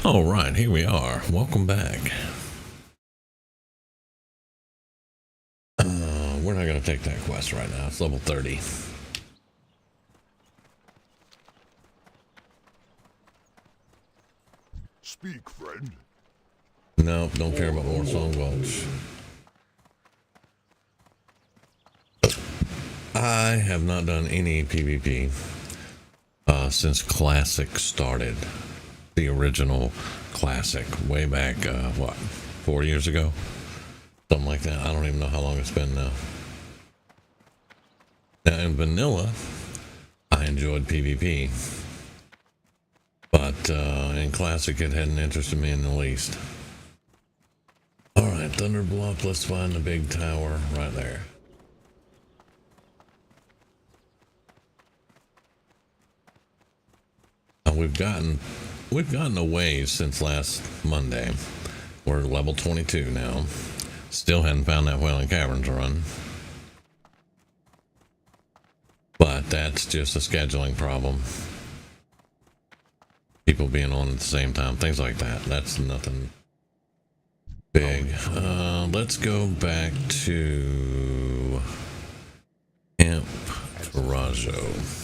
All right, here we are. Welcome back. We're not going to take that quest right now. It's level 30. Speak, friend. No, don't care about more Song Gulch. I have not done any PvP since Classic started. The original Classic, way back, 4 years ago? Something like that. I don't even know how long it's been now. Now, in Vanilla, I enjoyed PvP. But in Classic, it hadn't interested me in the least. Alright, Thunder Bluff, let's find the big tower right there. We've gotten a ways since last Monday. We're level 22 now. Still hadn't found that Whaling Caverns run. But that's just a scheduling problem. People being on at the same time, things like that. That's nothing big. Let's go back to Camp Tarajo.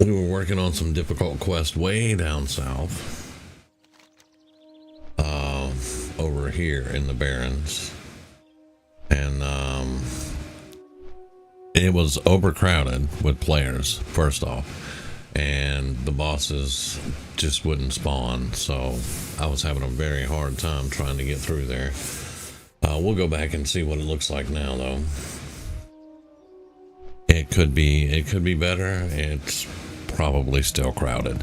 We were working on some difficult quests way down south. Over here in the Barrens. And it was overcrowded with players, first off. And the bosses just wouldn't spawn. So I was having a very hard time trying to get through there. We'll go back and see what it looks like now, though. It could be better. It's probably still crowded.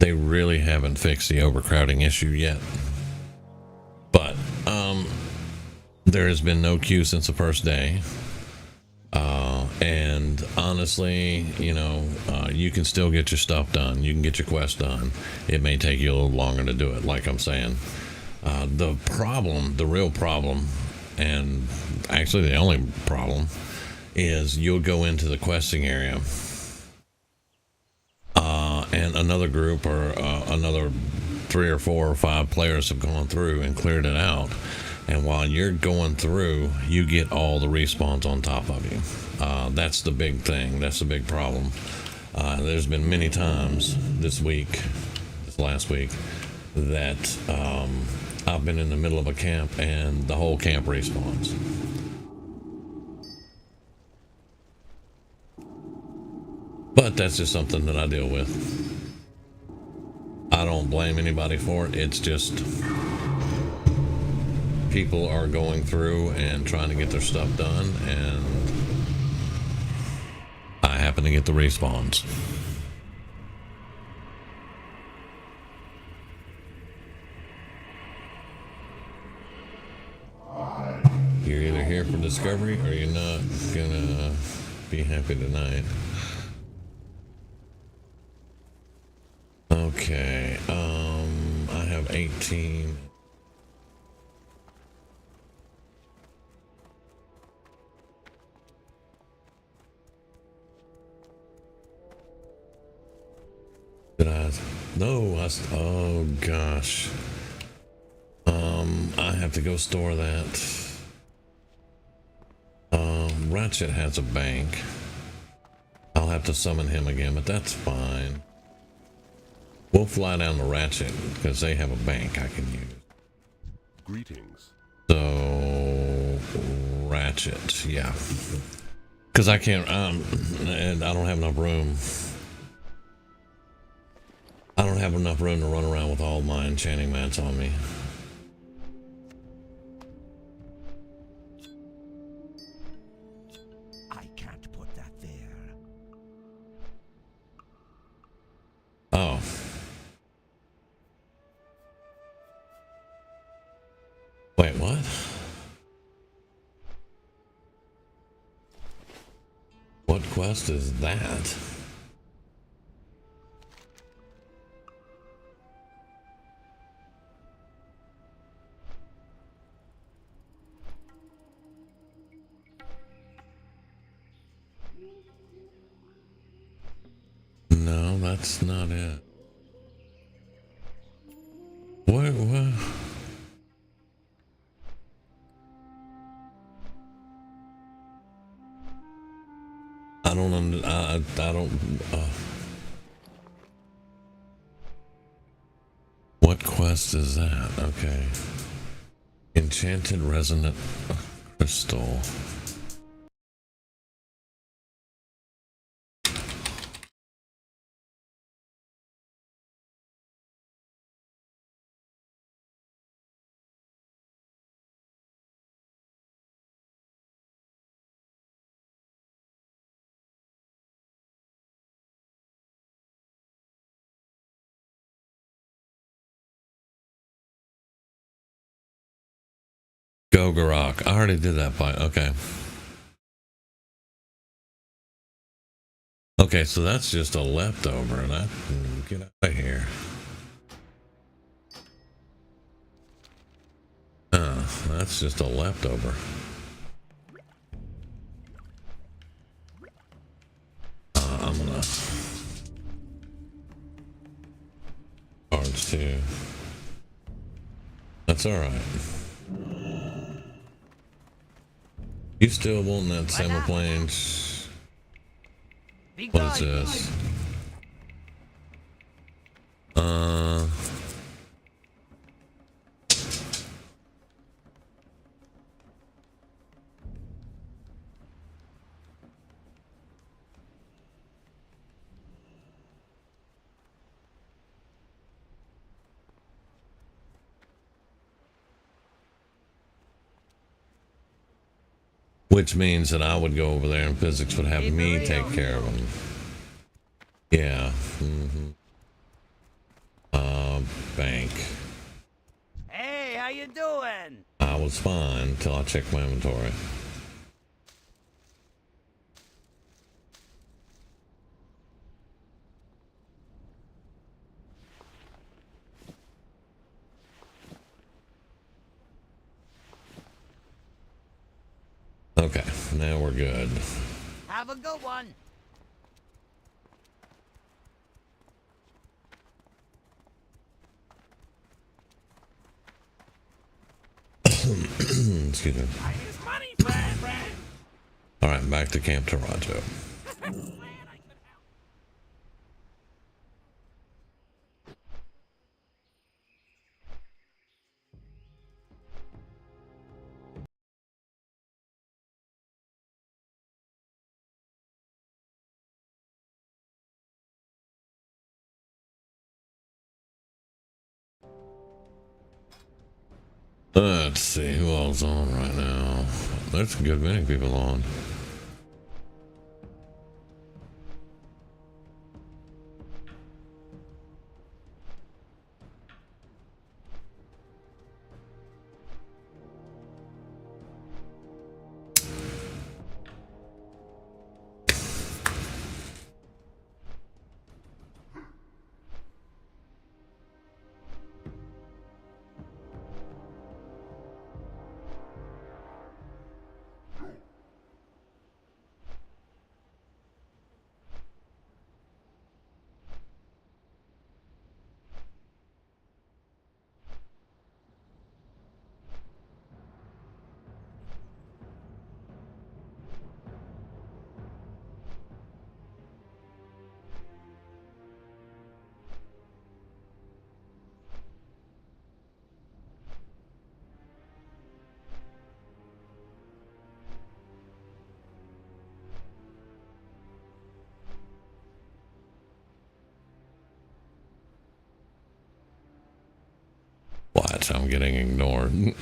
They really haven't fixed the overcrowding issue yet. But there has been no queue since the first day. And honestly, you can still get your stuff done. You can get your quest done. It may take you a little longer to do it, like I'm saying. The real problem, and actually the only problem, is you'll go into the questing area. And another group or another 3 or 4 or 5 players have gone through and cleared it out. And while you're going through, you get all the respawns on top of you. That's the big thing. That's the big problem. There's been many times this last week, that I've been in the middle of a camp and the whole camp respawns. But that's just something that I deal with. I don't blame anybody for it. It's just people are going through and trying to get their stuff done, and I happen to get the respawns. You're either here for discovery or you're not gonna be happy tonight. Okay, I have 18. Oh gosh. I have to go store that. Ratchet has a bank. I'll have to summon him again, but that's fine. We'll fly down to Ratchet because they have a bank I can use. Greetings. So Ratchet, yeah. Because I can't, and I don't have enough room. I don't have enough room to run around with all my enchanting mats on me. I can't put that there. Oh. Wait, what? What quest is that? that's not it. What? I don't I don't. What quest is that? Okay. Enchanted resonant crystal. Gogorok. I already did that fight. Okay. Okay, so that's just a leftover. That get out of here. That's just a leftover. I'm gonna cards too. That's all right. You still want that Semiplanes? What is this? Which means that I would go over there and physics would have me take care of them. Yeah. Bank. Hey, how you doing? I was fine until I checked my inventory. Okay, now we're good. Have a good one. Excuse me. Money, Brad. All right, back to Camp Toronto. Let's see who all's on right now. There's a good many people on. Watch, I'm getting ignored.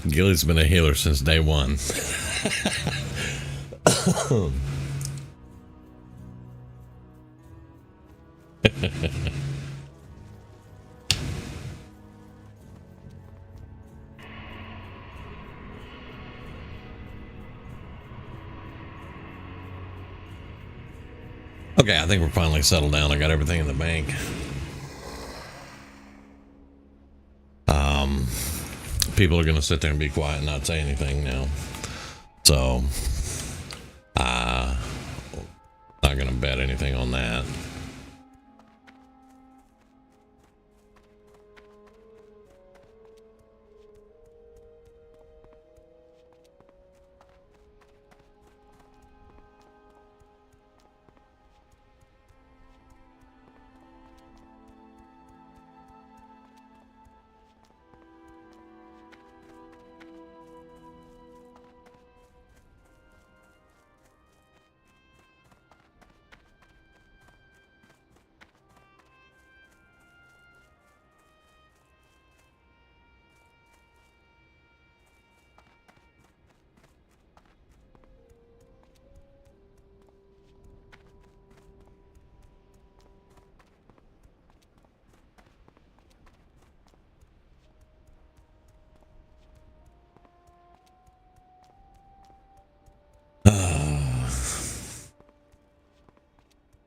Gilly's been a healer since day one. Okay, I think we're finally settled down. I got everything in the bank. People are going to sit there and be quiet and not say anything now. So, not going to bet anything on that.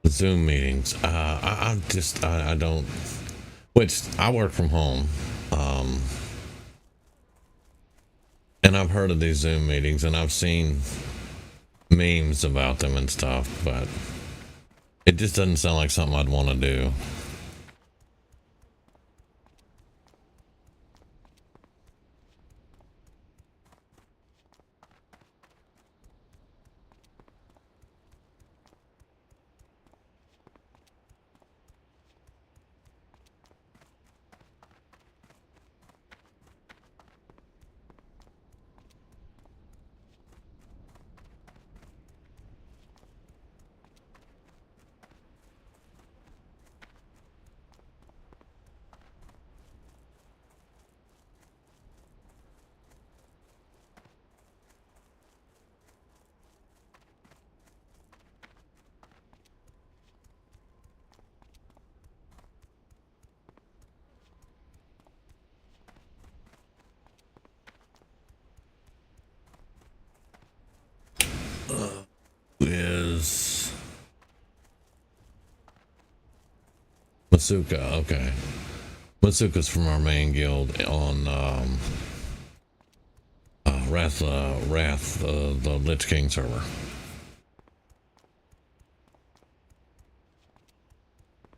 Zoom meetings. I don't. Which I work from home, and I've heard of these Zoom meetings, and I've seen memes about them and stuff, but it just doesn't sound like something I'd want to do. Is Masuka? Okay, Masuka's from our main guild on Wrath, the Lich King server.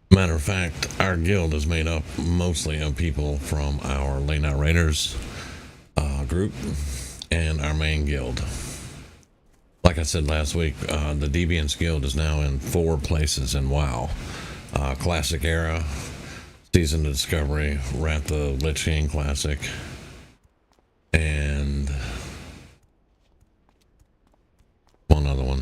Matter of fact, our guild is made up mostly of people from our Late Night Raiders group and our main guild. Like I said last week, the Deviants Guild is now in 4 places in WoW. Classic Era, Season of Discovery, Wrath the Lich King Classic, and one other one.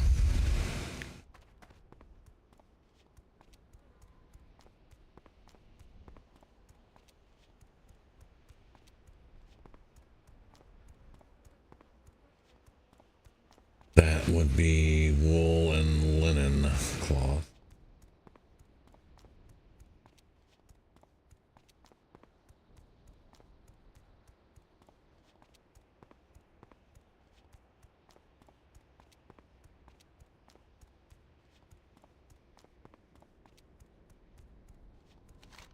That would be wool and linen cloth.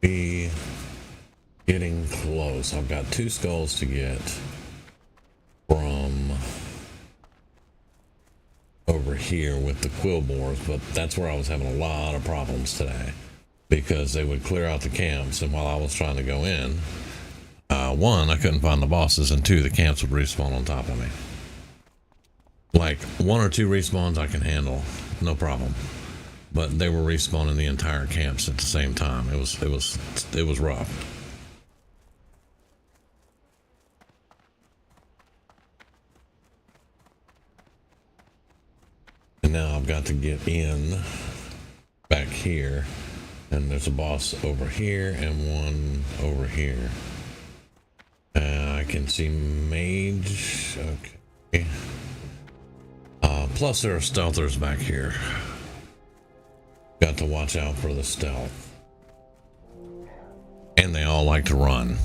Be getting close. I've got 2 skulls to get from over here with the quill boars, but that's where I was having a lot of problems today because they would clear out the camps, and while I was trying to go in, 1, I couldn't find the bosses, and 2, the camps would respawn on top of me. Like 1 or 2 respawns I can handle, no problem, but they were respawning the entire camps at the same time. It was rough. And now I've got to get in back here, and there's a boss over here and one over here. I can see mage. Okay. Plus there are stealthers back here. Got to watch out for the stealth. And they all like to run.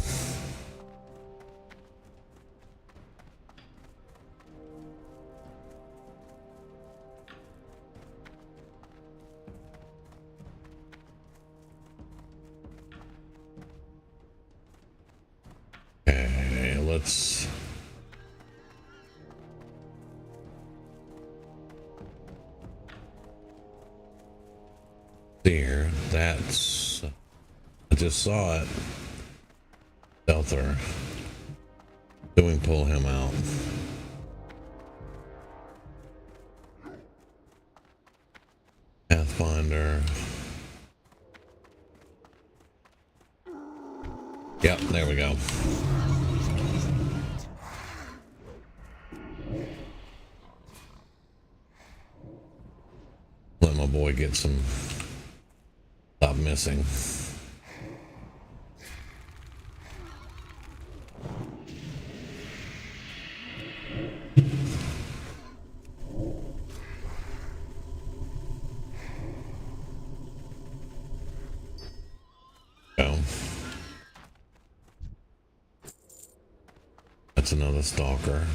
Okay, let's... There, that's... I just saw it. Stealther. Doing pull him out. Pathfinder. Yep, there we go. Let my boy get some... Stop missing. Go. That's another stalker.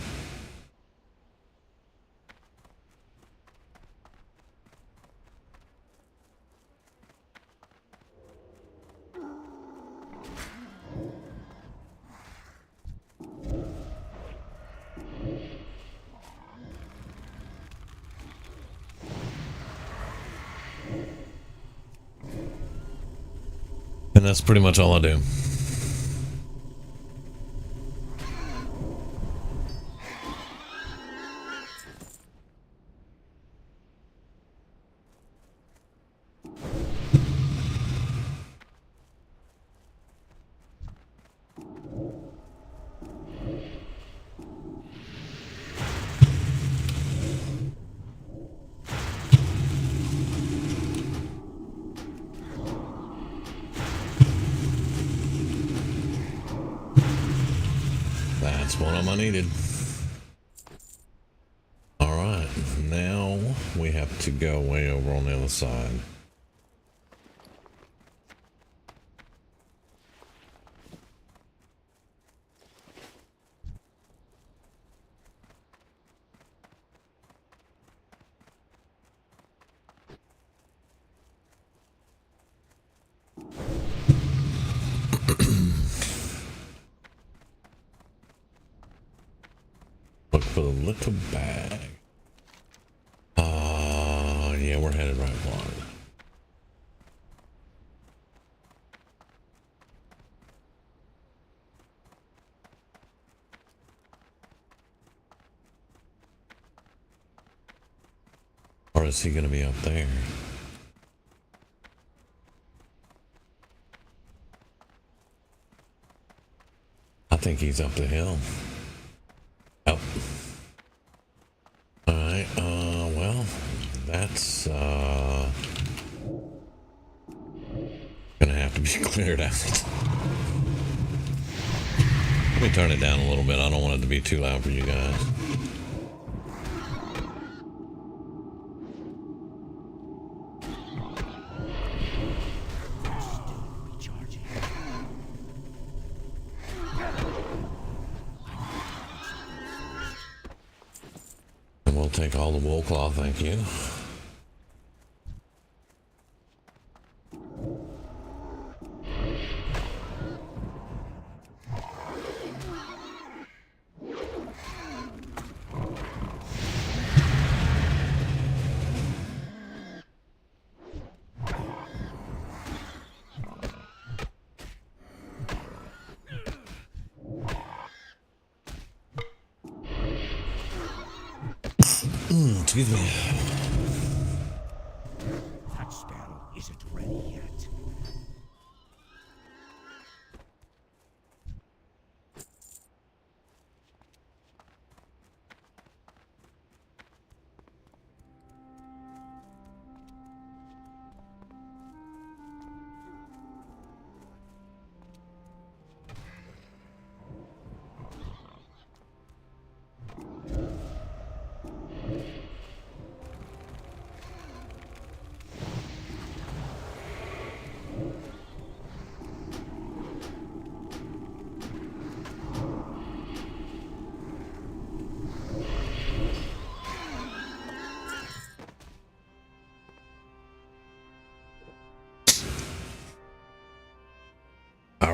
And that's pretty much all I do. That's one of them I needed. Alright, now we have to go way over on the other side. Look for the little bag. Yeah, we're headed right for it. Or is he going to be up there? I think he's up the hill. Oh. Alright, well, that's, gonna have to be cleared out. Let me turn it down a little bit. I don't want it to be too loud for you guys. And we'll take all the wool cloth, thank you. Excuse me. That spell isn't ready yet.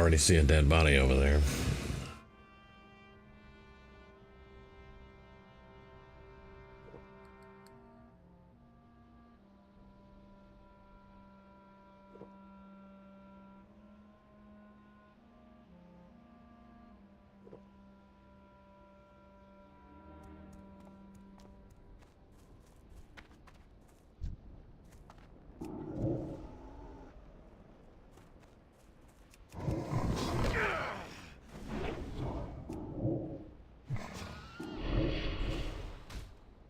already see a dead body over there.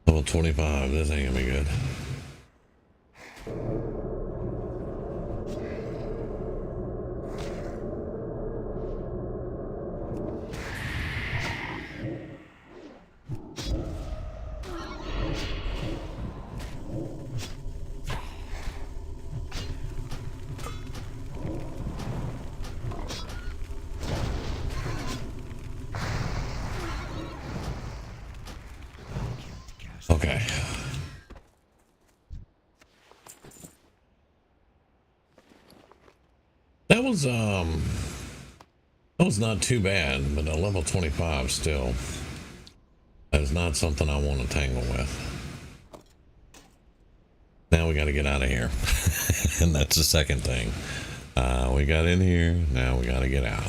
Level 25, this ain't gonna be good. Okay. That was not too bad, but a level 25 still. That is not something I want to tangle with. Now we got to get out of here. And that's the second thing. We got in here, now we got to get out.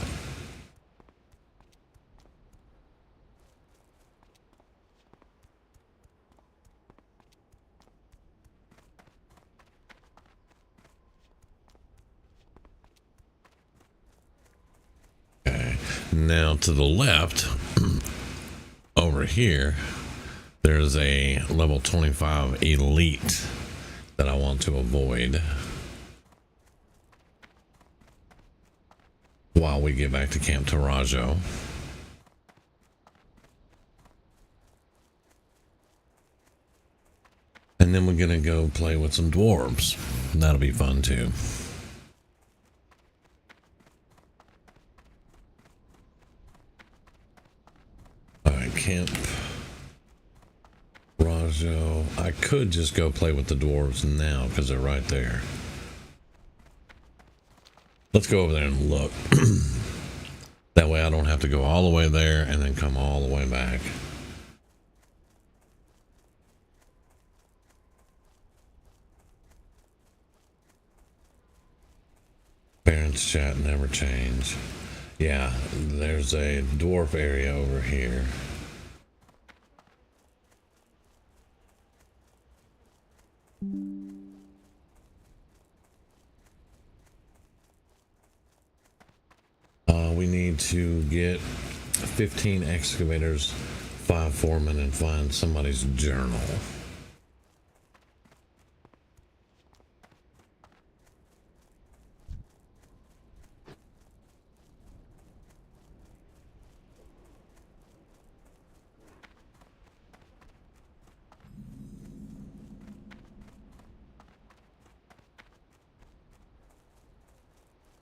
Now to the left, over here, there's a level 25 elite that I want to avoid while we get back to Camp Tarajo. And then we're gonna go play with some dwarves. That'll be fun too. Camp Rajo. I could just go play with the dwarves now because they're right there. Let's go over there and look. That way I don't have to go all the way there and then come all the way back. Parents chat never change. Yeah, there's a dwarf area over here. We need to get 15 excavators, 5 foremen, and find somebody's journal.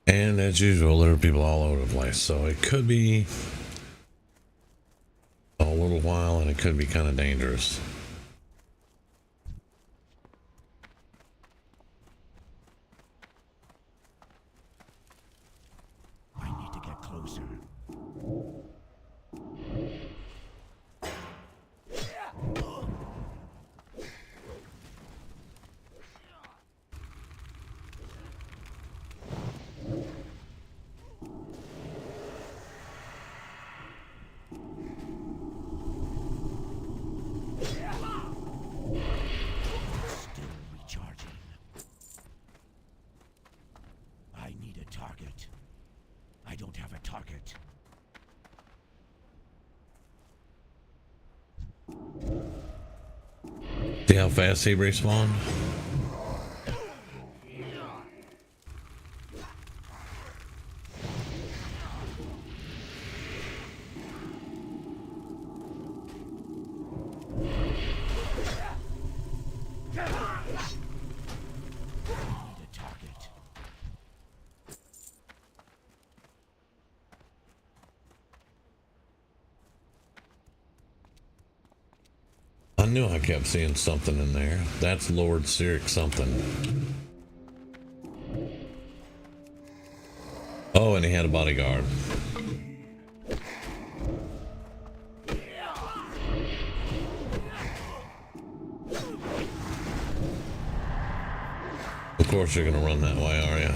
And as usual, there are people all over the place, so it could be a little while and it could be kind of dangerous. I need to get closer. I don't have a target. See how fast he respawned? I knew I kept seeing something in there. That's Lord Cyric something. Oh, and he had a bodyguard. Of course you're gonna run that way, are you?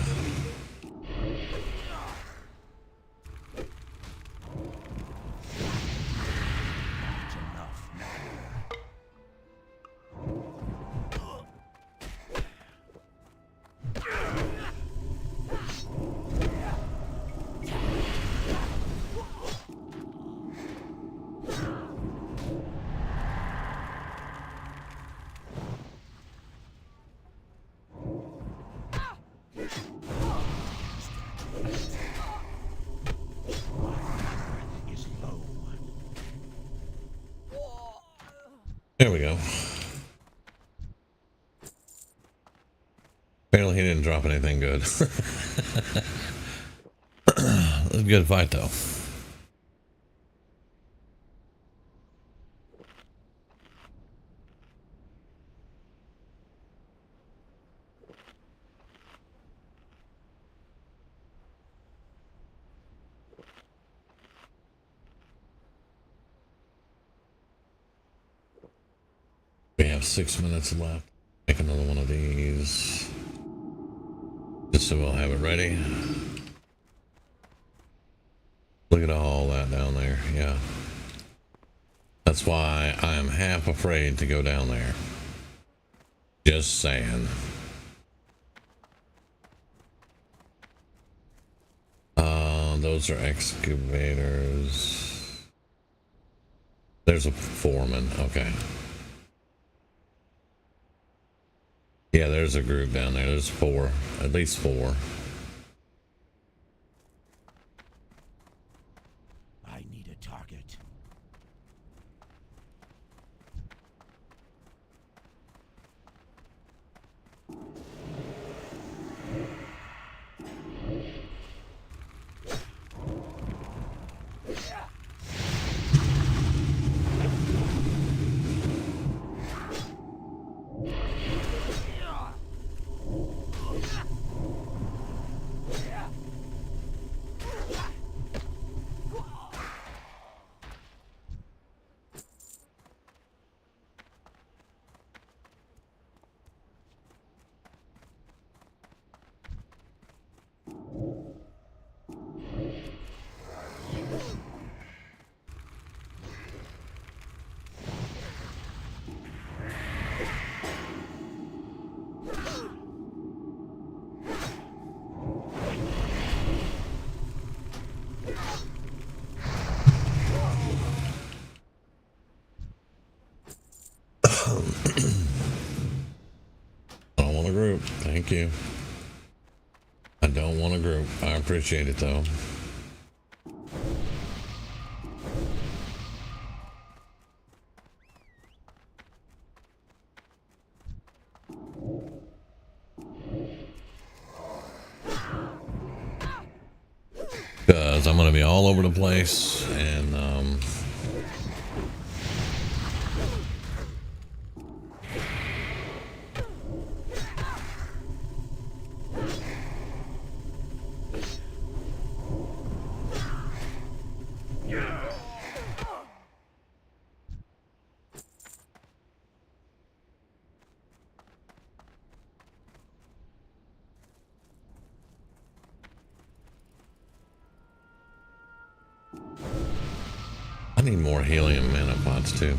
There we go. Apparently he didn't drop anything good. It was a good fight though. We have 6 minutes left. Make another one of these. Just so we'll have it ready. Look at all that down there. Yeah. That's why I am half afraid to go down there. Just saying. Those are excavators. There's a foreman. Okay. Yeah, there's a group down there. There's 4. At least 4. I need a target. I don't want a group. Thank you. I don't want a group. I appreciate it though. Because I'm going to be all over the place and I need more helium mana pots too.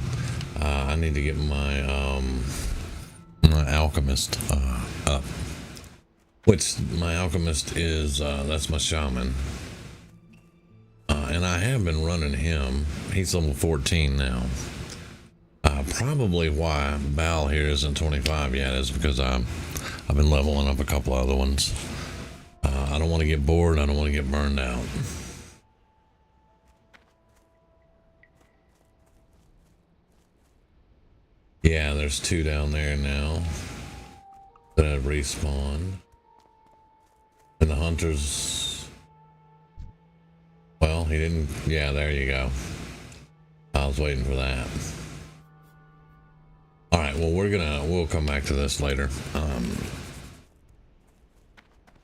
I need to get my my alchemist up. Which my alchemist is that's my shaman. And I have been running him. He's level 14 now. Probably why Bal here isn't 25 yet is because I've been leveling up a couple other ones. I don't want to get bored. I don't want to get burned out. Yeah, there's 2 down there now that have respawned. And the hunters, well, he didn't, yeah, there you go. I was waiting for that. All right, well, we'll come back to this later.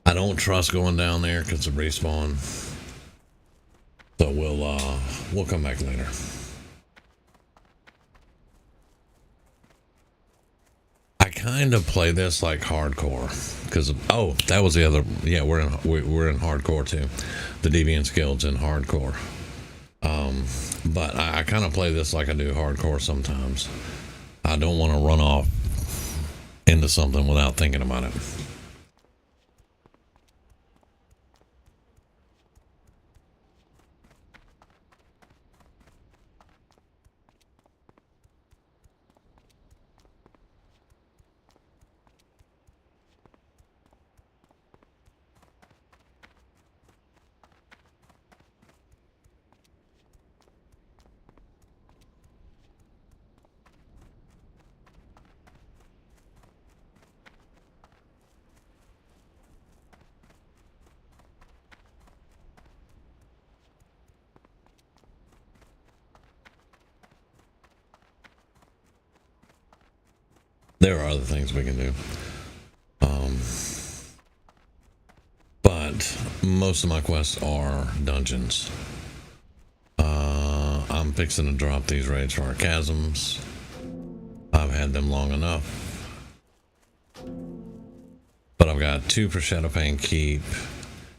I don't trust going down there because of respawn. So we'll come back later. I kind of play this like hardcore because that was the other. Yeah, we're in hardcore too. The Deviants Guild's in hardcore. But I kind of play this like I do hardcore sometimes. I don't want to run off into something without thinking about it. There are other things we can do. But most of my quests are dungeons. I'm fixing to drop these raids for our chasms. I've had them long enough. But I've got 2 for Shadowfang Keep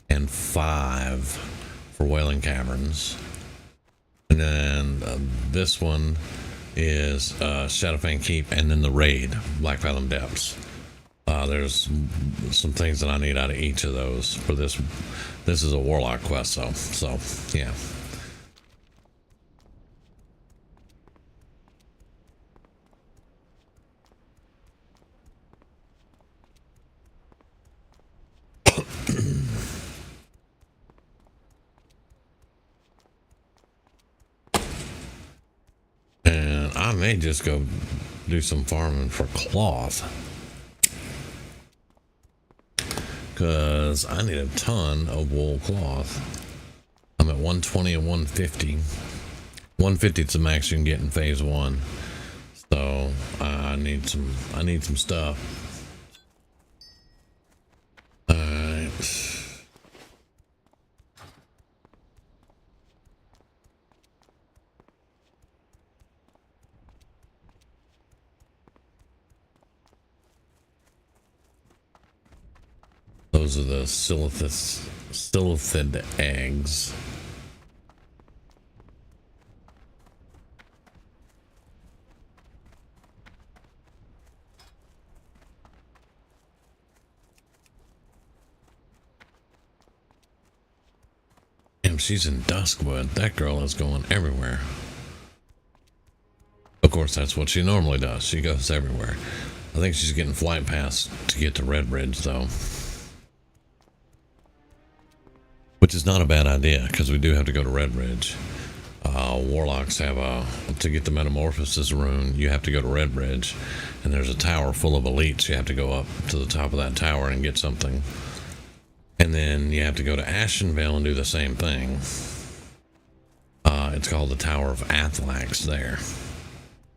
and 5 for Wailing Caverns. And then this one is Shadowfang Keep, and then the raid, Black Fathom Depths. There's some things that I need out of each of those for this. This is a Warlock quest, so yeah. And I may just go do some farming for cloth, because I need a ton of wool cloth. I'm at 120 and 150. 150 is the max you can get in phase 1. So I need some stuff. Alright. Those are the silithid eggs. Damn, she's in Duskwood. That girl is going everywhere. Of course, that's what she normally does. She goes everywhere. I think she's getting flight pass to get to Redbridge, though. Which is not a bad idea, because we do have to go to Redbridge. Warlocks have to get the Metamorphosis rune, you have to go to Redbridge. And there's a tower full of elites. You have to go up to the top of that tower and get something. And then you have to go to Ashenvale and do the same thing. It's called the Tower of Athlax there.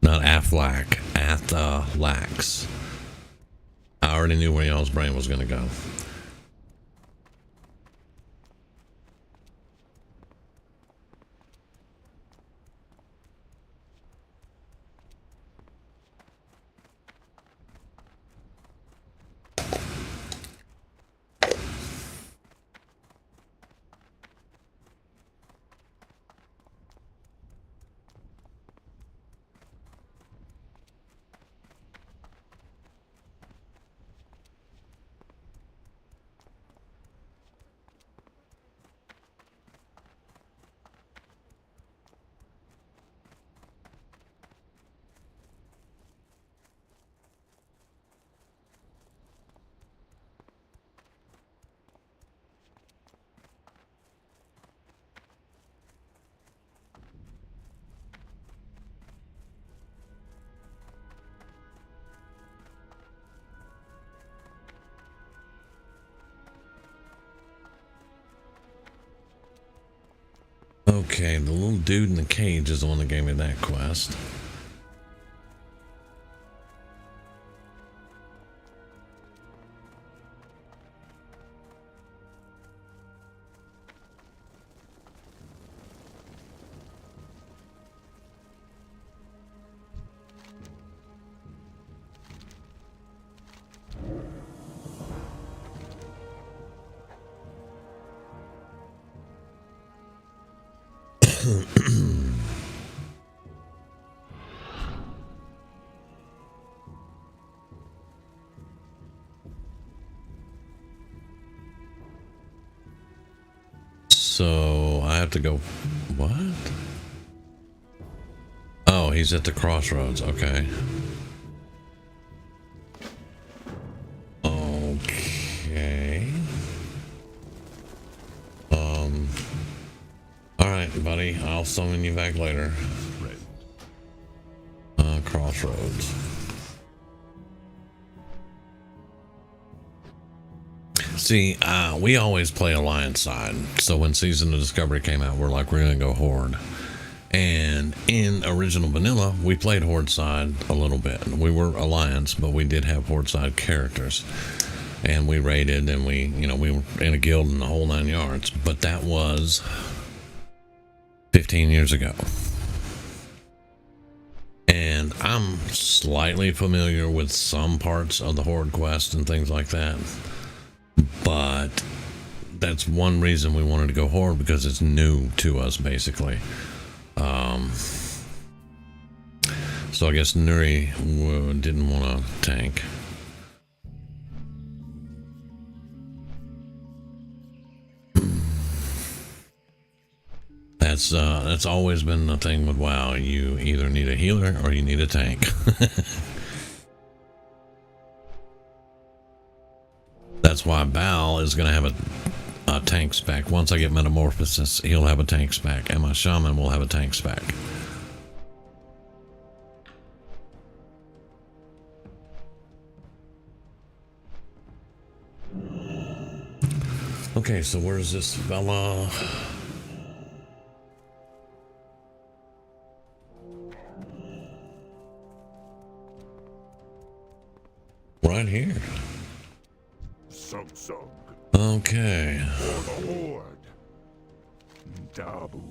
Not Aflac, Athlax. I already knew where y'all's brain was going to go. Okay, the little dude in the cage is the one that gave me that quest. So I have to go. What? Oh, he's at the crossroads. Okay. Okay. All right, buddy. I'll summon you back later. Crossroads. See, we always play Alliance side. So when Season of Discovery came out, we're like, we're gonna go Horde. And in original vanilla, we played Horde side a little bit. We were Alliance, but we did have Horde side characters. And we raided, and we were in a guild and the whole 9 yards. But that was 15 years ago. And I'm slightly familiar with some parts of the Horde quest and things like that. But that's one reason we wanted to go Horde, because it's new to us, basically. So I guess Nuri didn't want to tank. That's always been the thing with WoW. You either need a healer or you need a tank. That's why Bal is going to have a tank spec. Once I get Metamorphosis, he'll have a tank spec, and my Shaman will have a tank spec. Okay, so where's this fella? Right here. Okay. For the Horde. Dabu.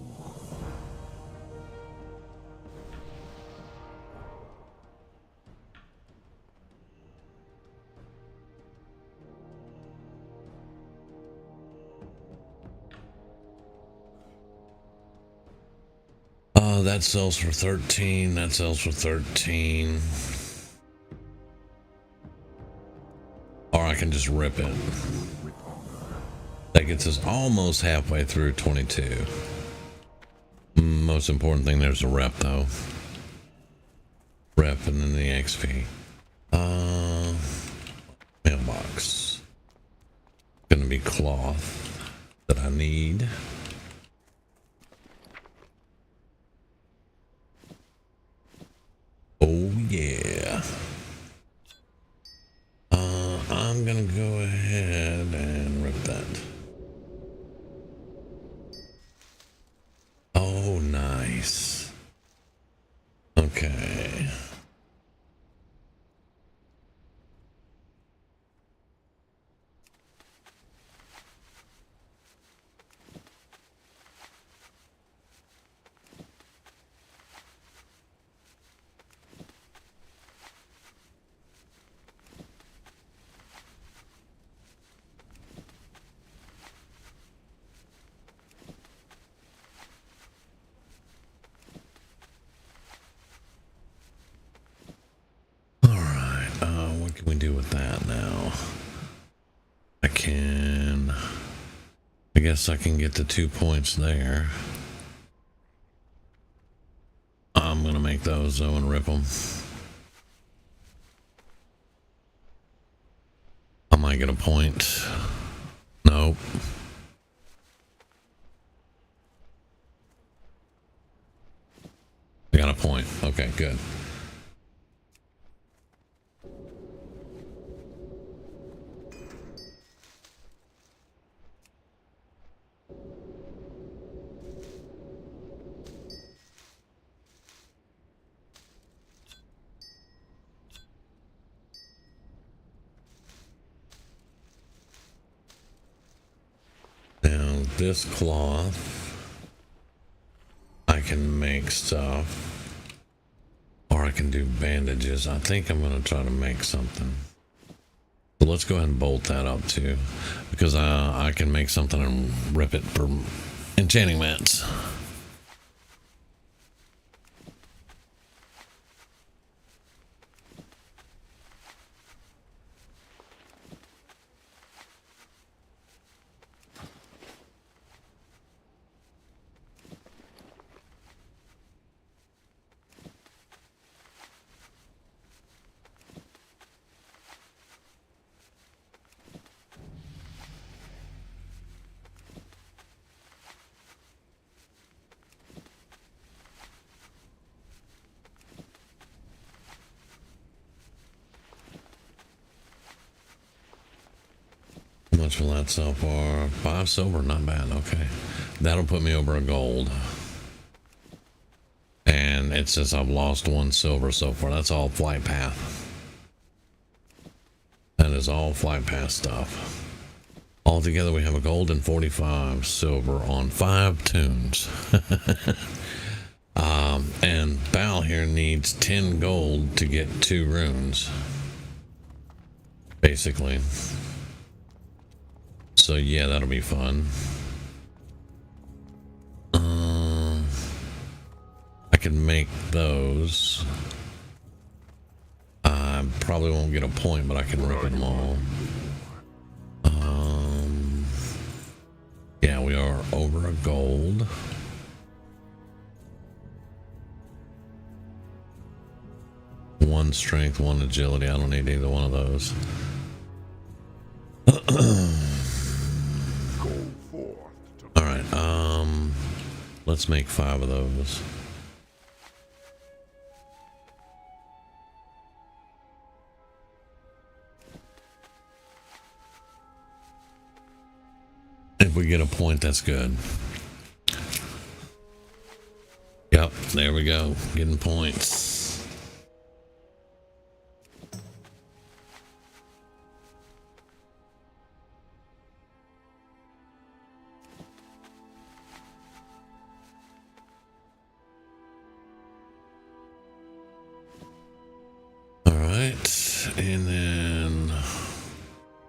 That sells for 13. That sells for 13. Or I can just rip it. That gets us almost halfway through 22. Most important thing, there's a rep though. Rep and then the XP. Mailbox. Gonna be cloth that I need. Oh yeah. I'm gonna go ahead and rip that. Oh, nice. Okay. What can we do with that now? I guess I can get the 2 points there. I'm gonna make those though and rip them. I might get a point. Nope. Got a point. Okay, good. Now this cloth, I can make stuff, or I can do bandages. I think I'm going to try to make something. So let's go ahead and bolt that up too, because I can make something and rip it for enchanting mats. How much will that sell for? 5 silver, not bad. Okay, that'll put me over a gold. And it says I've lost 1 silver so far. That's all flight path. That is all flight path stuff. Altogether, we have a gold and 45 silver on 5 tunes. And Bal here needs 10 gold to get 2 runes. Basically. So yeah, that'll be fun. I can make those. I probably won't get a point, but I can rip them all. Yeah, we are over a gold. One strength, 1 agility. I don't need either one of those. All right. Let's make 5 of those. If we get a point, that's good. Yep, there we go. Getting points. All right, and then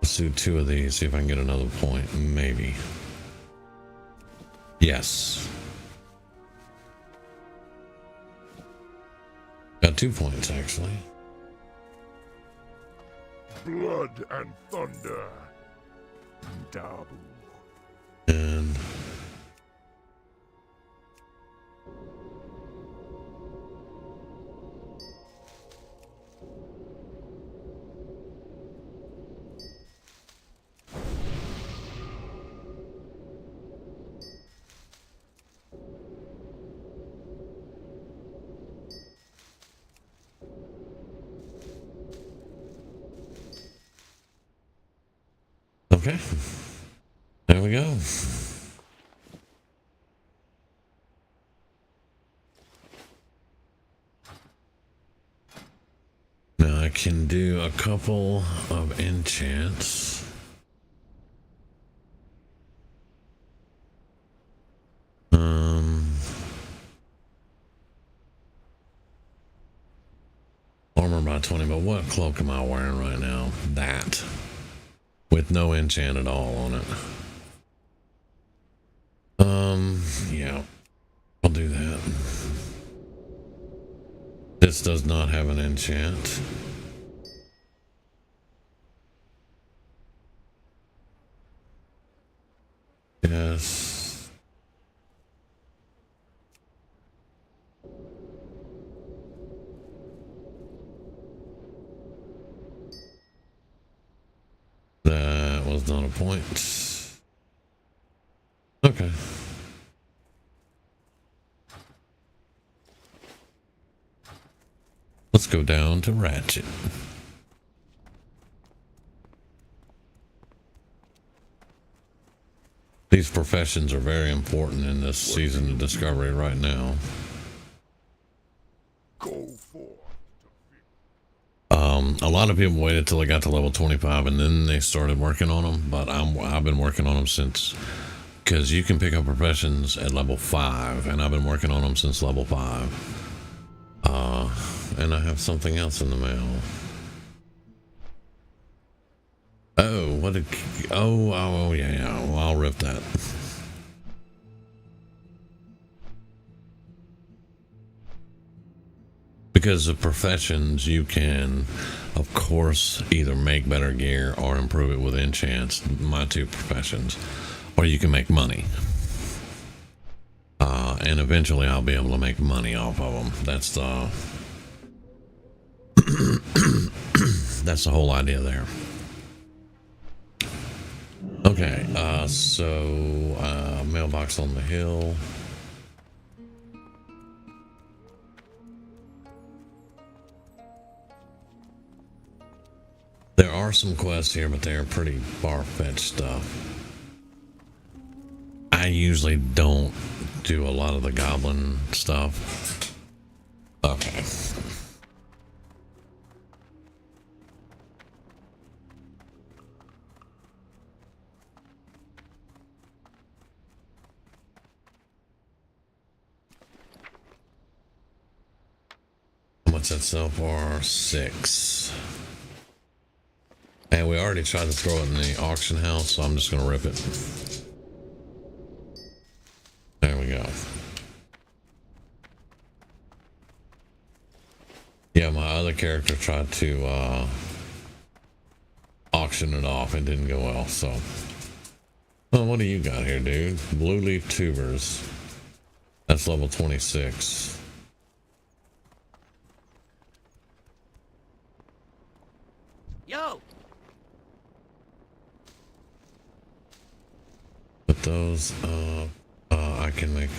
let's do 2 of these, see if I can get another point. Maybe. Yes. Got 2 points, actually. Blood and thunder. Dabu. And okay, there we go. Now I can do a couple of enchants. Armor by 20, but what cloak am I wearing right now? That. With no enchant at all on it. Yeah. I'll do that. This does not have an enchant. Yes. That was not a point. Okay. Let's go down to Ratchet. These professions are very important in this season of Discovery right now. Go forth. A lot of people waited till they got to level 25 and then they started working on them, but I've been working on them since, because you can pick up professions at level 5, and I've been working on them since level 5. And I have something else in the mail. Oh, what a... Oh, yeah. Well, I'll rip that. Because of professions, you can, of course, either make better gear or improve it with enchants. My 2 professions. Or you can make money. And eventually I'll be able to make money off of them. That's the... That's the whole idea there. Okay, mailbox on the hill. There are are some quests here, but they're pretty far-fetched stuff. I usually don't do a lot of the goblin stuff. Okay. What's that sell for? 6. And we already tried to throw it in the auction house, so I'm just going to rip it. There we go. Yeah, my other character tried to auction it off. It didn't go well, so. Well, what do you got here, dude? Blue leaf tubers. That's level 26. Yo! Put those up. I can make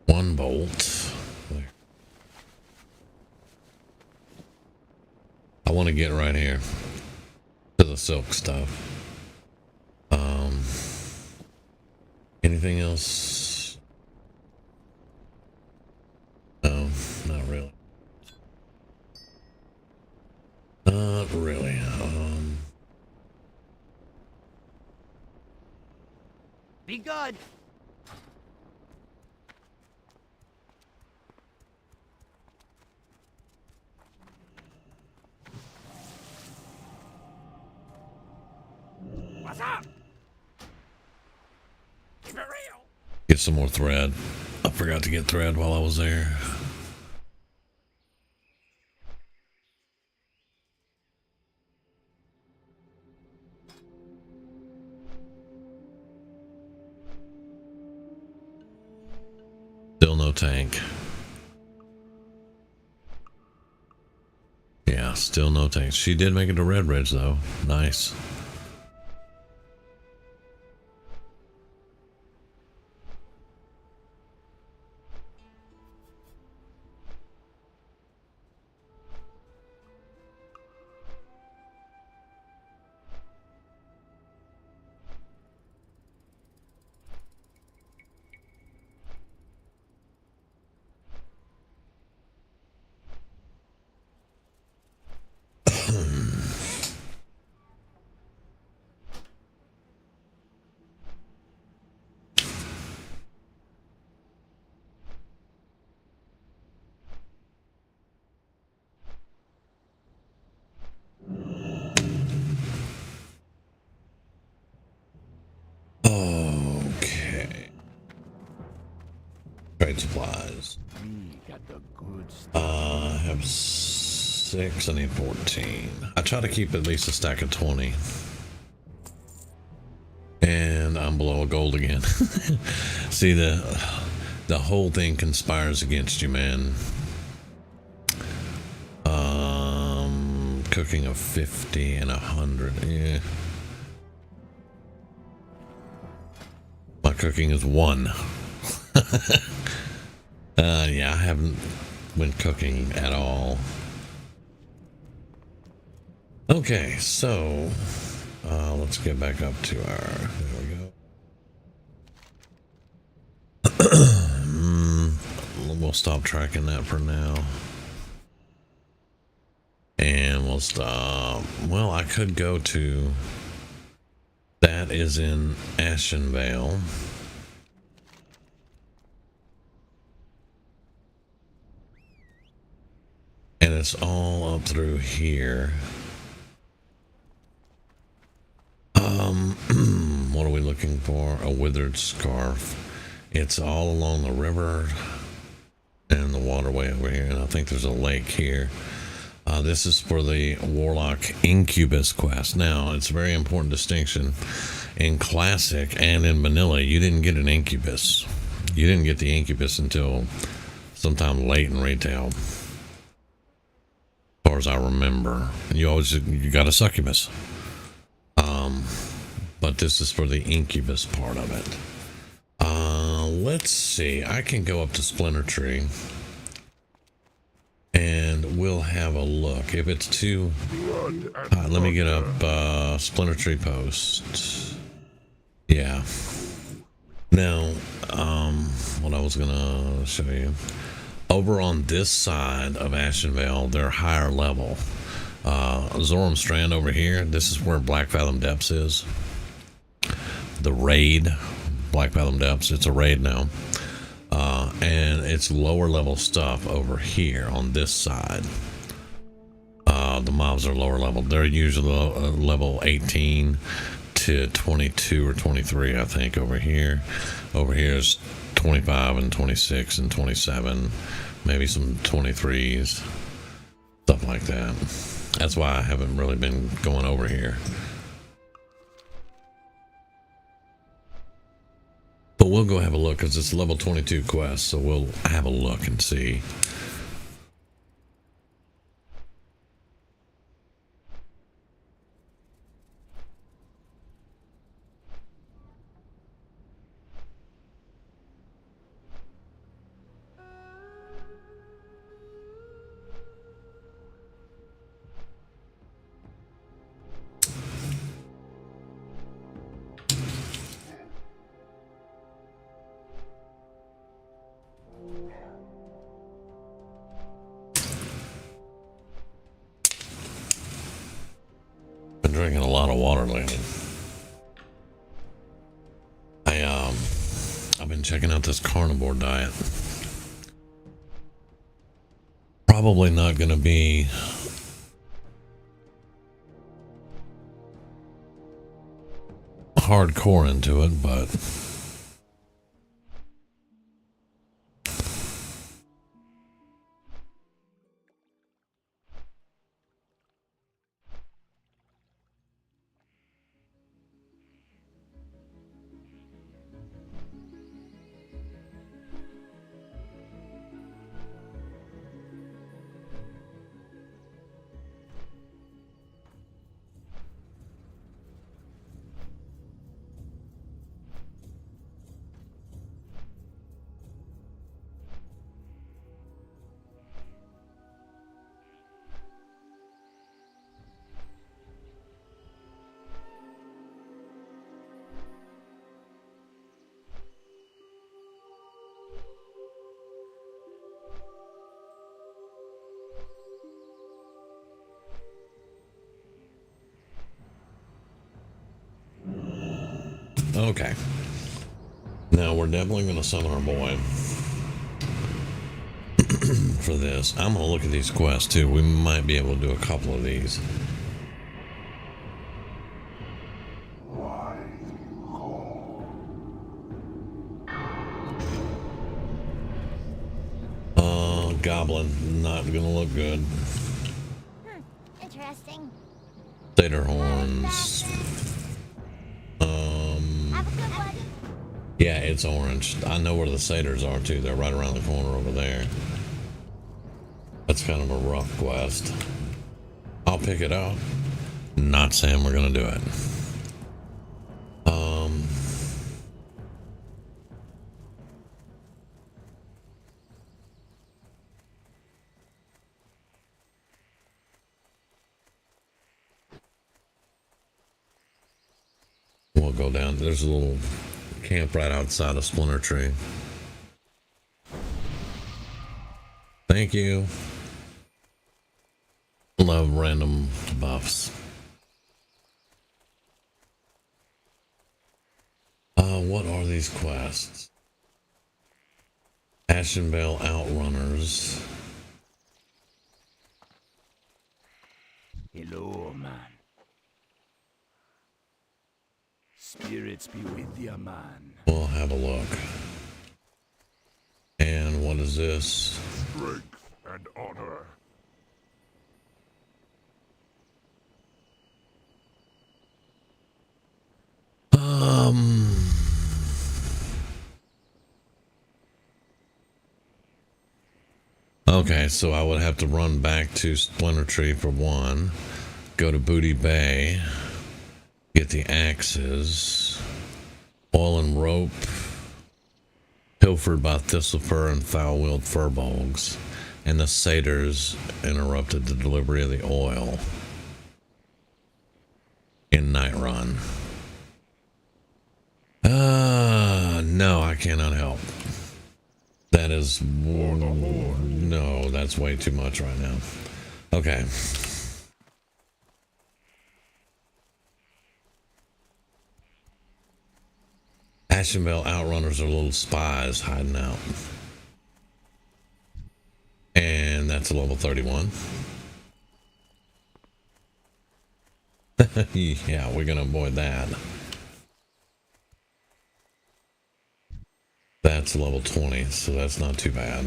one bolt. There. I want to get right here to the silk stuff. Anything else? No, not really. Not really. Be good! What's up? Keep it real! Get some more thread. I forgot to get thread while I was there. Still no tank. Yeah, still no tank. She did make it to Red Ridge though. Nice. Okay. Trade supplies. We got the good stuff. I have 6. I need 14. I try to keep at least a stack of 20. And I'm below a gold again. See, the whole thing conspires against you, man. Cooking of 50 and 100. Yeah. My cooking is 1. Yeah, I haven't been cooking at all. Okay, so let's get back up to our. There we go. We'll stop tracking that for now. And we'll stop. Well, I could go to. That is in Ashenvale. And it's all up through here. What are we looking for? A withered scarf. It's all along the river and the waterway over here. And I think there's a lake here. This is for the Warlock Incubus quest. Now, it's a very important distinction. In Classic and in Vanilla, you didn't get an Incubus. You didn't get the Incubus until sometime late in retail. As far as I remember. You got a Succubus. But but this is for the incubus part of it. Let's see. I can go up to Splinter Tree and we'll have a look. If it's too... let me get up Splinter Tree Post. Yeah. Now, what I was gonna show you. Over on this side of Ashenvale, they're higher level. Zoram Strand over here, this is where Black Fathom Depths is. The raid, Black Fathom Depths, it's a raid now. And it's lower level stuff over here on this side. The mobs are lower level. They're usually level 18 to 22 or 23, I think, over here. Over here is 25 and 26 and 27, maybe some 23s, stuff like that. That's why I haven't really been going over here. But we'll go have a look because it's a level 22 quest, so we'll have a look and see. Drinking a lot of water lately. I've been checking out this carnivore diet. Probably not going to be hardcore into it, but okay. Now we're definitely going to summon our boy for this. I'm going to look at these quests too. We might be able to do a couple of these. Goblin, not going to look good. Interesting. Satyr horns. Have a good one. Yeah, it's orange. I know where the satyrs are too. They're right around the corner over there. That's kind of a rough quest. I'll pick it up. Not saying we're gonna do it. We'll go down. There's a little camp right outside of Splinter Tree. Thank you. Love random buffs. What are these quests? Ashenvale Outrunners. Hello, man. Spirits be with ya, man. We'll have a look. And what is this? Strength and honor. Okay, so I would have to run back to Splinter Tree for one. Go to Booty Bay. Get the axes. Oil and rope. Pilfered by Thistlepur and foul-willed furbolgs. And the satyrs interrupted the delivery of the oil in Nightrun. No, I cannot help. That is... No, that's way too much right now. Okay. Ashenvale Outrunners are little spies hiding out. And that's a level 31. Yeah, we're gonna avoid that. That's level 20, so that's not too bad.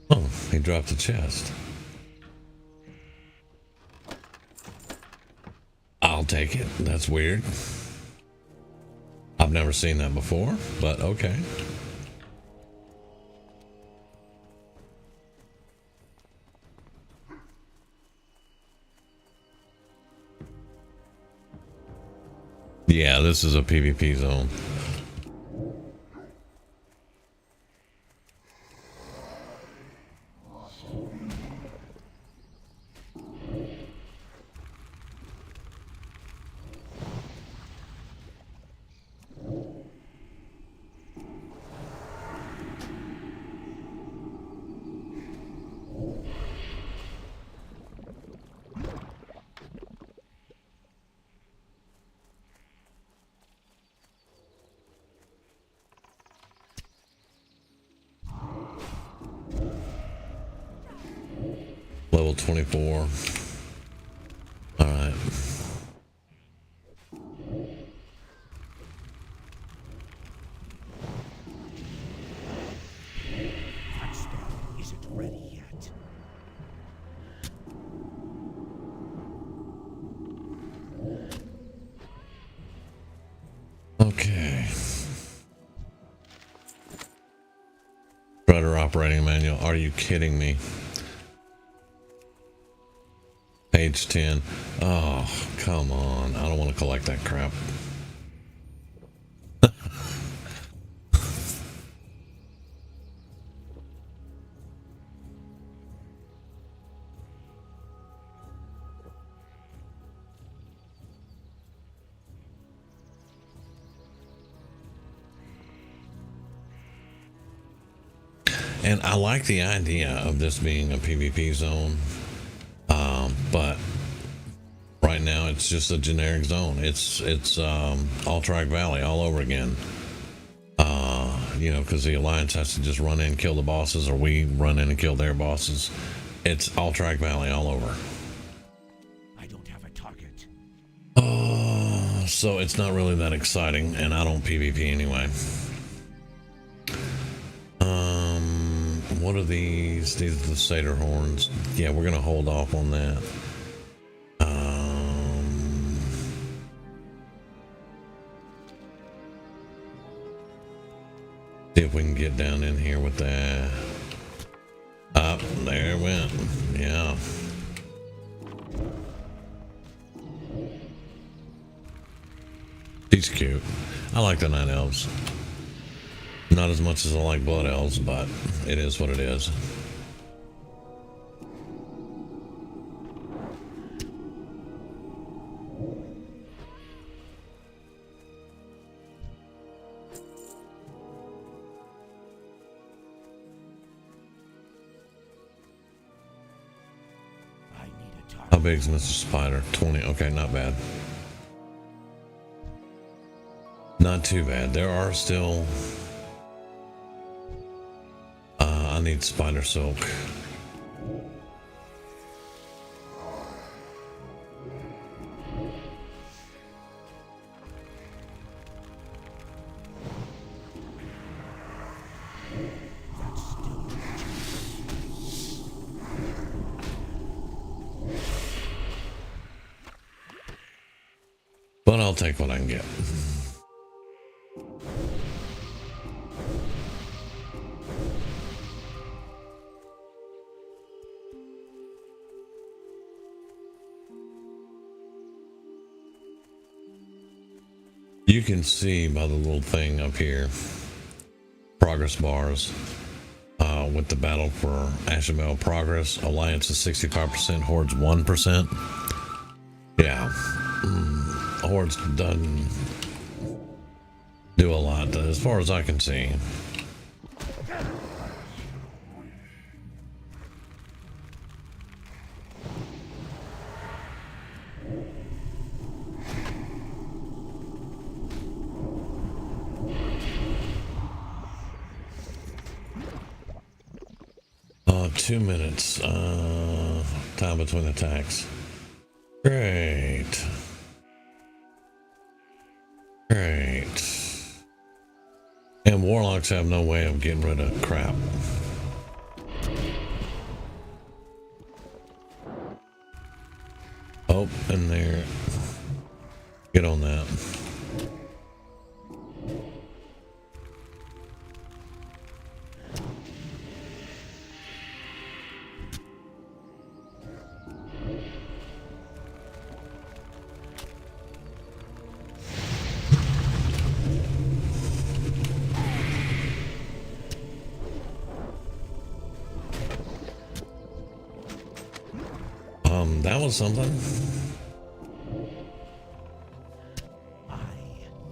Oh, he dropped a chest. I'll take it. That's weird. I've never seen that before, but okay. Yeah, this is a PvP zone. Level 24. All right. Is it ready yet? Okay. Rudder operating manual. Are you kidding me? Page 10. Oh, come on. I don't want to collect that crap. And I like the idea of this being a PvP zone. But right now it's just a generic zone. It's Alterac Valley all over again. You know, because the Alliance has to just run in and kill the bosses, or we run in and kill their bosses. It's Alterac Valley all over. I don't have a target. So it's not really that exciting, and I don't PvP anyway. What are these? These are the satyr horns. Yeah, we're gonna hold off on that. See if we can get down in here with that. Up there it went. Yeah. She's cute. I like the night elves. Not as much as I like blood elves, but it is what it is. I need a target. How big is Mr. Spider? 20. Okay, not bad. Not too bad. There are still... I need spider silk. But I'll take what I can get. You can see by the little thing up here, progress bars, with the battle for Ashenvale progress. Alliance is 65%, Horde's 1%. Yeah, Horde's doesn't do a lot as far as I can see. Oh, 2 minutes. Time between attacks. Great. Great. And warlocks have no way of getting rid of crap. Oh, and there. Get on that. That was something. I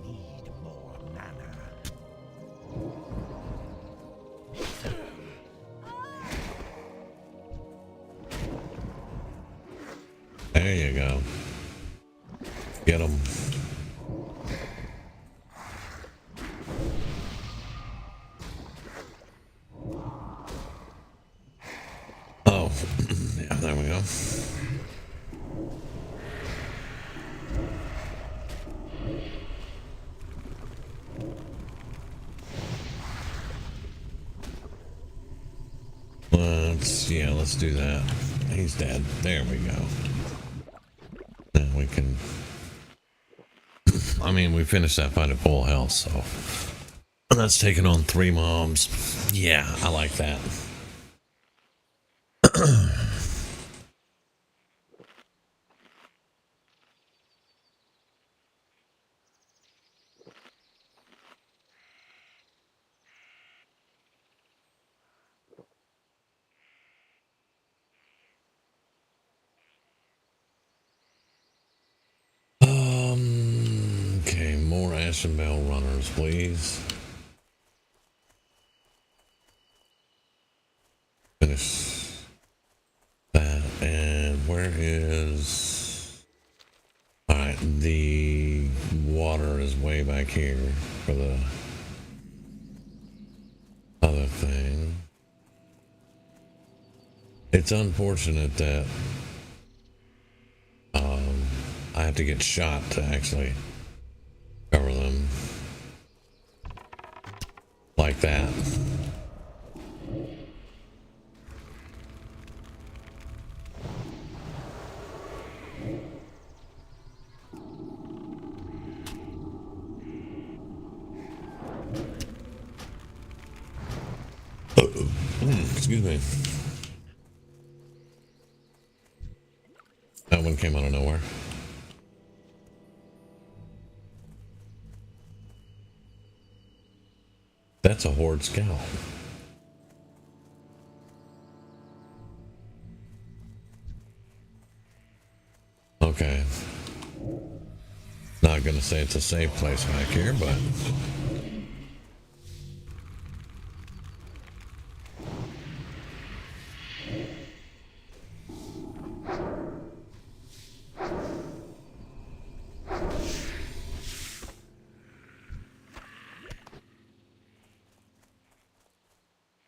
need more mana. There you go. Get them. Oh, yeah, there we go. Let's do that. He's dead. There we go. Now we can. I mean, we finished that fight at full health, so that's taking on 3 mobs. Yeah, I like that. Okay, more Ashenvale runners, please. Finish that. And where is... Alright, the water is way back here for the other thing. It's unfortunate that I have to get shot to actually cover them like that. Excuse me. That one came out of nowhere. That's a Horde scout. Okay. Not gonna say it's a safe place back here, but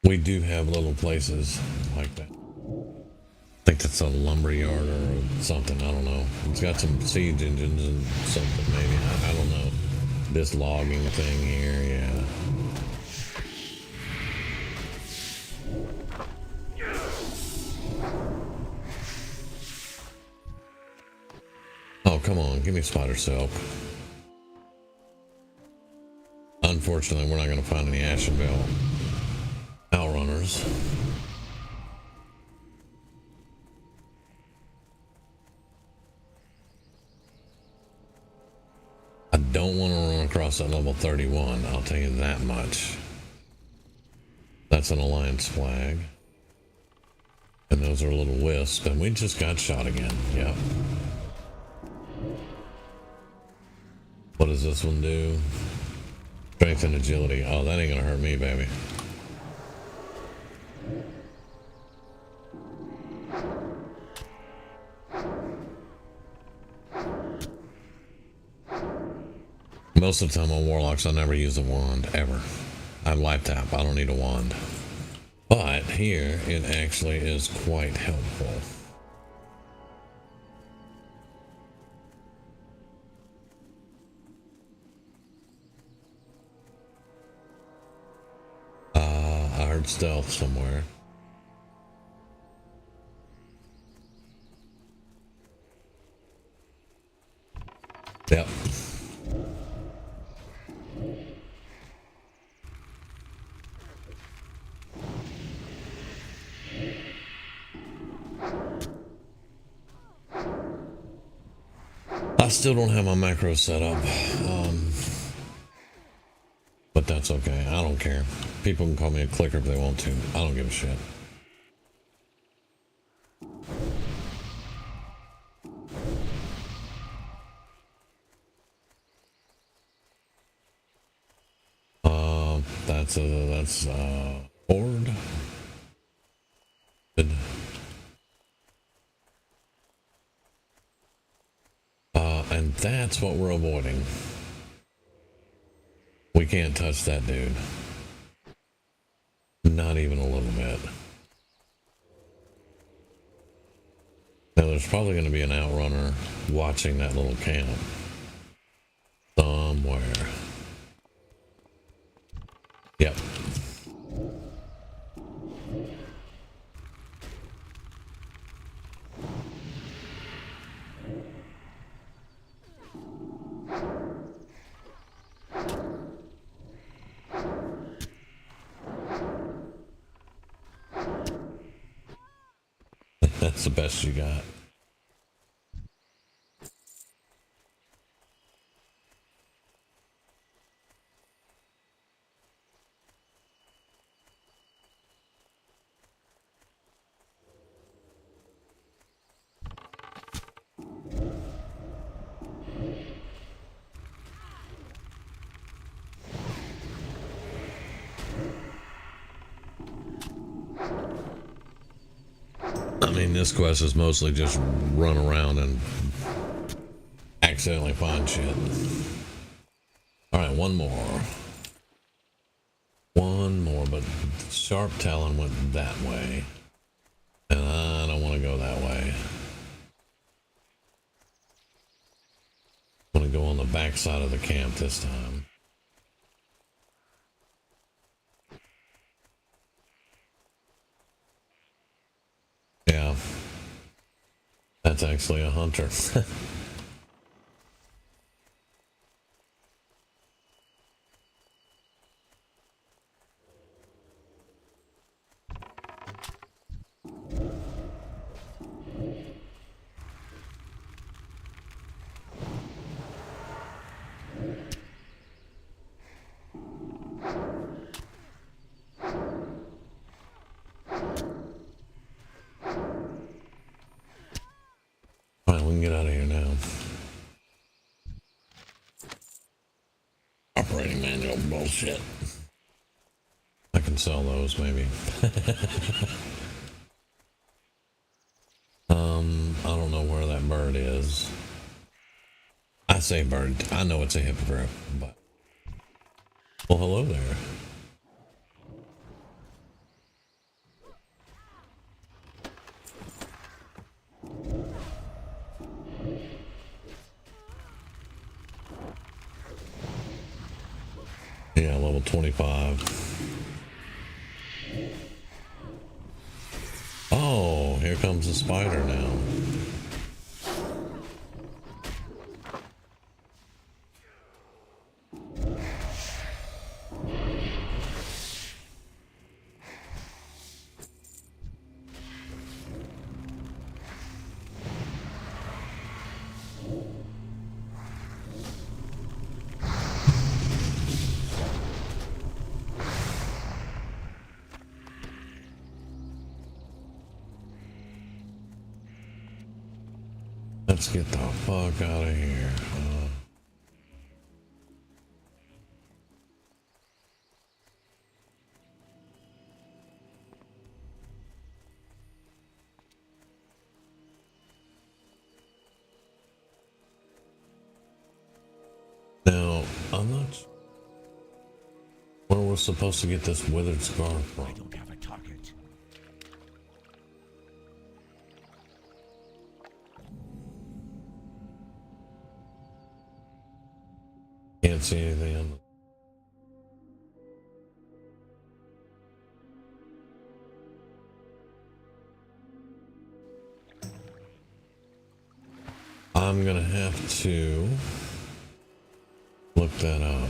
we do have little places like that. I think that's a lumber yard or something. I don't know. It's got some siege engines and something maybe. I don't know. This logging thing here, yeah. come on, give me spider silk. Unfortunately, we're not going to find any Ashenvale outrunners. I don't want to run across that level 31, I'll tell you that much. That's an Alliance flag. And those are little wisps, and we just got shot again. Yep. What does this one do? Strength and agility. Oh, that ain't gonna hurt me, baby. Most of the time on Warlocks, I never use a wand, ever. I have life tap, I don't need a wand. But here, it actually is quite helpful. I heard stealth somewhere. Yep. I still don't have my macros set up, but that's okay. I don't care. People can call me a clicker if they want to. I don't give a shit. That's horde. Good. And that's what we're avoiding. We can't touch that dude. Not even a little bit. Now there's probably going to be an outrunner watching that little camp. Somewhere. Yep. That's the best you got. I mean, this quest is mostly just run around and accidentally find shit. Alright, one more. One more, but Sharp Talon went that way. And I don't want to go that way. I want to go on the back side of the camp this time. Yeah. That's actually a hunter. Alright, we can get out of here now. Operating manual bullshit. I can sell those, maybe. I don't know where that bird is. I say bird. I know it's a hippogriff, but... Well, hello there. Yeah, level 25. Oh, here comes the spider now. Let's get the fuck out of here. Now, I'm not sure where we're supposed to get this withered scarf from. I don't have a target. Can't see anything on the... I'm gonna have to look that up.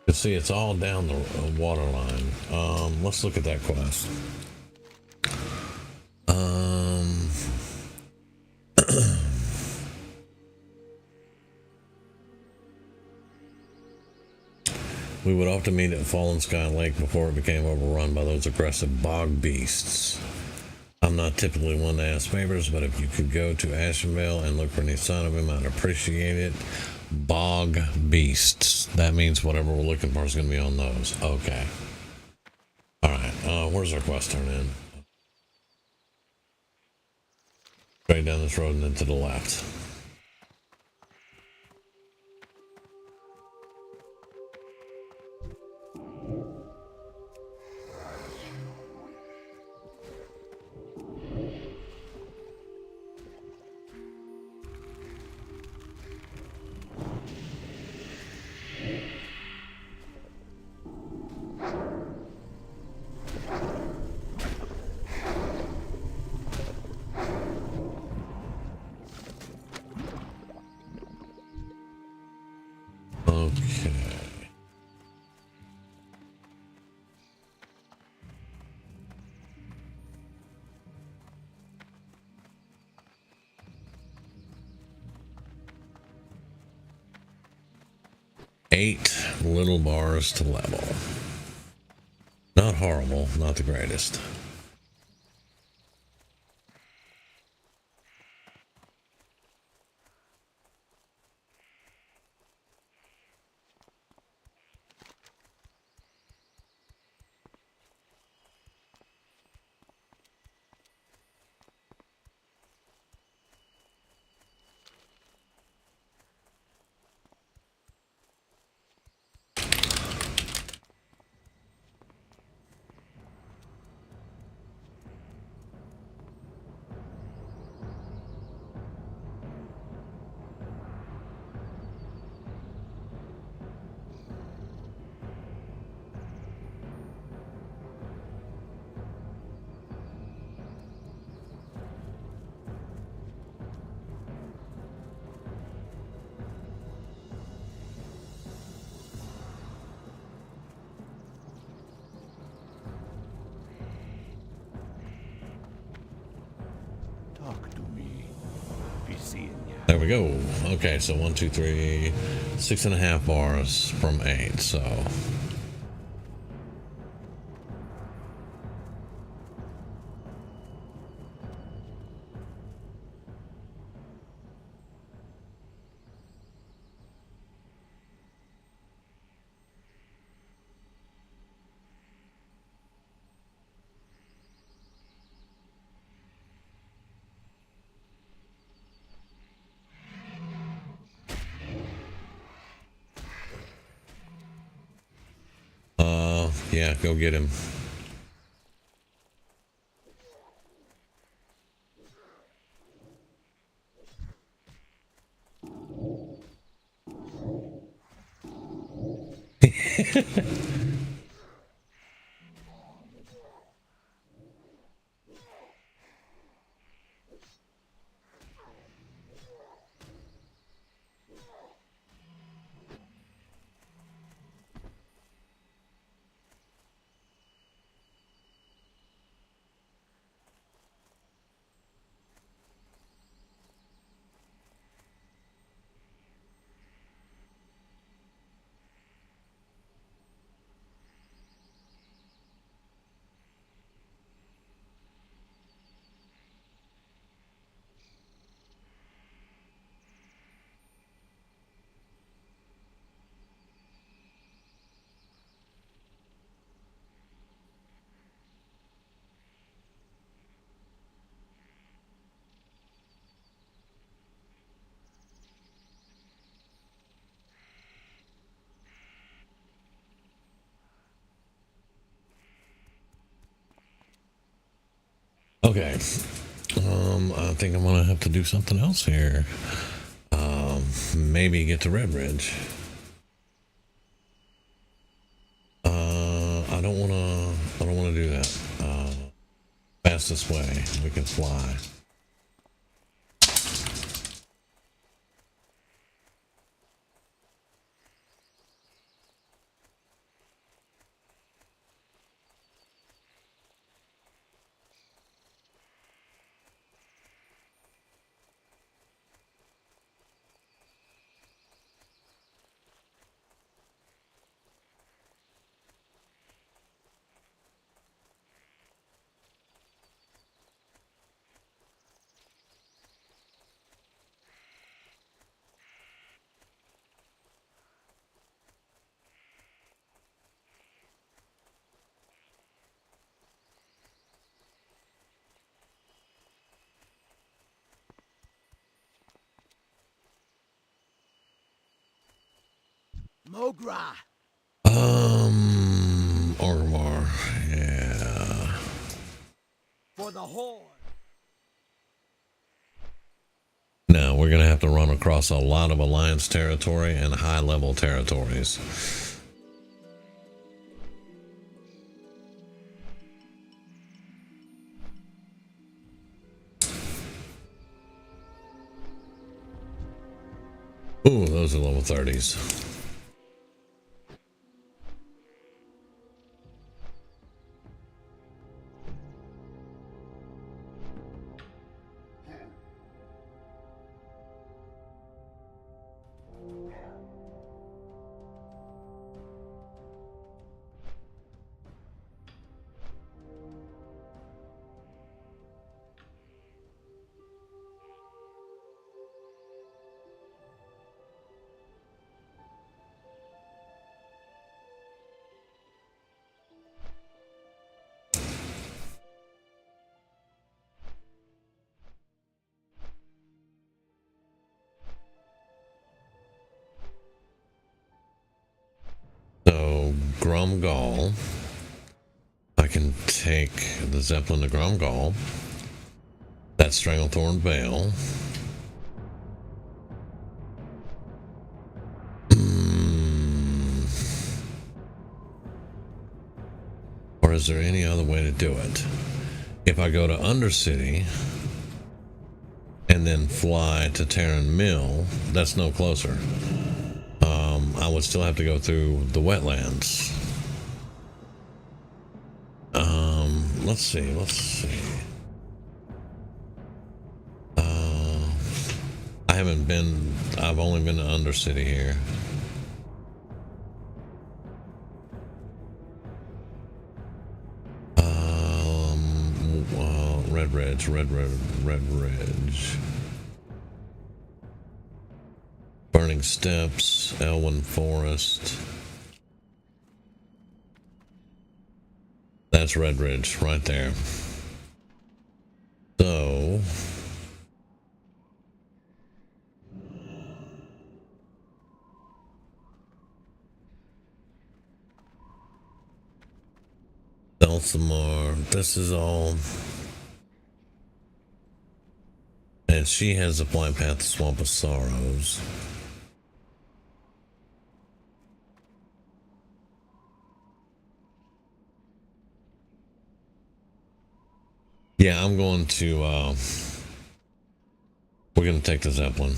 You see, it's all down the water line. Let's look at that quest. We would often meet at Fallen Sky Lake before it became overrun by those aggressive bog beasts. I'm not typically one to ask favors, but if you could go to Ashenvale and look for any sign of him, I'd appreciate it. Bog beasts. That means whatever we're looking for is going to be on those. Okay. Alright, where's our quest turn in? Straight down this road and then to the left. Okay. Eight little bars to level. Not horrible, not the greatest. Talk to me. Be seeing ya. There we go. Okay, so 1, 2, 3, 6.5 bars from 8, so... yeah, go get him. Okay. I think I'm gonna have to do something else here. Maybe get to Red Ridge. I don't wanna. I don't wanna do that. Fastest way we can fly. Mogra. Orgrimmar. Yeah. For the horde. Now we're gonna have to run across a lot of Alliance territory and high-level territories. Ooh, those are level 30s. So, Grumgall. I can take the Zeppelin to Grumgall. That's Stranglethorn Vale. Or is there any other way to do it? If I go to Undercity and then fly to Terran Mill, that's no closer. I would still have to go through the wetlands. Let's see. I've only been to Undercity here. Red Ridge. Burning Steps, Elwyn Forest. That's Red Ridge right there. So Elsamar, this is all. And she has the flight path to Swamp of Sorrows. Yeah, I'm going to, we're going to take the Zeppelin.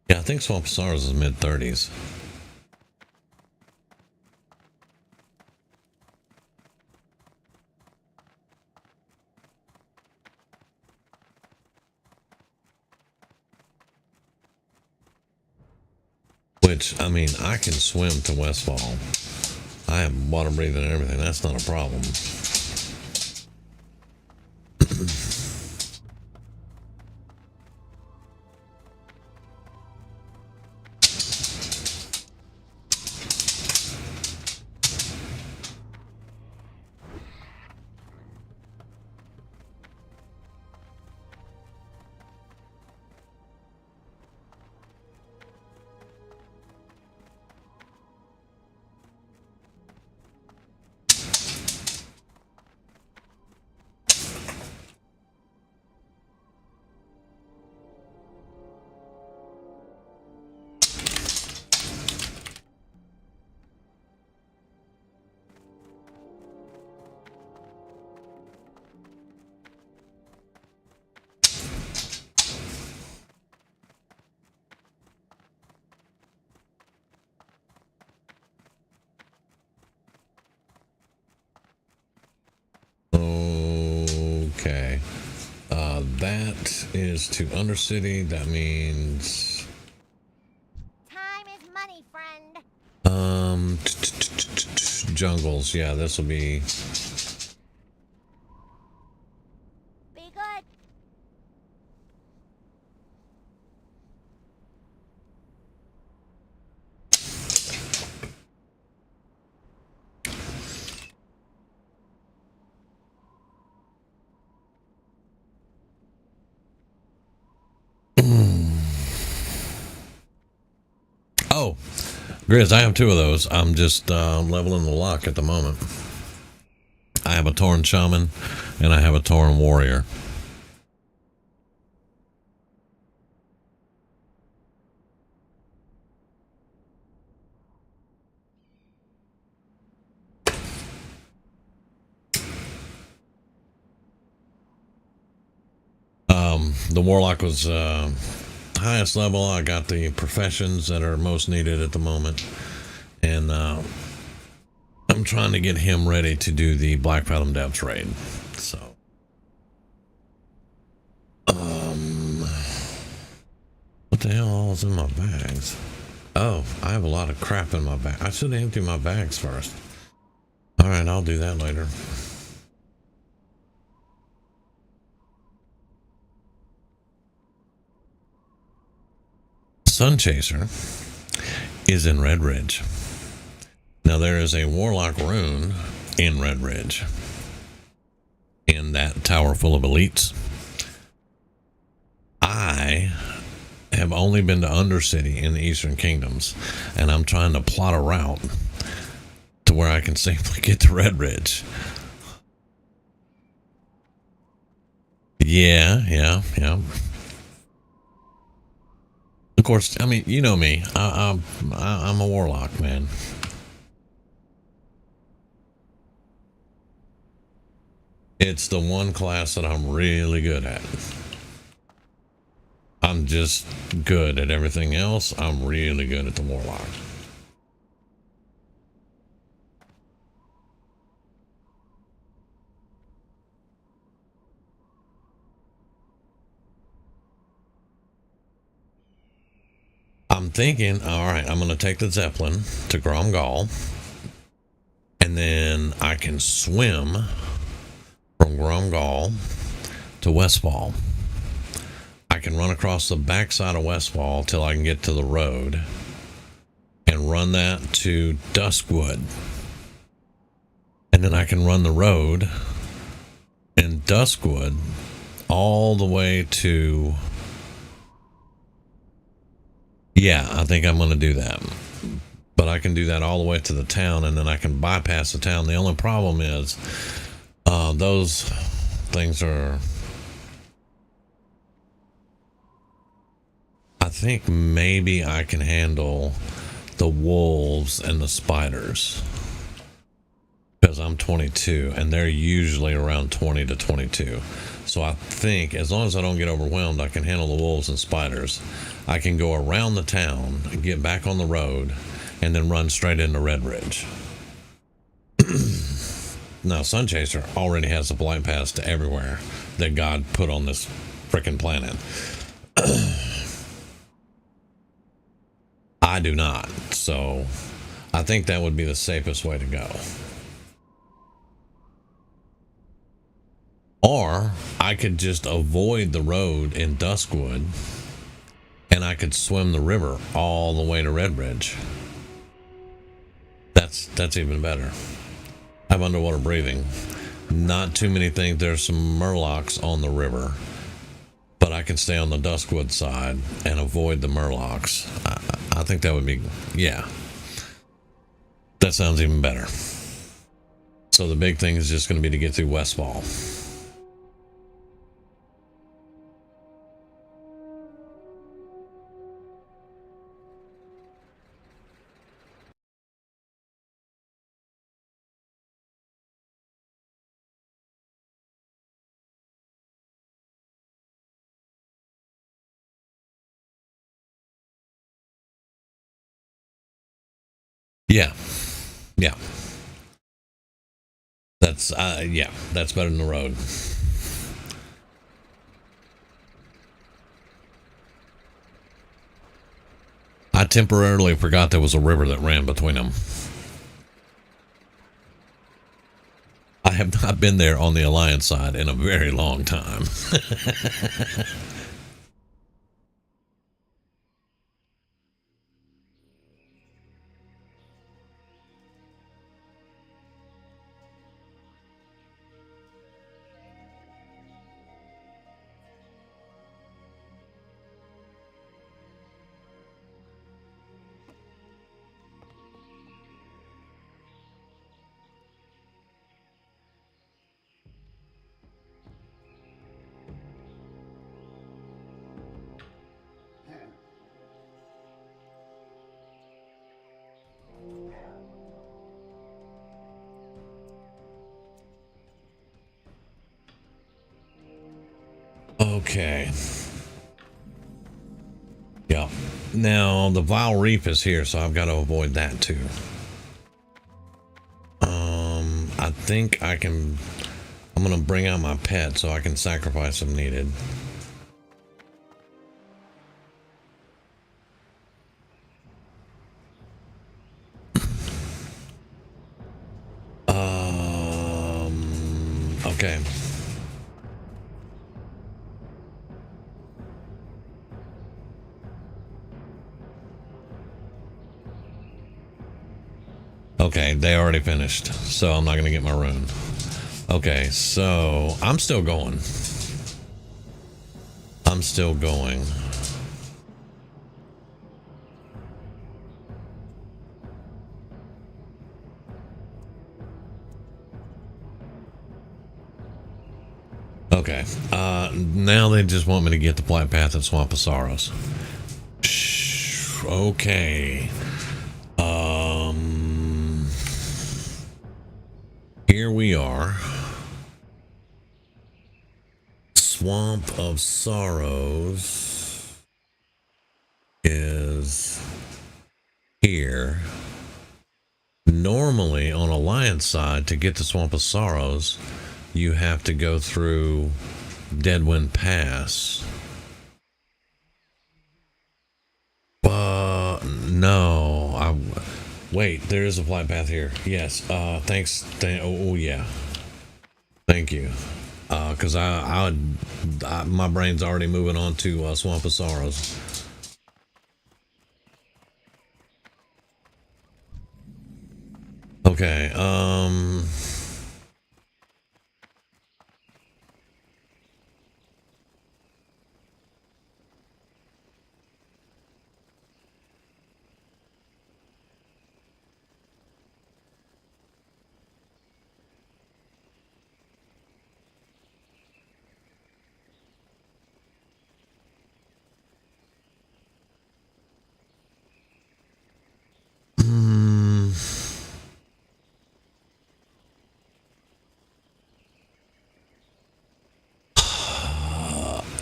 Yeah, I think Swamp of Sorrows is mid-30s. Which, I mean, I can swim to Westfall. I have water breathing and everything. That's not a problem. Okay. That is to Undercity. That means... Time is money, friend. Jungles. Yeah, this will be... Be good. Oh, Grizz, I have two of those. I'm just leveling the lock at the moment. I have a Tauren Shaman, and I have a Tauren Warrior. The Warlock was highest level. I got the professions that are most needed at the moment, and I'm trying to get him ready to do the Black Fathom Depths raid. So, what the hell all is in my bags? Oh, I have a lot of crap in my bag. I should empty my bags first. All right, I'll do that later. Sunchaser is in Red Ridge. Now there is a Warlock rune in Red Ridge, in that tower full of elites. I have only been to Undercity in the Eastern Kingdoms, and I'm trying to plot a route to where I can safely get to Red Ridge. Yeah. Of course, I mean, you know me. I'm a Warlock, man. It's the one class that I'm really good at. I'm just good at everything else. I'm really good at the Warlock. I'm thinking, all right, I'm going to take the Zeppelin to Gromgal, and then I can swim from Gromgal to Westfall. I can run across the backside of Westfall till I can get to the road and run that to Duskwood. And then I can run the road in Duskwood all the way to... Yeah, I think I'm going to do that. But I can do that all the way to the town, and then I can bypass the town. The only problem is those things are... I think maybe I can handle the wolves and the spiders. Because I'm 22, and they're usually around 20 to 22. So I think as long as I don't get overwhelmed, I can handle the wolves and spiders. I can go around the town, get back on the road, and then run straight into Red Ridge. Now, Sunchaser already has a blight pass to everywhere that God put on this frickin' planet. I do not. So I think that would be the safest way to go. Or I could just avoid the road in Duskwood and I could swim the river all the way to Redbridge. That's even better. Have underwater breathing. Not too many things. There's some murlocs on the river, but I can stay on the Duskwood side and avoid the murlocs. I think that would be, yeah. That sounds even better. So the big thing is just going to be to get through Westfall. Yeah. Yeah. That's yeah, that's better than the road. I temporarily forgot there was a river that ran between them. I have not been there on the Alliance side in a very long time. Okay. Yeah. Now the Vile Reef is here, so I've got to avoid that too. I think I can. I'm gonna bring out my pet so I can sacrifice if needed. Okay. Okay, they already finished, so I'm not gonna get my rune. Okay, so I'm still going. I'm still going. Okay, now they just want me to get the Flight Path and Swamp of Sorrows. Okay. Here we are. Swamp of Sorrows is here. Normally on Alliance side, to get to Swamp of Sorrows, you have to go through Deadwind Pass. But no, wait, there is a flight path here. Yes, thanks. Oh yeah, thank you. Because my brain's already moving on to Swamp of Sorrows. Okay,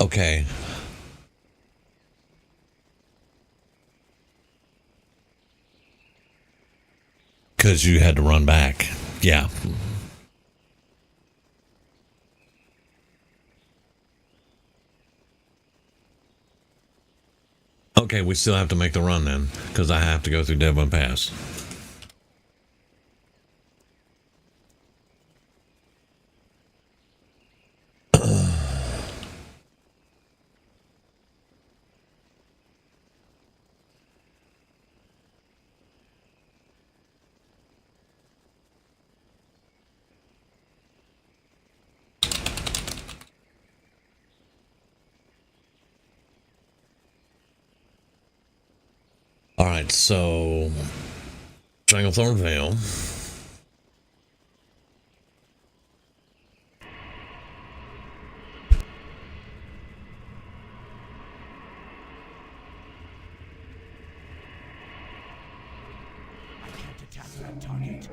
okay. Because you had to run back. Yeah. Okay, we still have to make the run then, because I have to go through Devlin Pass. All right, so Stranglethorn Vale. I can't attack that target.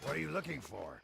What are you looking for?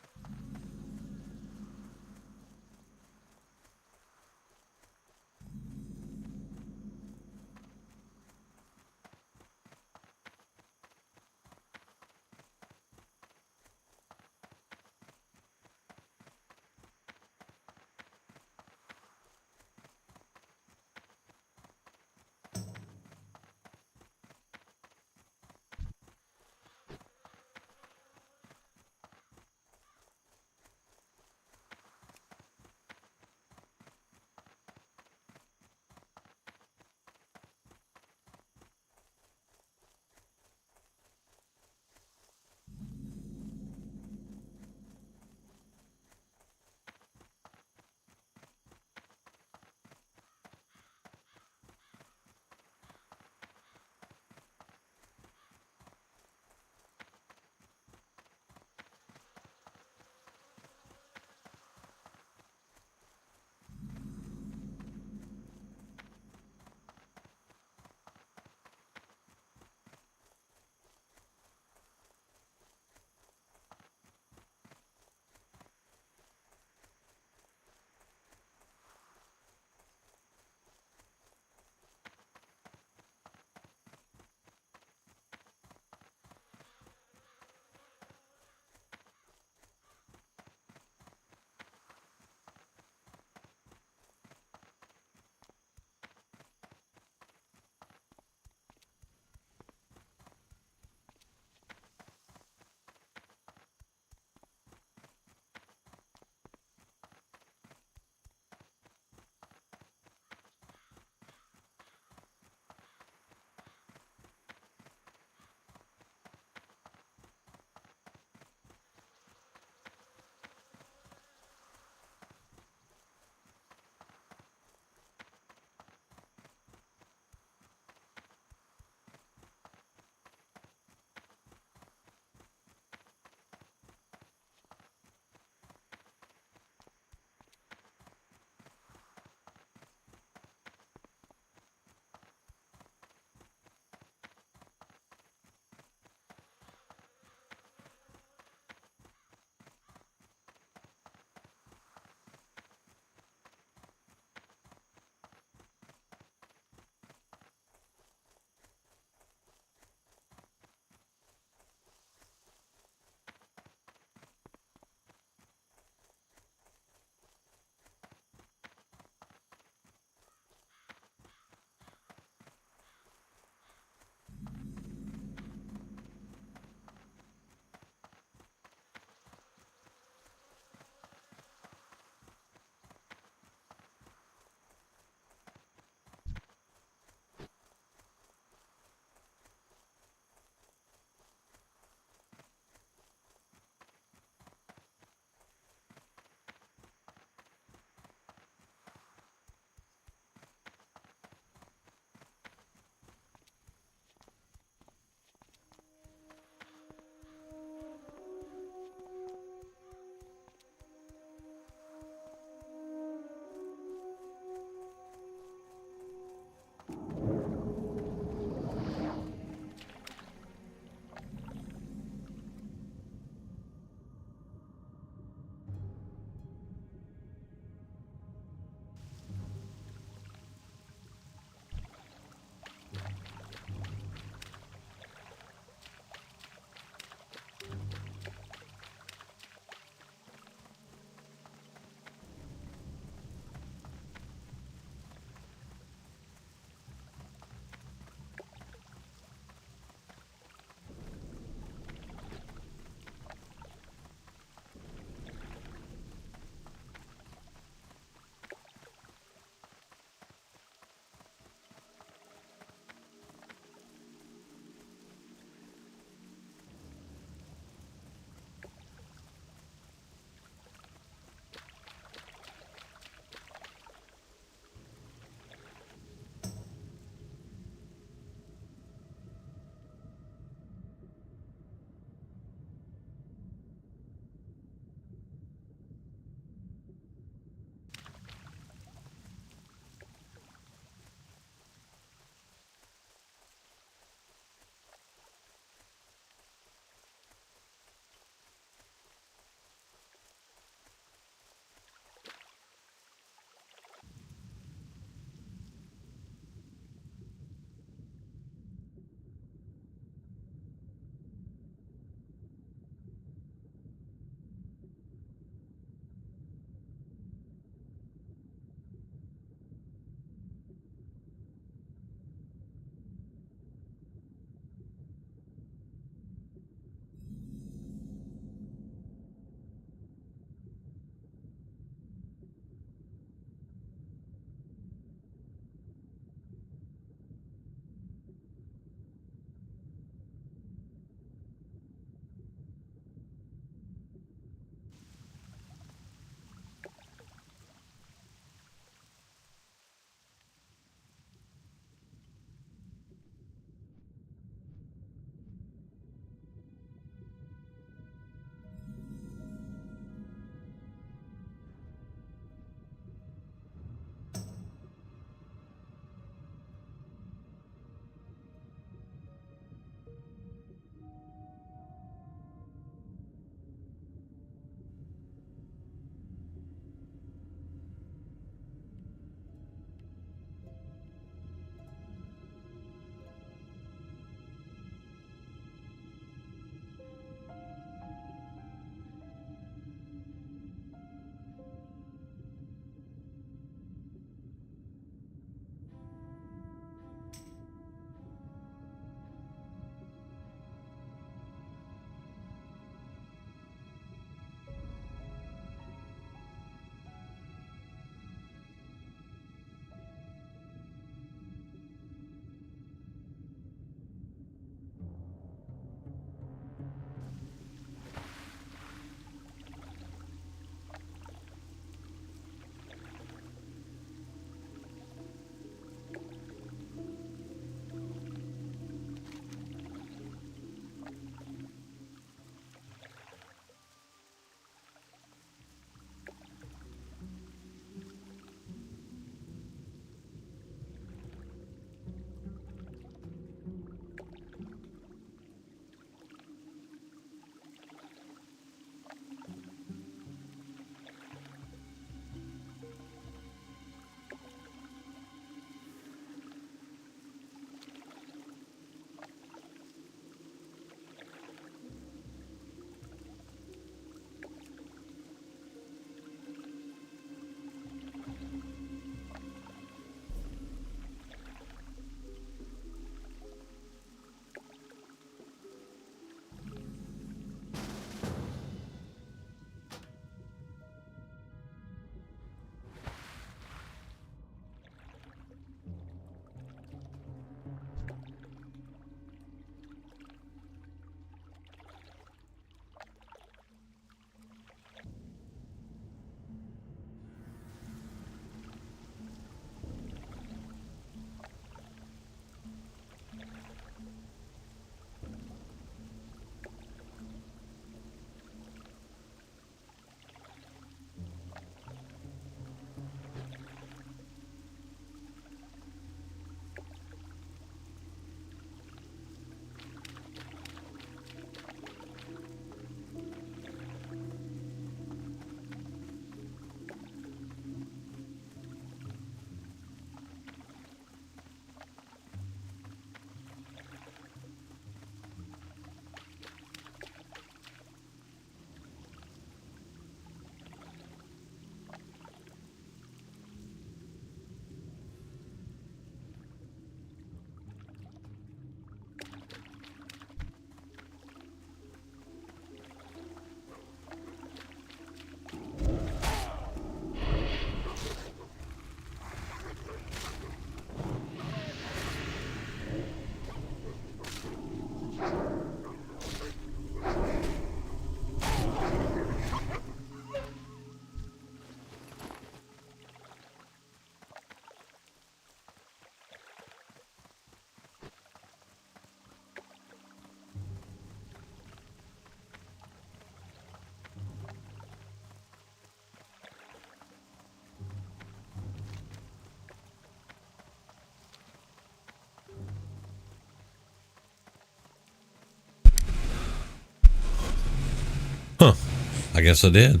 I guess I did.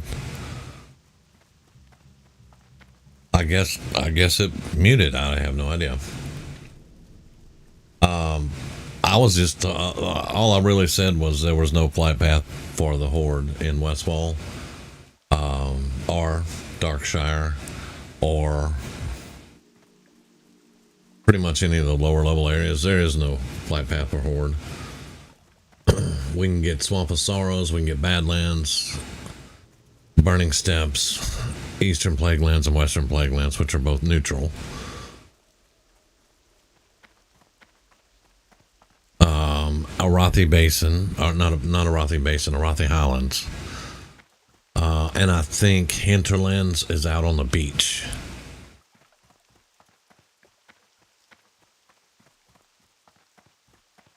I guess it muted. I have no idea. I was just all I really said was there was no flight path for the Horde in Westfall, or Darkshire, or pretty much any of the lower level areas. There is no flight path for Horde. We can get Swamp of Sorrows, we can get Badlands, Burning Steppes, Eastern Plaguelands, and Western Plaguelands, which are both neutral. Arathi Basin, or not Arathi Basin, Arathi Highlands. And I think Hinterlands is out on the beach.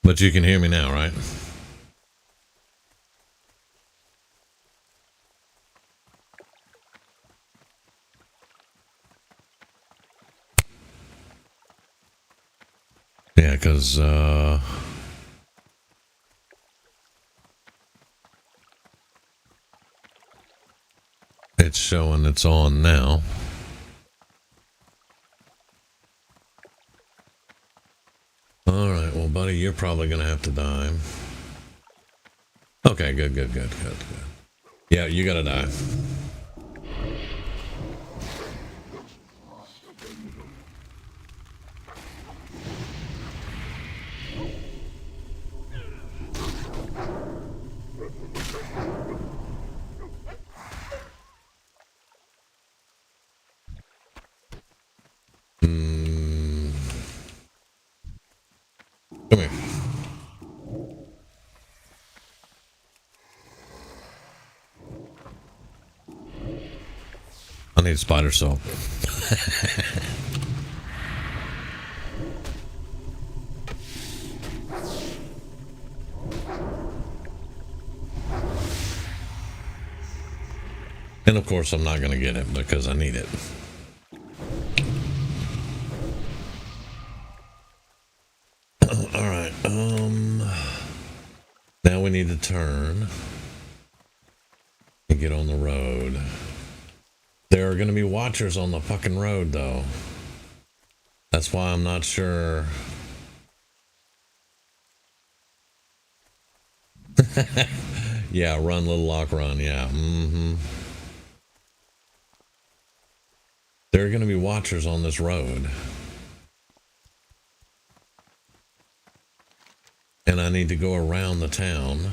But you can hear me now, right? Yeah, because it's showing it's on now. Alright, well, buddy, you're probably going to have to die. Okay, good. Yeah, you got to die. Come here. I need spider soap. And of course I'm not going to get it because I need it. Alright, now we need to turn and get on the road. There are going to be watchers on the fucking road, though. That's why I'm not sure. Yeah, run, little lock, run. Yeah. There are going to be watchers on this road. And I need to go around the town.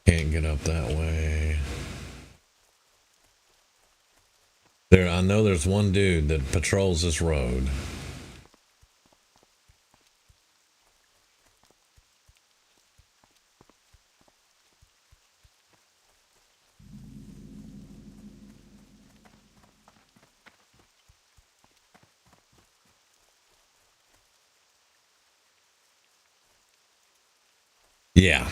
Can't get up that way. I know there's one dude that patrols this road. Yeah.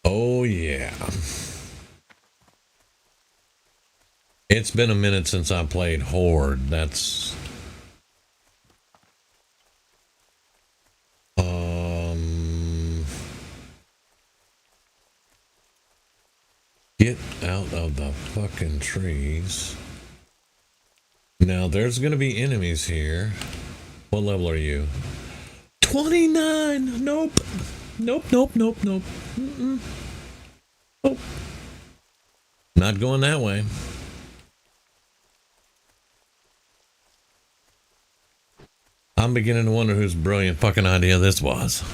Oh, yeah. It's been a minute since I played Horde. That's... Get out of the fucking trees. Now, there's going to be enemies here. What level are you? 29! Nope. Nope. Mm-mm. Nope. Not going that way. I'm beginning to wonder whose brilliant fucking idea this was.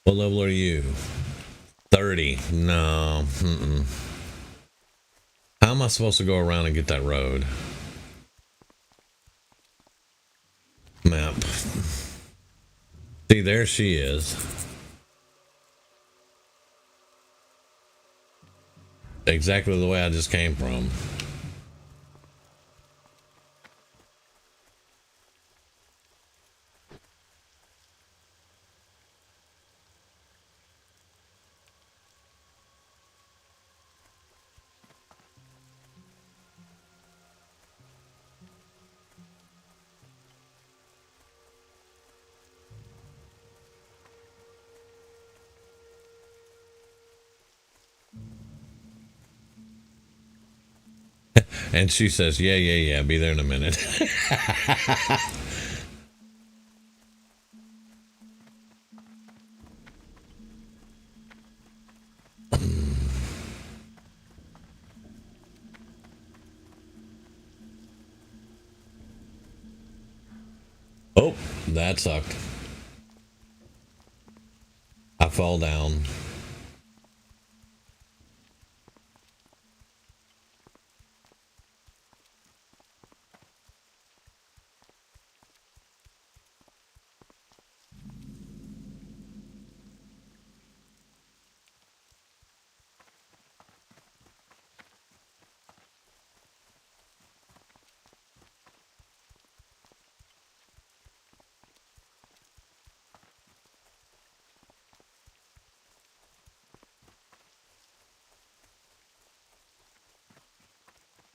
What level are you? 30. No. How am I supposed to go around and get that road? Map. See, there she is. Exactly the way I just came from. And she says, yeah, be there in a minute. Oh, that sucked. I fall down.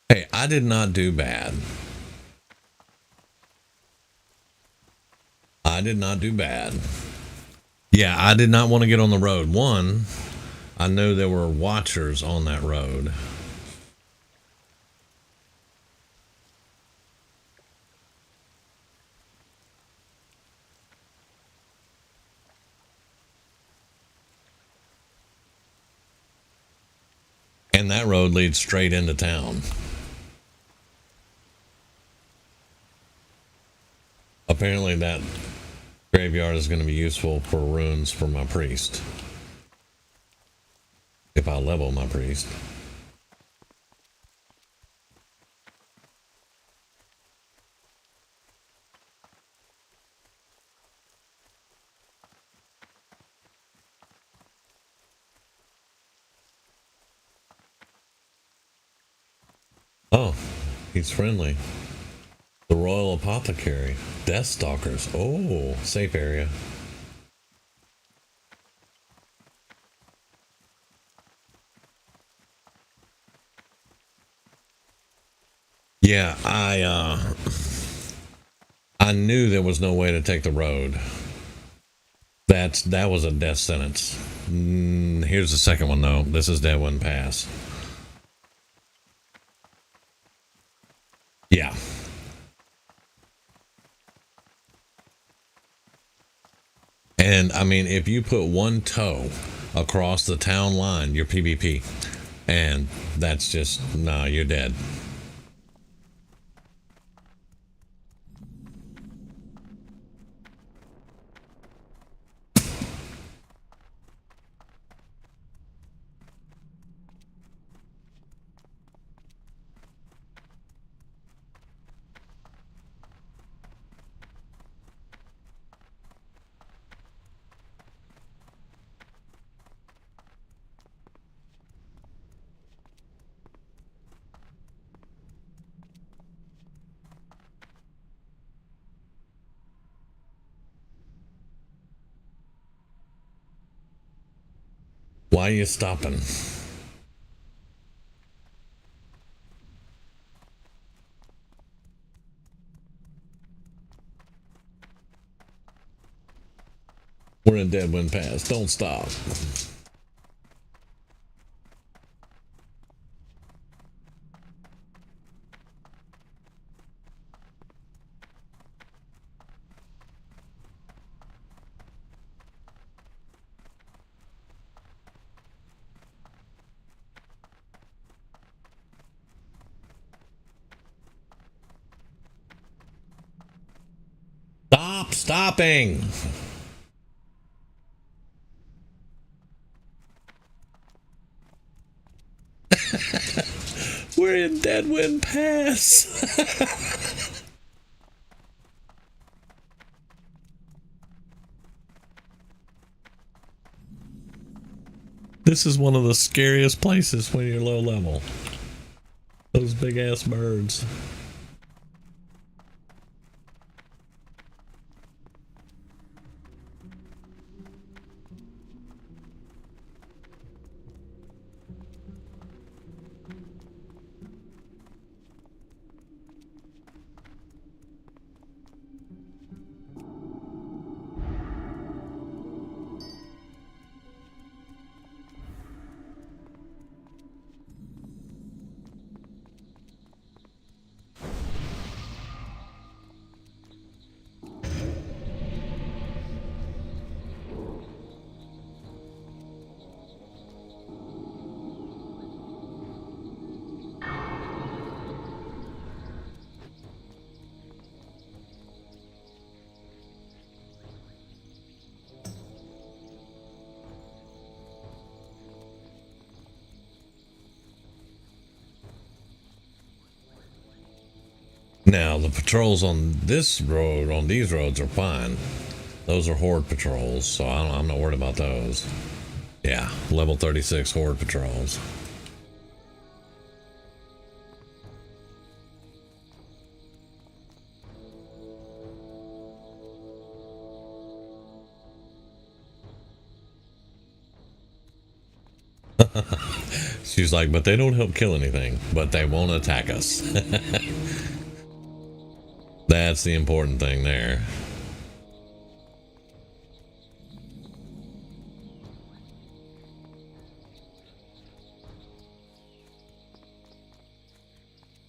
Hey, I did not do bad. I did not do bad. Yeah, I did not want to get on the road. One, I knew there were watchers on that road. And that road leads straight into town. Apparently that graveyard is going to be useful for runes for my priest. If I level my priest. Oh, he's friendly. The Royal Apothecary. Death Stalkers. Oh, safe area. Yeah, I knew there was no way to take the road. That was a death sentence. Here's the second one though. This is Deadwind Pass. Yeah. And I mean, if you put one toe across the town line, you're PvP. And that's just, nah, you're dead. Why are you stopping? We're in Deadwind Pass. Don't stop. Stop stopping. We're in Deadwind Pass. This is one of the scariest places when you're low level. Those big ass birds. Now, the patrols on this road, on these roads, are fine. Those are horde patrols, so I'm not worried about those. Yeah, level 36 horde patrols. She's like, but they don't help kill anything, but they won't attack us. That's the important thing there.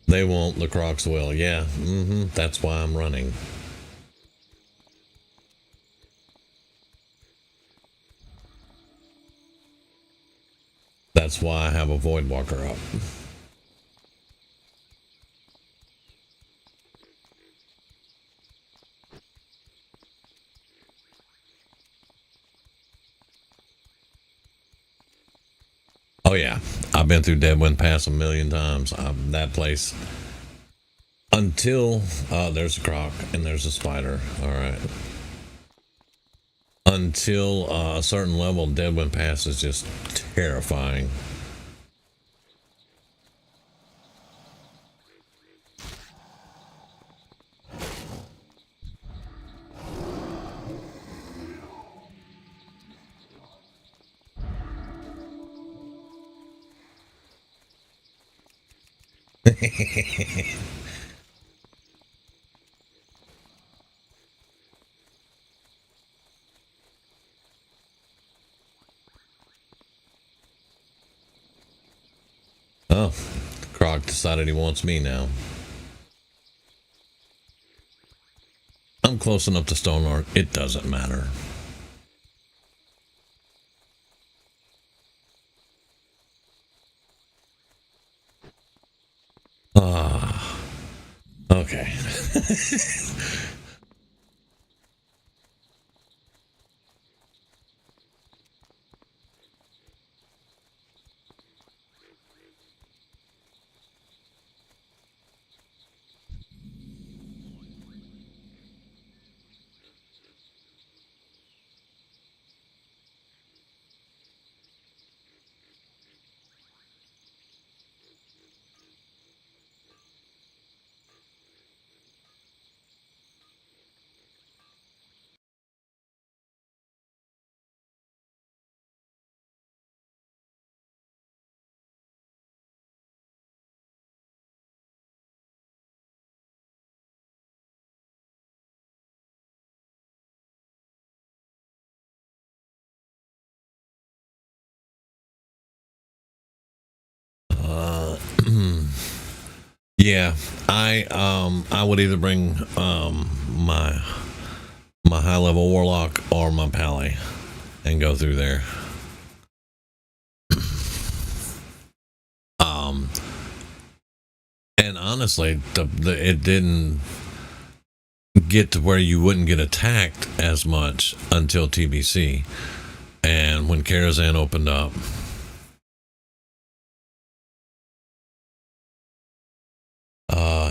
They won't, the Crocs will. Yeah, that's why I'm running. That's why I have a Void Walker up. Oh yeah, I've been through Deadwind Pass a million times. That place. Until there's a croc and there's a spider. All right. Until a certain level, Deadwind Pass is just terrifying. Oh, Croc decided he wants me now. I'm close enough to Stoneheart, it doesn't matter. Ah, okay. Yeah, I would either bring my high level warlock or my pally and go through there. um and honestly, it didn't get to where you wouldn't get attacked as much until TBC, and when Karazhan opened up.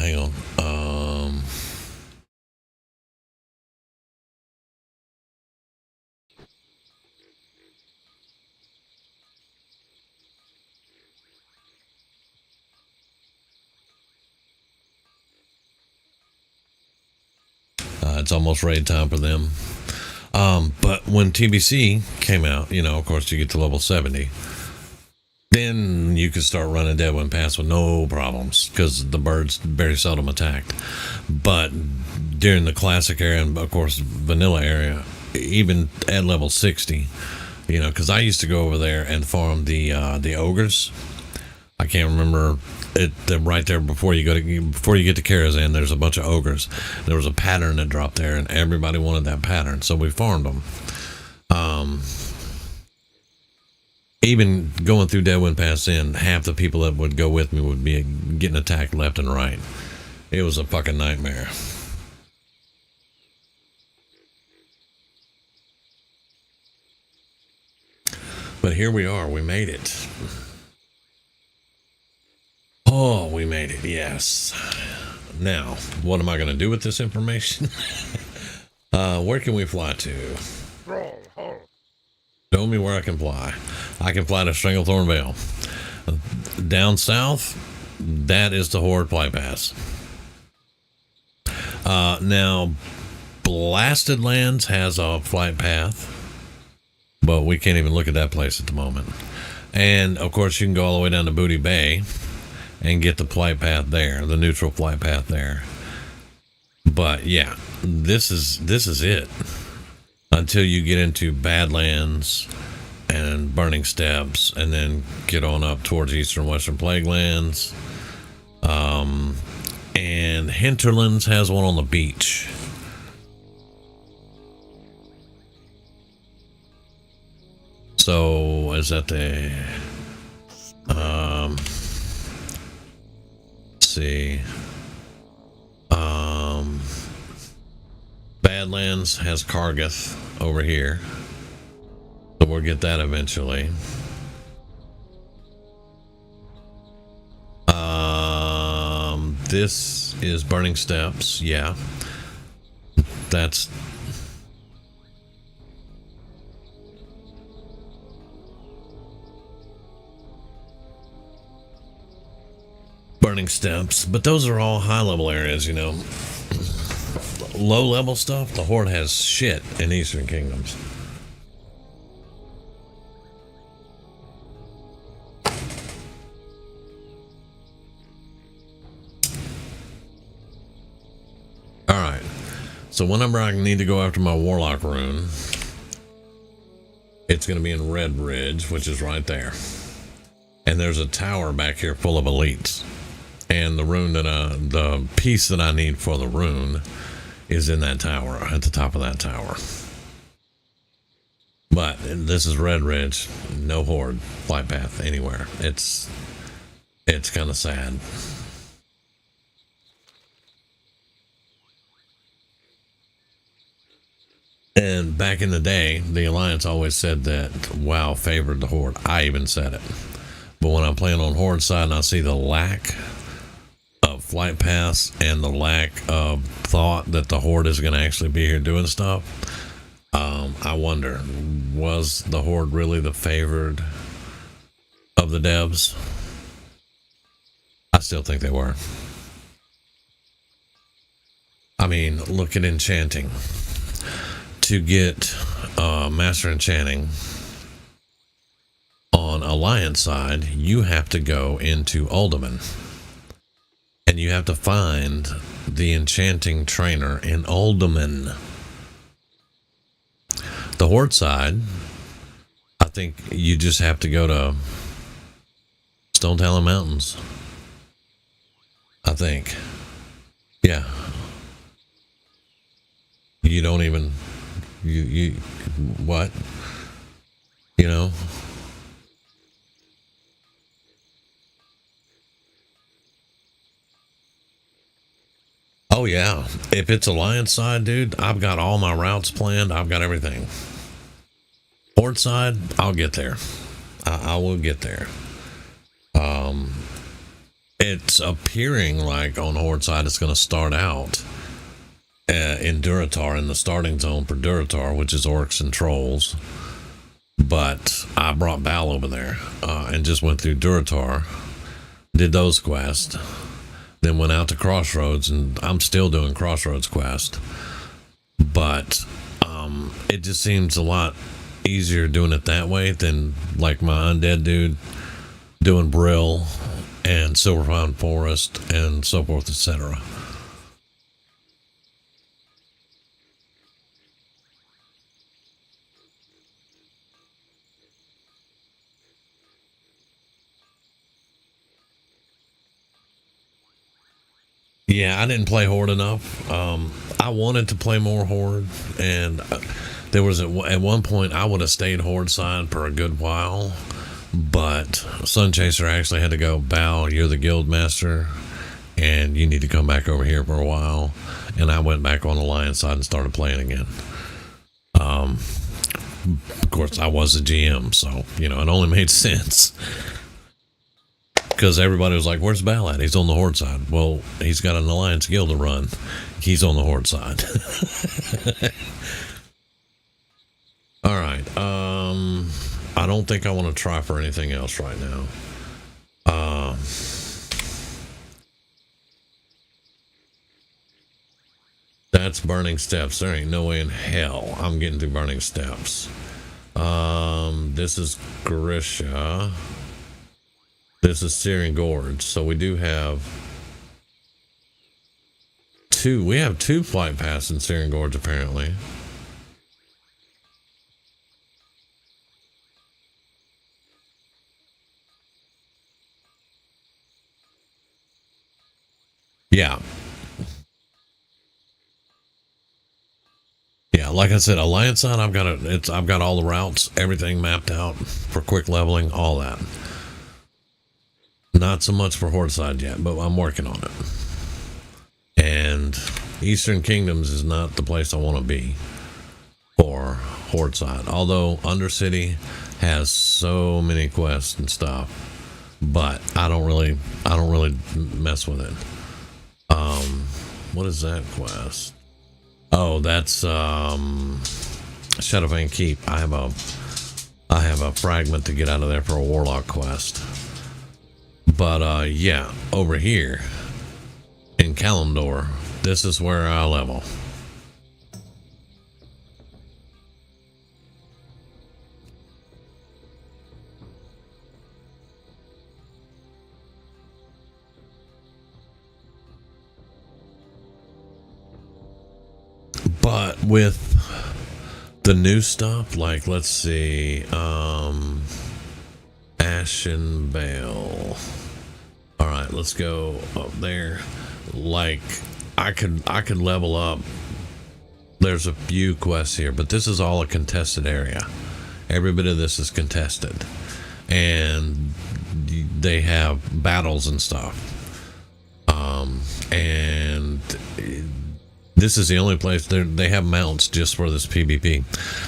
Hang on. It's almost raid time for them. But when TBC came out, of course, you get to level 70. Then you could start running Deadwind Pass with no problems because the birds very seldom attacked. But during the classic area and, of course, vanilla area, even at level 60, because I used to go over there and farm the ogres. I can't remember it right there before you get to Karazhan. There's a bunch of ogres. There was a pattern that dropped there, and everybody wanted that pattern, so we farmed them. Even going through Deadwind Pass in, half the people that would go with me would be getting attacked left and right. It was a fucking nightmare. But here we are. We made it. Oh, we made it. Yes. Now, what am I going to do with this information? Where can we fly to? Show me where I can fly. I can fly to Stranglethorn Vale. Down south, that is the Horde flight pass. Now, Blasted Lands has a flight path, but we can't even look at that place at the moment. And of course, you can go all the way down to Booty Bay and get the flight path there, the neutral flight path there. But yeah, this is it until you get into Badlands and Burning Steps, and then get on up towards Eastern Western Plague Lands. And Hinterlands has one on the beach. So is that the let's see. Badlands has Kargath over here. So we'll get that eventually. This is Burning Steps, yeah. That's Burning Steps, but those are all high level areas, you know. Low level stuff, the Horde has shit in Eastern Kingdoms. Alright, so whenever I need to go after my Warlock rune, it's going to be in Red Ridge, which is right there. And there's a tower back here full of elites. And the rune the piece that I need for the rune is in that tower, at the top of that tower. But this is Red Ridge, no Horde flight path anywhere. It's kind of sad. And back in the day, the Alliance always said that WoW favored the Horde. I even said it. But when I'm playing on Horde side and I see the lack of flight paths and the lack of thought that the Horde is going to actually be here doing stuff, I wonder, was the Horde really the favored of the devs? I still think they were. I mean, look at enchanting. To get Master Enchanting on Alliance side, you have to go into Uldaman. And you have to find the enchanting trainer in Uldaman. The Horde side, I think you just have to go to Stone Talon Mountains. I think. Yeah. You don't even... You what? You know? Oh yeah. If it's Alliance side, dude, I've got all my routes planned. I've got everything. Horde side, I'll get there. I will get there. It's appearing like on Horde side it's going to start out in Durotar, in the starting zone for Durotar, which is orcs and trolls. But I brought Bal over there and just went through Durotar, did those quests, then went out to Crossroads, and I'm still doing Crossroads quest. But it just seems a lot easier doing it that way than like my undead dude doing Brill and Silverfine Forest and so forth, etc. Yeah, I didn't play Horde enough. I wanted to play more Horde, and there was at one point I would have stayed Horde side for a good while, but Sunchaser actually had to go, Bal, you're the guild master, and you need to come back over here for a while. And I went back on the Alliance side and started playing again. Of course, I was a GM, so, you know, it only made sense. because everybody was like, "Where's Bal at? He's on the Horde side." Well, he's got an Alliance guild to run. He's on the Horde side. All right. I don't think I want to try for anything else right now. That's Burning Steps. There ain't no way in hell I'm getting to Burning Steps. This is Grisha. This is Searing Gorge. So we do have two. We have two flight paths in Searing Gorge, apparently. Yeah. Yeah, like I said, Alliance side, I've got all the routes, everything mapped out for quick leveling, all that. Not so much for Horde side yet, but I'm working on it. And Eastern Kingdoms is not the place I want to be for Horde side. Although Undercity has so many quests and stuff, but I don't really mess with it. What is that quest? Oh, that's Shadowfang Keep. I have a fragment to get out of there for a Warlock quest. But yeah, over here in Kalimdor, this is where I level. But with the new stuff, like, let's see, Ashen Bale. All right, let's go up there. Like, I could level up. There's a few quests here, but this is all a contested area. Every bit of this is contested, and they have battles and stuff. And this is the only place they have mounts just for this PvP,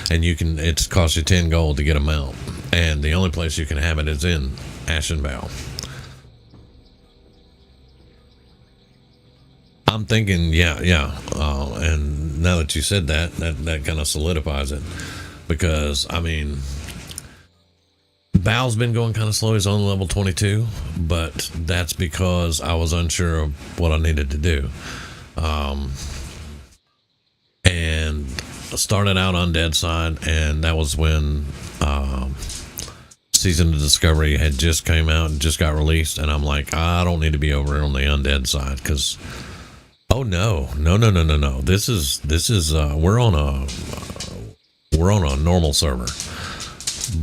and it costs you 10 gold to get a mount, and the only place you can have it is in Ashenvale. I'm thinking, yeah, and now that you said that kind of solidifies it, because I mean, Bal's been going kind of slow. He's on level 22, but that's because I was unsure of what I needed to do. And I started out on Undead side, and that was when Season of Discovery had just came out and just got released, and I'm like, I don't need to be over on the Undead side, because oh no, this is we're on a normal server,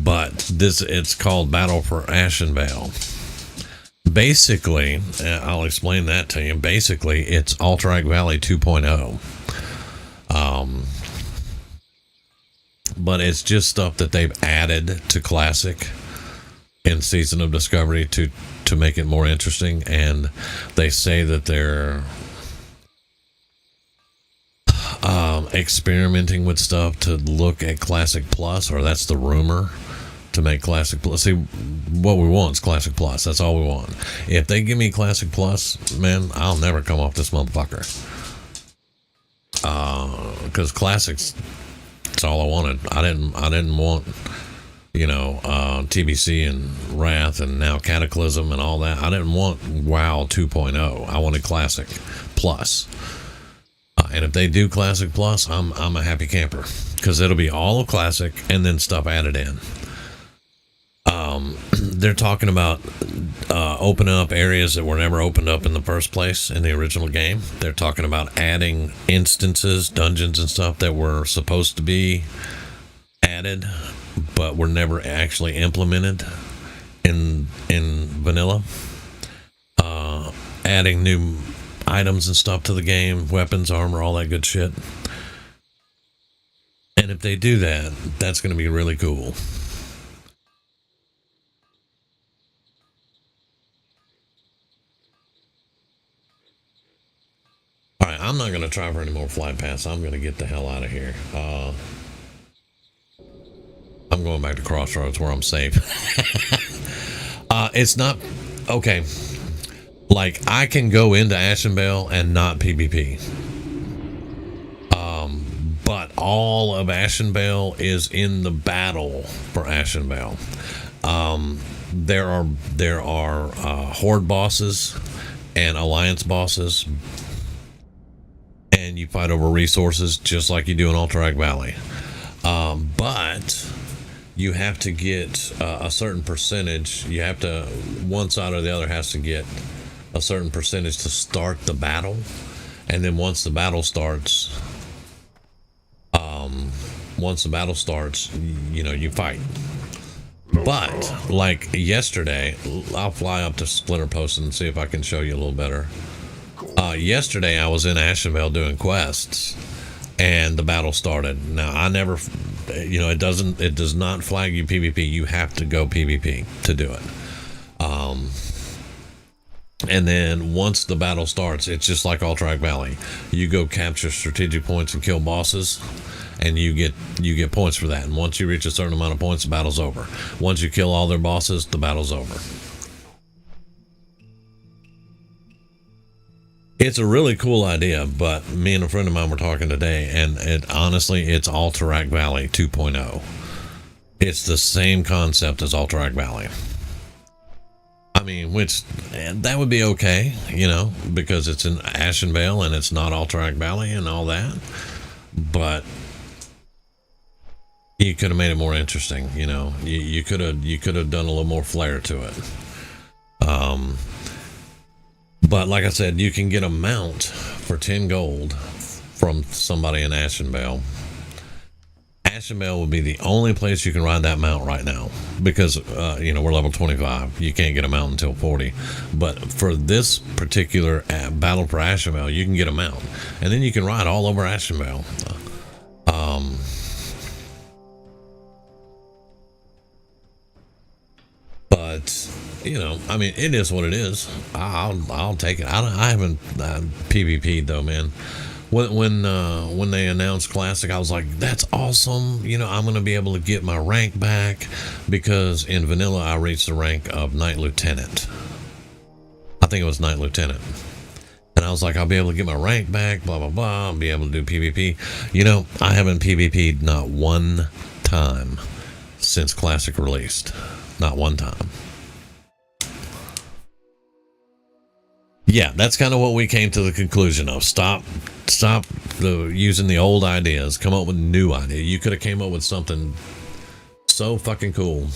but it's called Battle for Ashenvale. Basically, I'll explain that to you. Basically, it's Alterac Valley 2.0. But it's just stuff that they've added to Classic in Season of Discovery to make it more interesting, and they say that they're experimenting with stuff to look at Classic Plus, or that's the rumor, to make Classic Plus. See, what we want is Classic Plus. That's all we want. If they give me Classic Plus, man, I'll never come off this motherfucker. Because Classics, that's all I wanted. I didn't want, TBC and Wrath and now Cataclysm and all that. I didn't want WoW 2.0. I wanted Classic Plus. And if they do Classic Plus, I'm a happy camper, because it'll be all of Classic and then stuff added in. They're talking about opening up areas that were never opened up in the first place in the original game. They're talking about adding instances, dungeons and stuff that were supposed to be added but were never actually implemented in vanilla. Adding new items and stuff to the game, weapons, armor, all that good shit. And if they do that, that's going to be really cool. Alright, I'm not going to try for any more flight paths. I'm going to get the hell out of here. I'm going back to Crossroads where I'm safe. It's not okay, like I can go into Ashenvale and not PvP. But all of Ashenvale is in the battle for Ashenvale. There are Horde bosses and Alliance bosses, and you fight over resources just like you do in Alterac Valley. But you have to get a certain percentage. You have to, one side or the other has to get a certain percentage to start the battle, and then once the battle starts, you know, you fight. But like yesterday, I'll fly up to Splinter Post and see if I can show you a little better. Yesterday I was in Ashenvale doing quests, and the battle started. Now I never, you know, it does not flag you PvP. You have to go PvP to do it. And then once the battle starts, it's just like Alterac Valley. You go capture strategic points and kill bosses, and you get points for that. And once you reach a certain amount of points, the battle's over. Once you kill all their bosses, the battle's over. It's a really cool idea, but me and a friend of mine were talking today, and honestly, it's Alterac Valley 2.0. It's the same concept as Alterac Valley. I mean, which that would be okay, you know, because it's in Ashenvale and it's not Alterac Valley and all that. But you could have made it more interesting, you know. You could have done a little more flair to it. But like I said, you can get a mount for 10 gold from somebody in Ashenvale. Ashenvale would be the only place you can ride that mount right now, because you know, we're level 25. You can't get a mount until 40. But for this particular battle for Ashenvale, you can get a mount, and then you can ride all over Ashenvale. But you know, I mean, it is what it is. I'll take it. I haven't PvP'd though, man. When they announced Classic, I was like, that's awesome. You know, I'm going to be able to get my rank back, because in Vanilla, I reached the rank of Knight Lieutenant. I think it was Knight Lieutenant. And I was like, I'll be able to get my rank back, blah, blah, blah. I'll be able to do PvP. You know, I haven't PvP'd not one time since Classic released. Not one time. Yeah, that's kind of what we came to the conclusion of. Stop using the old ideas. Come up with new ideas. You could have came up with something so fucking cool.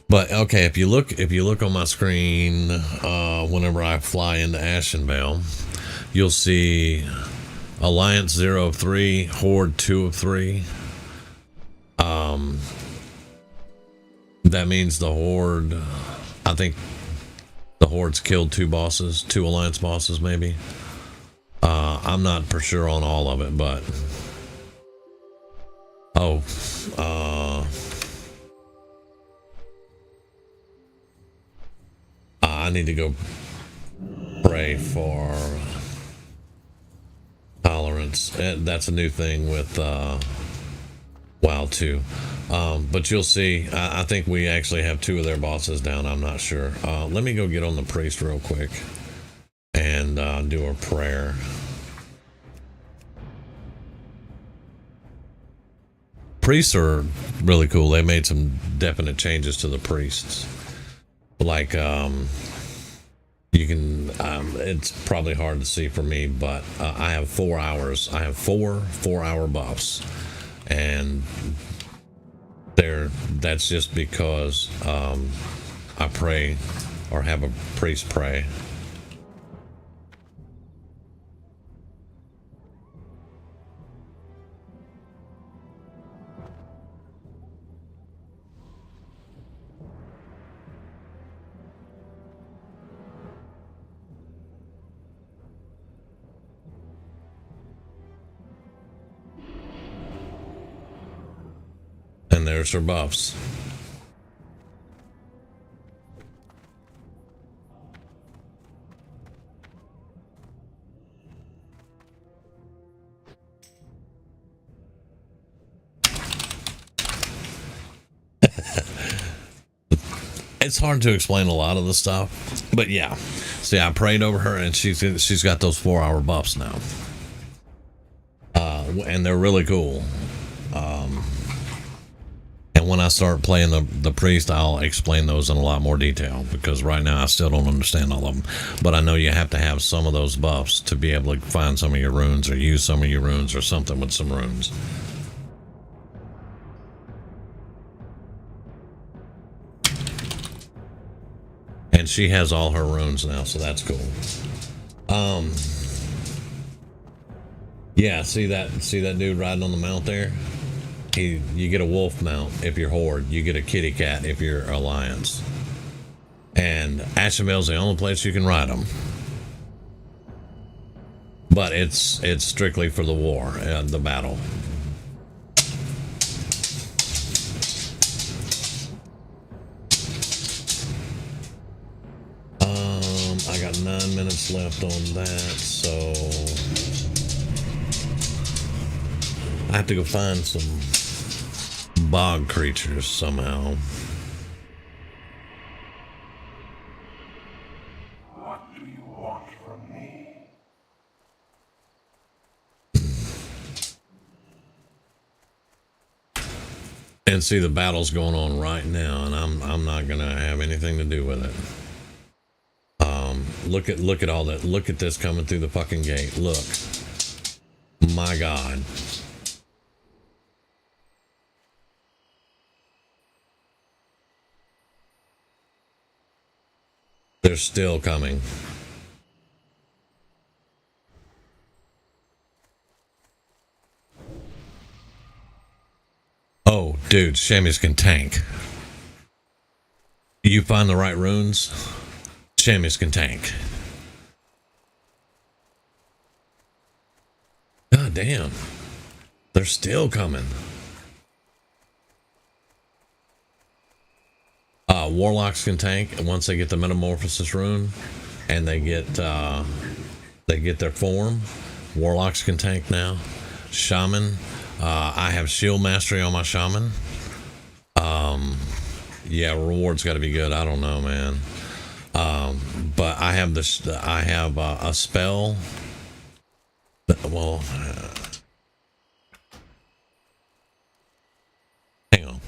But okay, if you look on my screen, whenever I fly into Ashenvale, you'll see Alliance 0 of 3, Horde 2 of 3. That means the Horde, I think the Horde's killed 2 bosses, 2 Alliance bosses maybe. I'm not for sure on all of it, but I need to go pray for tolerance. That's a new thing with WoW 2. But you'll see, I think we actually have 2 of their bosses down. I'm not sure. Let me go get on the priest real quick and do a prayer. Priests are really cool. They made some definite changes to the priests. Like, you can, it's probably hard to see for me, but I have 4 hours. I have 4-hour buffs. And that's just because I pray, or have a priest pray. And there's her buffs. It's hard to explain a lot of the stuff, but yeah. See, I prayed over her, and she's got those 4-hour buffs now, and they're really cool. And when I start playing the priest, I'll explain those in a lot more detail, because right now I still don't understand all of them. But I know you have to have some of those buffs to be able to find some of your runes, or use some of your runes, or something with some runes. And she has all her runes now, so that's cool. Yeah, see that dude riding on the mount there? You get a wolf mount if you're Horde. You get a kitty cat if you're Alliance. And Ashenvale's the only place you can ride them. But it's strictly for the war, the battle. I got 9 minutes left on that, so I have to go find some bog creatures somehow. What do you want from me? And see, the battle's going on right now, and I'm not gonna have anything to do with it. Look at all that. Look at this coming through the fucking gate. Look. My God. They're still coming. Oh, dude, Shamus can tank. You find the right runes, Shamus can tank. God damn. They're still coming. Warlocks can tank once they get the Metamorphosis rune and they get their form. Warlocks can tank now. Shaman. I have shield mastery on my shaman. Yeah, reward's got to be good. I don't know, man. But I have this. I have a spell. Well, hang on.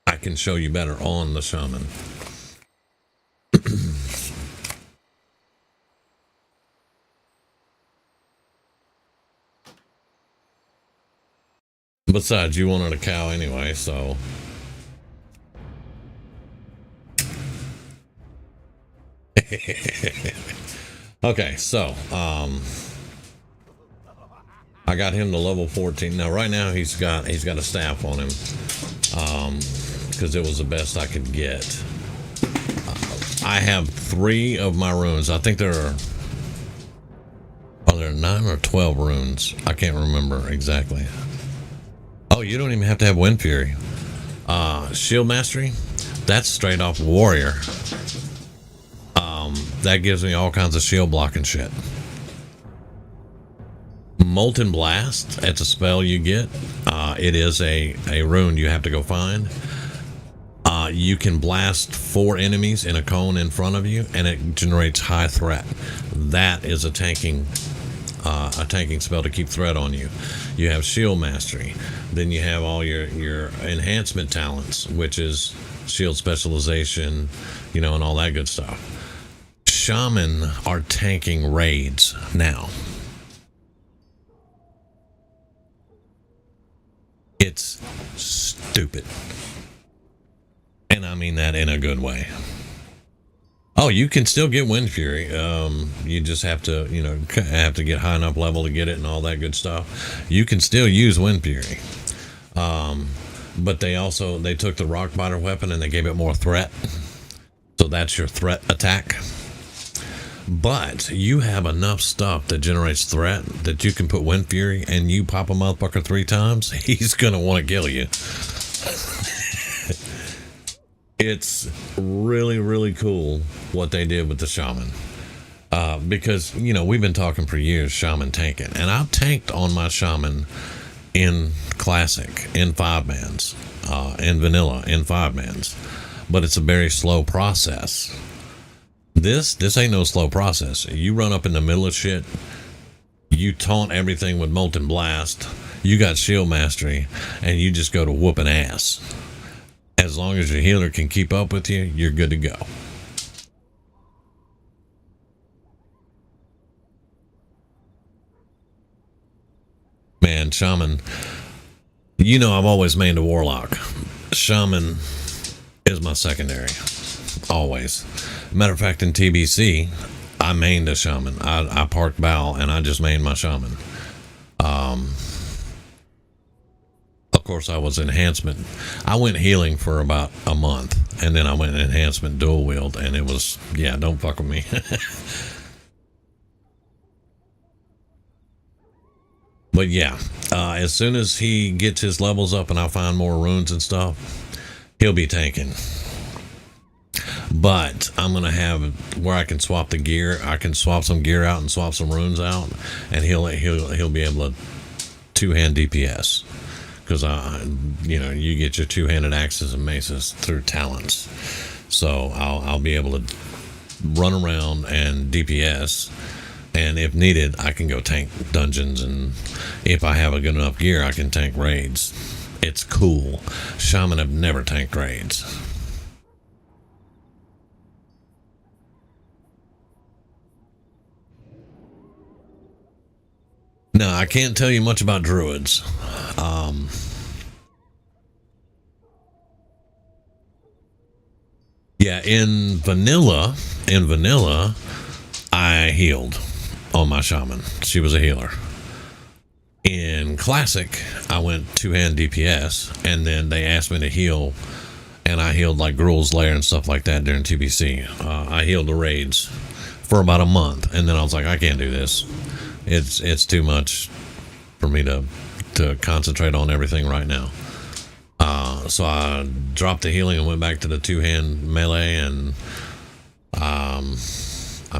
I can show you better on the shaman. Besides, you wanted a cow anyway, so. Okay, so I got him to level 14. Now right now he's got a staff on him, because it was the best I could get. I have 3 of my runes. I think there are 9 or 12 runes. I can't remember exactly. Oh, you don't even have to have Wind Fury. Shield Mastery, that's straight off Warrior. That gives me all kinds of shield blocking shit. Molten Blast, it's a spell you get. It is a rune you have to go find. You can blast 4 enemies in a cone in front of you, and it generates high threat. That is a tanking spell to keep threat on you. You have Shield Mastery. Then you have all your enhancement talents, which is shield specialization, and all that good stuff. Shaman are tanking raids now. It's stupid. And I mean that in a good way. Oh, you can still get Wind Fury. You just have to, have to get high enough level to get it and all that good stuff. You can still use Wind Fury. But they took the Rock Biter weapon and they gave it more threat. So that's your threat attack. But you have enough stuff that generates threat that you can put Wind Fury, and you pop a motherfucker 3 times, he's gonna want to kill you. It's really, really cool what they did with the shaman. Because, you know, we've been talking for years, shaman tanking. And I've tanked on my shaman in classic, in 5-mans, in vanilla, in 5-mans. But it's a very slow process. This ain't no slow process. You run up in the middle of shit, you taunt everything with Molten Blast, you got shield mastery, and you just go to whooping ass. As long as your healer can keep up with you, you're good to go. Man, shaman, you know I've always mained a warlock. Shaman is my secondary. Always. Matter of fact, in TBC, I mained a shaman. I parked Bow and I just mained my shaman. Of course, I was enhancement. I went healing for about a month, and then I went enhancement dual wield, and it was, yeah, don't fuck with me. But yeah, as soon as he gets his levels up and I find more runes and stuff, he'll be tanking. But I'm gonna have where I can swap the gear. I can swap some gear out and swap some runes out, and he'll be able to two-hand DPS. Because you know, you get your two-handed axes and maces through talents, so I'll be able to run around and DPS, and if needed, I can go tank dungeons, and if I have a good enough gear, I can tank raids. It's cool. Shaman have never tanked raids. Now, I can't tell you much about druids. Yeah, in vanilla, I healed on my shaman. She was a healer. In classic, I went two-hand DPS, and then they asked me to heal, and I healed like Gruul's Lair and stuff like that during TBC. I healed the raids for about a month, and then I was like, I can't do this. It's too much for me to concentrate on everything right now. So I dropped the healing and went back to the two-hand melee, and I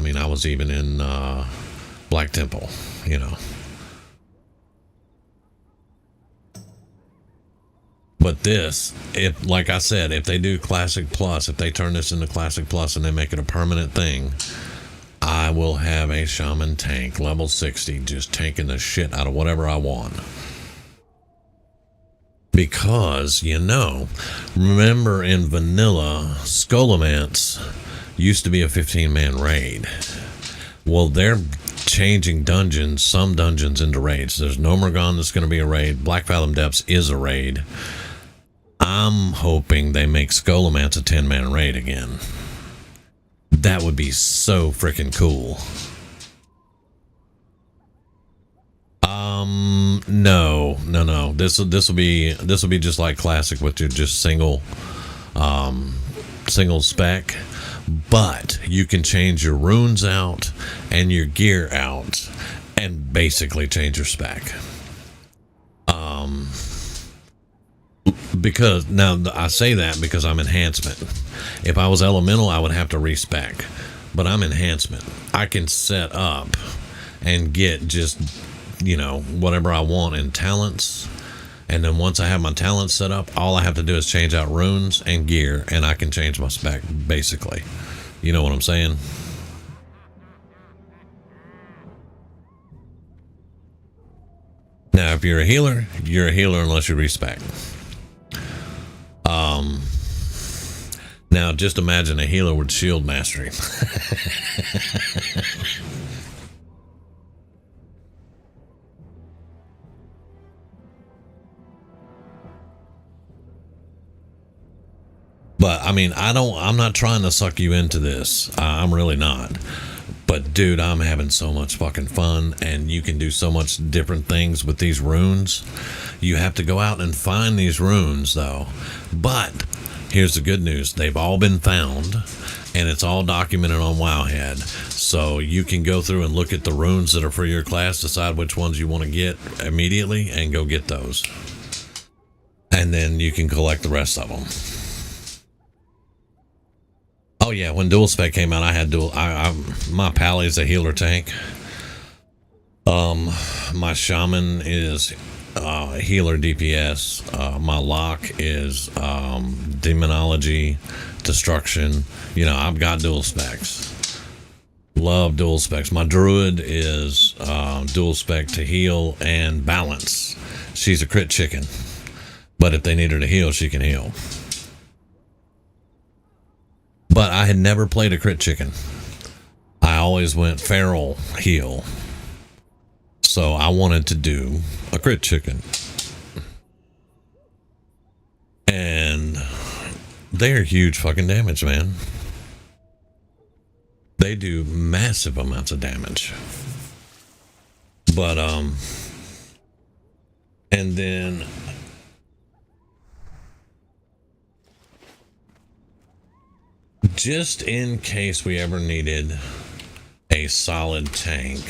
mean, I was even in Black Temple, you know. But this, if, like I said, if they do Classic Plus, if they turn this into Classic Plus and they make it a permanent thing, I will have a shaman tank, level 60, just tanking the shit out of whatever I want. Because, you know, remember in vanilla, Scholomance used to be a 15-man raid. Well, they're changing dungeons, some dungeons into raids. There's No Morgon that's going to be a raid. Black Fathom Depths is a raid. I'm hoping they make Scholomance a 10-man raid again. That would be so freaking cool. No. This will be just like classic with your just single spec, but you can change your runes out and your gear out and basically change your spec. Because now I say that because I'm enhancement. If I was elemental, I would have to respec, but I'm enhancement. I can set up and get just, you know, whatever I want in talents, and then once I have my talents set up, all I have to do is change out runes and gear, and I can change my spec basically. You know what I'm saying? Now, if you're a healer unless you respec. Now just imagine a healer with shield mastery. But I mean, I'm not trying to suck you into this. I'm really not. But dude, I'm having so much fucking fun, and you can do so much different things with these runes. You have to go out and find these runes though. But here's the good news. They've all been found, and it's all documented on Wowhead. So you can go through and look at the runes that are for your class, decide which ones you want to get immediately, and go get those. And then you can collect the rest of them. Oh yeah, when dual spec came out, I had dual. My pally is a healer tank. My shaman is healer DPS. My lock is demonology, destruction. You know, I've got dual specs. Love dual specs. My druid is dual spec to heal and balance. She's a crit chicken, but if they need her to heal, she can heal. But I had never played a crit chicken. I always went feral heal. So I wanted to do a crit chicken. And they're huge fucking damage, man. They do massive amounts of damage. But, and then just in case we ever needed a solid tank,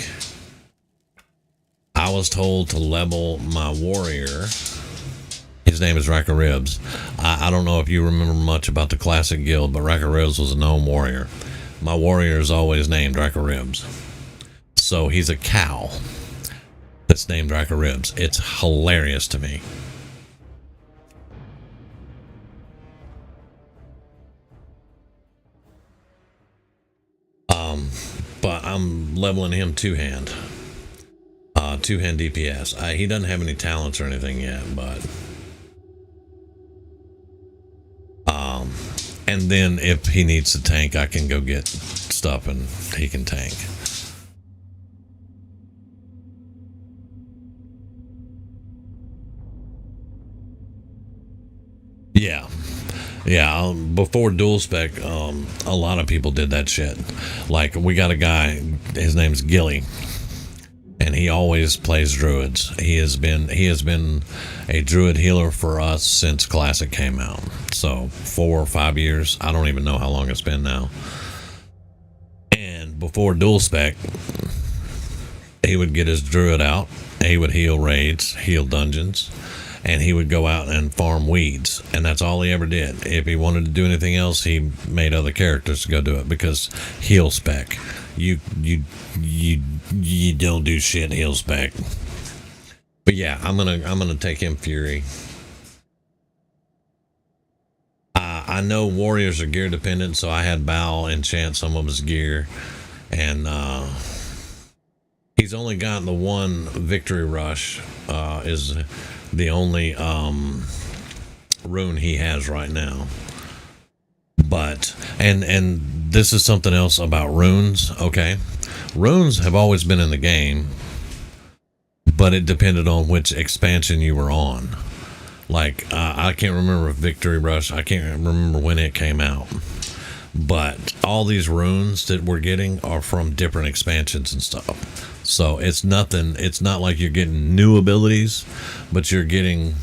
I was told to level my warrior. His name is Rack of Ribs. I don't know if you remember much about the classic guild, but Rack of Ribs was a gnome warrior. My warrior is always named Rack of Ribs. So he's a cow that's named Rack of Ribs. It's hilarious to me. But I'm leveling him two-hand. Two-hand DPS. He doesn't have any talents or anything yet, but and then if he needs to tank, I can go get stuff and he can tank. Yeah, before dual spec, a lot of people did that shit. Like, we got a guy, his name's Gilly, and he always plays druids. He has been a druid healer for us since Classic came out. So 4 or 5 years. I don't even know how long it's been now. And before dual spec, he would get his druid out. He would heal raids, heal dungeons, and he would go out and farm weeds, and that's all he ever did. If he wanted to do anything else, he made other characters to go do it, because heal spec, you don't do shit heal spec. But yeah, I'm gonna take him Fury. I know warriors are gear dependent, so I had Baal enchant some of his gear, and he's only got the one victory rush. Is the only rune he has right now. But and this is something else about runes. Okay, runes have always been in the game, but it depended on which expansion you were on. Like, I can't remember Victory Rush, I can't remember when it came out, but all these runes that we're getting are from different expansions and stuff. So it's not like you're getting new abilities, but you're getting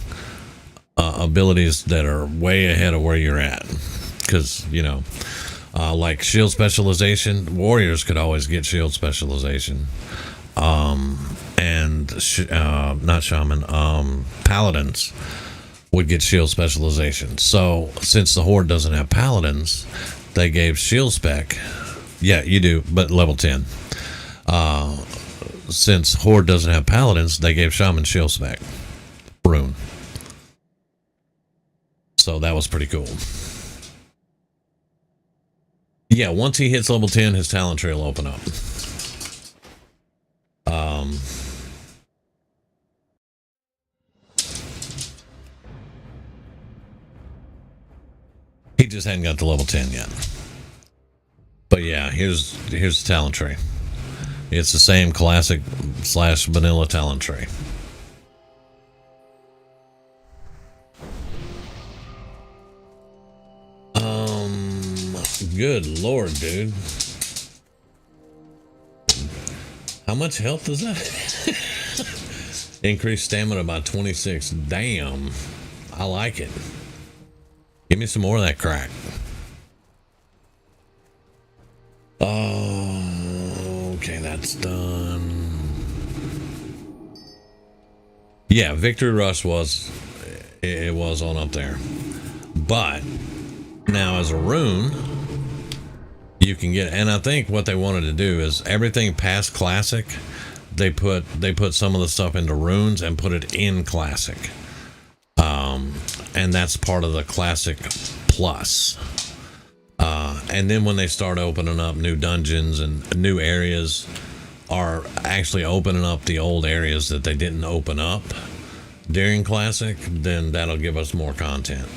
abilities that are way ahead of where you're at. Because, you know, like shield specialization, warriors could always get shield specialization. Not shaman, paladins would get shield specialization. So since the Horde doesn't have paladins, they gave shield spec. Yeah, you do, but level 10. Since Horde doesn't have paladins, they gave shaman shield spec rune. So that was pretty cool. Yeah, once he hits level 10, his talent tree will open up. He just hadn't got to level 10 yet. But yeah, here's the talent tree. It's the same classic / vanilla talent tree. Good lord, dude. How much health is that? Increased stamina by 26. Damn. I like it. Give me some more of that crack. Oh, okay, that's done. Yeah, Victory Rush was on up there. But now as a rune, you can get, and I think what they wanted to do is everything past classic, they put some of the stuff into runes and put it in classic, and that's part of the classic plus. And then when they start opening up new dungeons and new areas, are actually opening up the old areas that they didn't open up during classic, then that'll give us more content.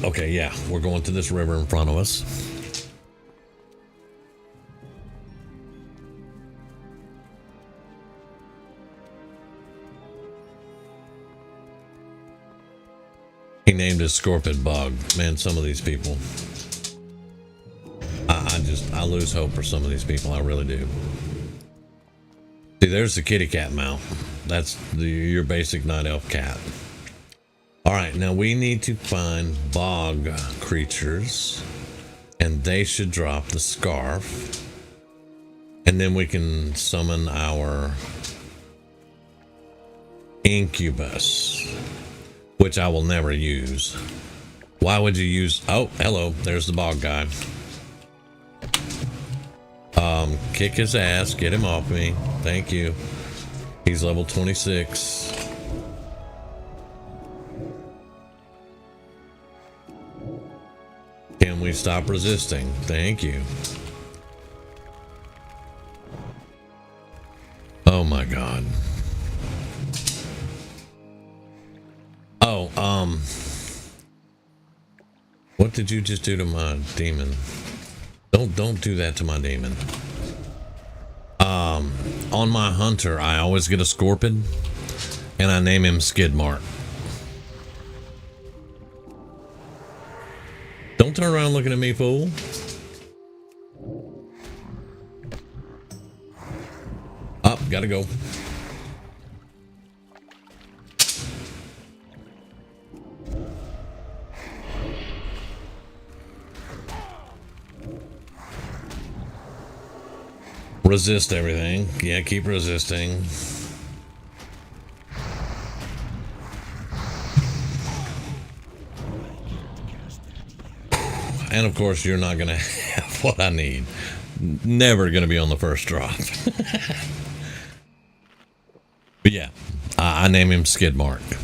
Okay, yeah, we're going to this river in front of us. He named his scorpion bug. Man, some of these people, I lose hope for some of these people. I really do. See, there's the kitty cat mount. That's your basic night elf cat. All right, now we need to find bog creatures, and they should drop the scarf, and then we can summon our incubus, which I will never use. Why would you use? Oh, hello, there's the bog guy. Kick his ass, get him off me. Thank you. He's level 26. Can we stop resisting? Thank you. Oh my god. Oh, what did you just do to my demon? Don't do that to my demon. On my hunter, I always get a scorpion, and I name him Skidmark. Don't turn around looking at me, fool. Up, gotta go. Resist everything. Yeah, keep resisting. And of course, you're not going to have what I need. Never going to be on the first drop. But yeah, I name him Skidmark.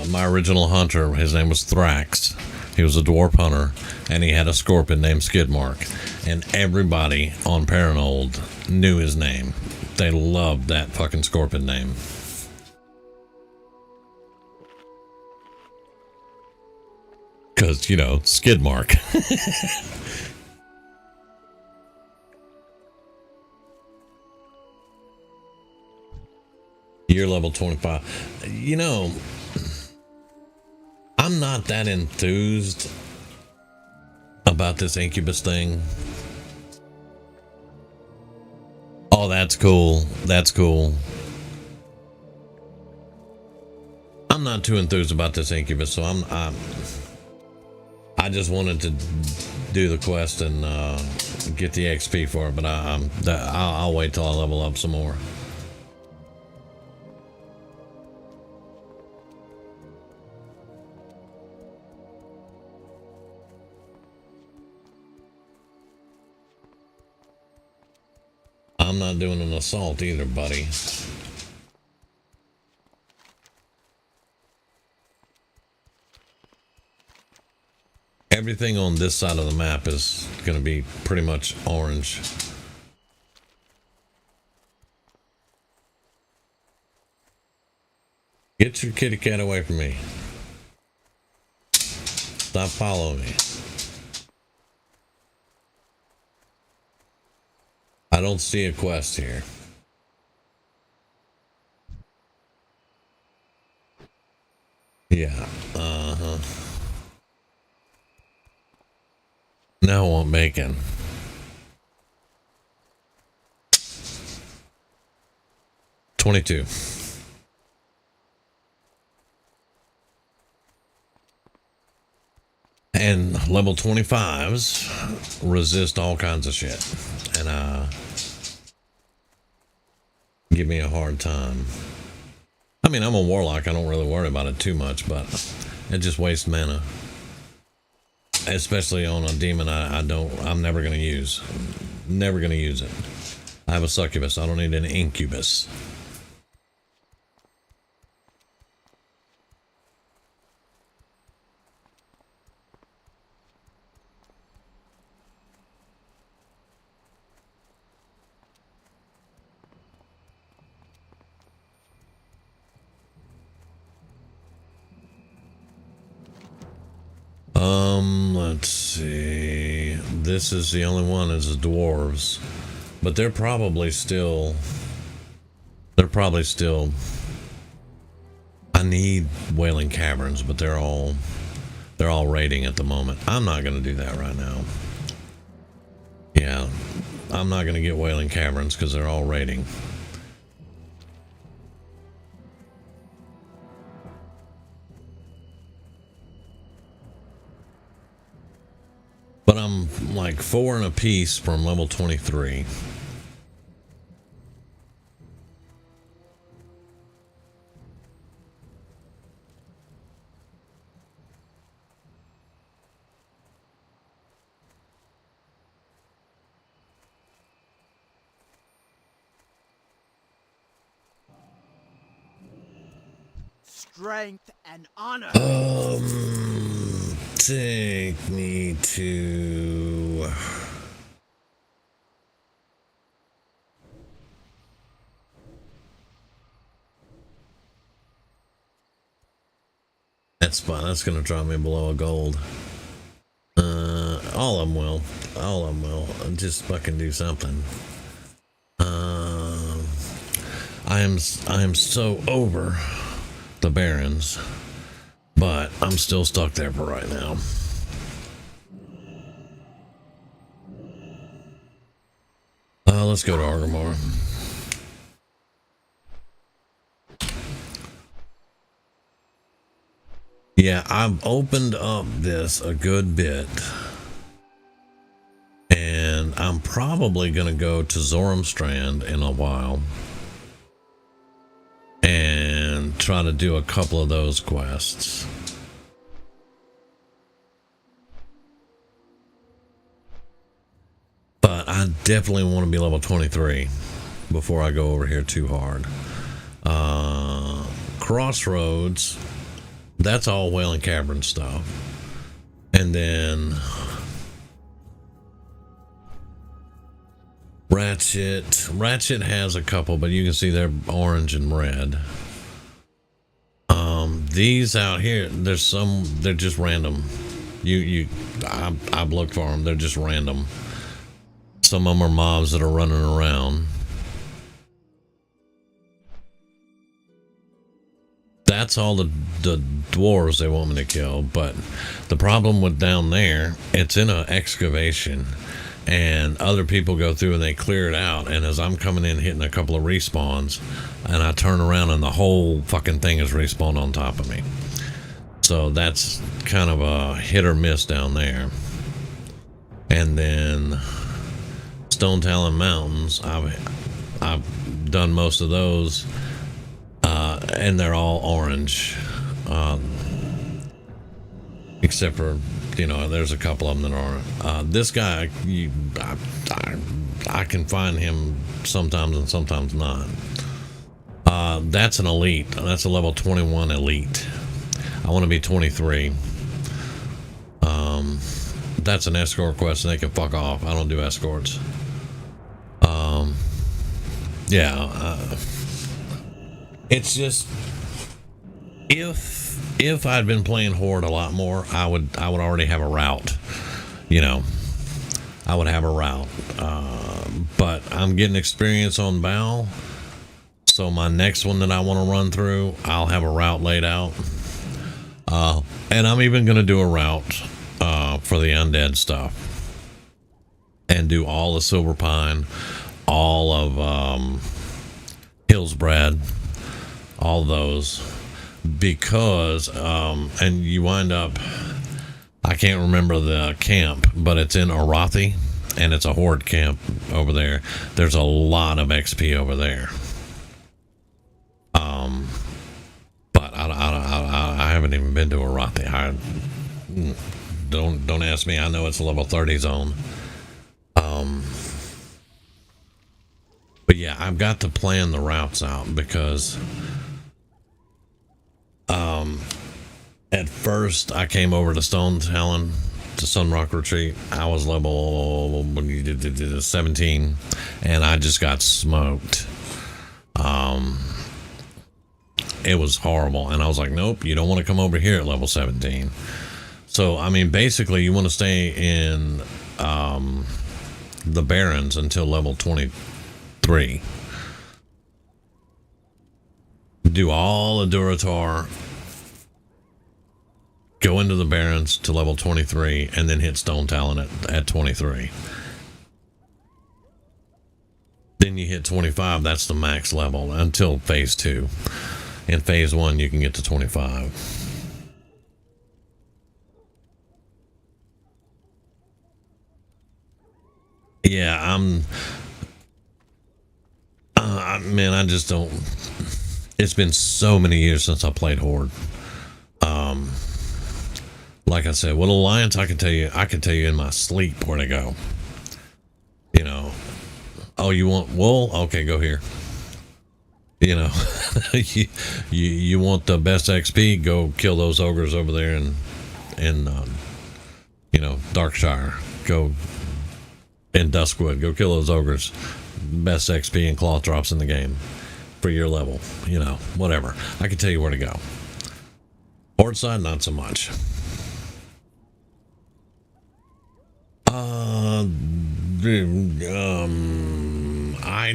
My original hunter, his name was Thrax. He was a dwarf hunter, and he had a scorpion named Skidmark. And everybody on Paranold knew his name. They loved that fucking scorpion name. Because, you know, Skidmark. You're level 25. You know, I'm not that enthused about this incubus thing. Oh, that's cool. That's cool. I'm not too enthused about this incubus, so I just wanted to do the quest and get the XP for it, but I'll wait till I level up some more. I'm not doing an assault either, buddy. Everything on this side of the map is going to be pretty much orange. Get your kitty cat away from me. Stop following me. I don't see a quest here. Yeah, Now I want bacon. $22. And level 25s resist all kinds of shit. And give me a hard time. I mean, I'm a warlock. I don't really worry about it too much, but it just wastes mana. Especially on a demon I'm never going to use. Never going to use it. I have a succubus. I don't need an incubus. Let's see. This is the only one is the dwarves. But they're probably still... I need Wailing Caverns, but they're all raiding at the moment. I'm not going to do that right now. Yeah, I'm not going to get Wailing Caverns because they're all raiding. But I'm like 4 and a piece from level 23. Strength and honor. Take me to... That's fine. That's going to drop me below a gold. All of them will. All of them will. Just fucking do something. I am so over the Barons, but I'm still stuck there for right now. Let's go to Argamar. Yeah, I've opened up this a good bit, and I'm probably going to go to Zoramstrand in a while and try to do a couple of those quests. But I definitely want to be level 23 before I go over here too hard. Crossroads, that's all Wailing Cavern stuff. And then Ratchet has a couple, but you can see they're orange and red. These out here, there's some, they're just random. I've looked for them, they're just random. Some of them are mobs that are running around. That's all the dwarves they want me to kill, but the problem with down there, it's in an excavation, and other people go through and they clear it out, and as I'm coming in hitting a couple of respawns, and I turn around and the whole fucking thing is respawned on top of me. So that's kind of a hit or miss down there. And then Stone Talon Mountains, I've done most of those, and they're all orange, except for, you know, there's a couple of them that aren't. This guy, I can find him sometimes and sometimes not. That's an elite. That's a level 21 elite. I want to be 23. That's an escort quest, and they can fuck off. I don't do escorts. It's just, if I'd been playing Horde a lot more, I would already have a route. You know, I would have a route. But I'm getting experience on Bow, so my next one that I want to run through, I'll have a route laid out. And I'm even going to do a route for the undead stuff, and do all of Silver Pine, all of Hillsbrad, all those, because and you wind up, I can't remember the camp, but it's in Arathi, and it's a Horde camp over there. There's a lot of XP over there. been to Arathi. Don't ask me. I know it's a level 30 zone. But yeah, I've got to plan the routes out because at first I came over to Stone Talon to Sunrock Retreat. I was level 17 and I just got smoked. It was horrible, and I was like, nope, you don't want to come over here at level 17. So I mean, basically you want to stay in the Barrens until level 23. Do all the Duratar, go into the Barrens to level 23, and then hit Stone Talon at 23. Then you hit 25, that's the max level until phase 2. In phase 1, you can get to 25. Yeah, man, I just don't. It's been so many years since I played Horde. Like I said, with Alliance, I can tell you in my sleep where to go. You know, oh, you want wool? Okay, go here. You know, you want the best XP? Go kill those ogres over there in Darkshire. Go in Duskwood. Go kill those ogres. Best XP and cloth drops in the game for your level. You know, whatever. I can tell you where to go. Horde side, not so much. I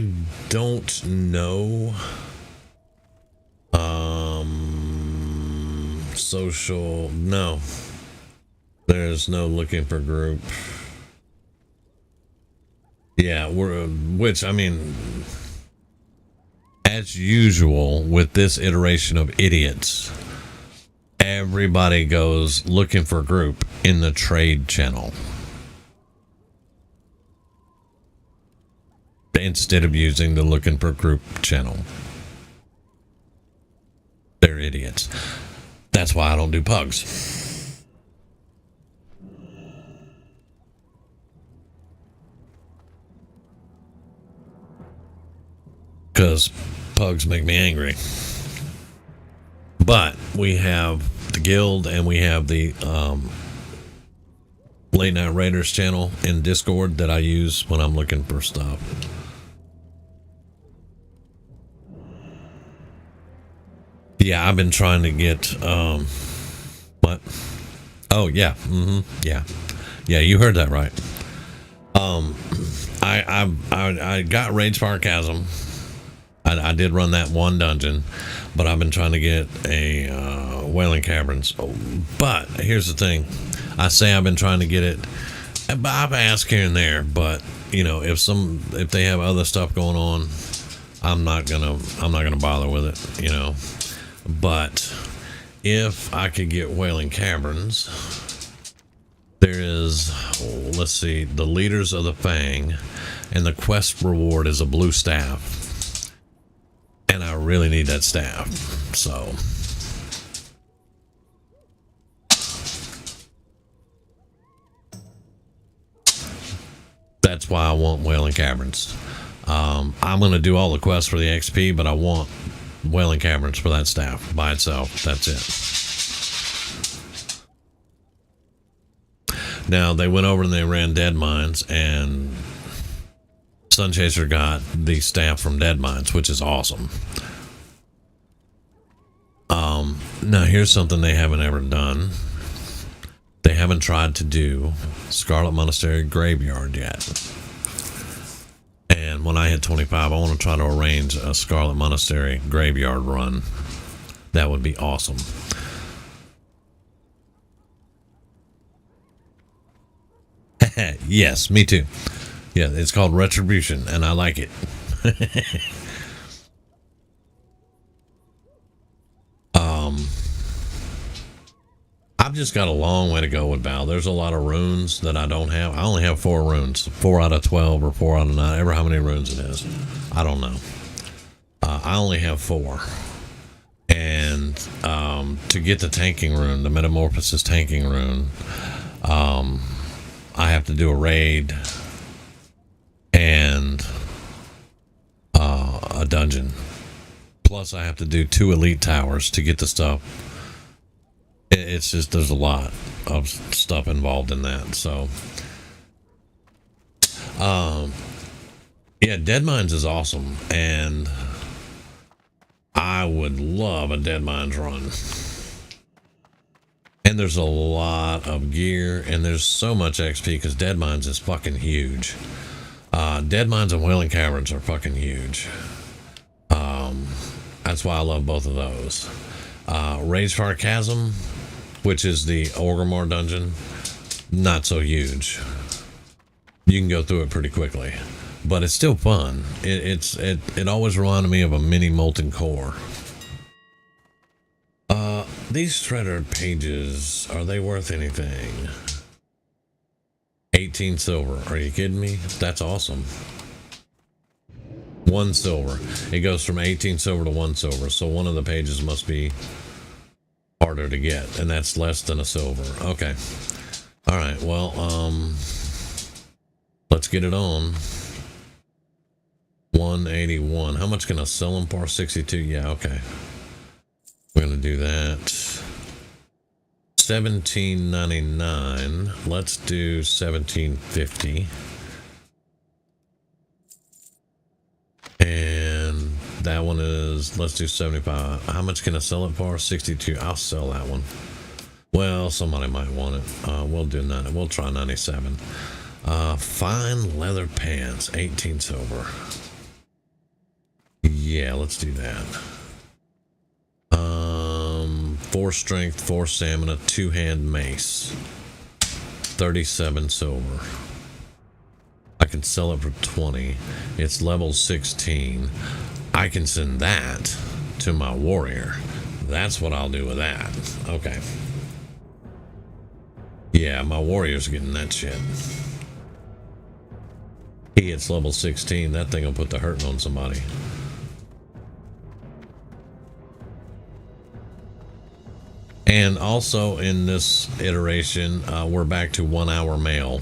don't know. Social, no. There's no looking for group. Yeah, which, I mean, as usual with this iteration of idiots, everybody goes looking for group in the trade channel instead of using the looking for group channel. They're idiots. That's why I don't do pugs. Because pugs make me angry. But we have the guild and we have the Late Night Raiders channel in Discord that I use when I'm looking for stuff. Yeah, I've been trying to get what? Oh yeah, yeah. You heard that right. I got Ragespire Chasm. I did run that one dungeon, but I've been trying to get a Wailing Caverns. But here's the thing: I say I've been trying to get it. I've asked here and there, but you know, if they have other stuff going on, I'm not gonna bother with it. You know. But if I could get Wailing Caverns, there is, let's see, the Leaders of the Fang, and the quest reward is a blue staff. And I really need that staff, so. That's why I want Wailing Caverns. I'm going to do all the quests for the XP, but I want Wailing Caverns for that staff by itself. That's it. Now they went over and they ran Dead Mines, and Sunchaser got the staff from Dead Mines, which is awesome. Now here's something they haven't ever done. They haven't tried to do Scarlet Monastery Graveyard yet. And when I hit 25, I want to try to arrange a Scarlet Monastery Graveyard run. That would be awesome. Yes, me too. Yeah, it's called Retribution, and I like it. I've just got a long way to go with Val. There's a lot of runes that I don't have. I only have 4 runes. 4 out of 12 or 4 out of 9. Ever how many runes it is. I don't know. I only have 4. And to get the tanking rune, the Metamorphosis tanking rune, I have to do a raid and a dungeon. Plus, I have to do 2 elite towers to get the stuff. It's just, there's a lot of stuff involved in that. So, yeah, Dead Mines is awesome, and I would love a Dead Mines run. And there's a lot of gear, and there's so much XP because Dead Mines is fucking huge. Dead Mines and Wailing Caverns are fucking huge. That's why I love both of those. Ragefire Chasm, which is the Orgrimmar dungeon, not so huge. You can go through it pretty quickly, but it's still fun. It always reminded me of a mini Molten Core. These shredder pages, are they worth anything? 18 silver. Are you kidding me? That's awesome. 1 silver. It goes from 18 silver to 1 silver. So one of the pages must be harder to get, and that's less than a silver. Okay. All right. Well, let's get it on. 181. How much can I sell them for? 62. Yeah. Okay. We're gonna do that. 17.99. Let's do 17.50. And that one is, let's do 75. How much can I sell it for? 62. I'll sell that one. Well, somebody might want it. We'll do 90. We'll try 97. Fine leather pants, 18 silver. Yeah, let's do that. 4 strength, 4 stamina, 2-hand mace, 37 silver. I can sell it for 20. It's level 16. I can send that to my warrior. That's what I'll do with that. Okay. Yeah, my warrior's getting that shit. He hits level 16. That thing will put the hurting on somebody. And also in this iteration, we're back to 1 hour mail.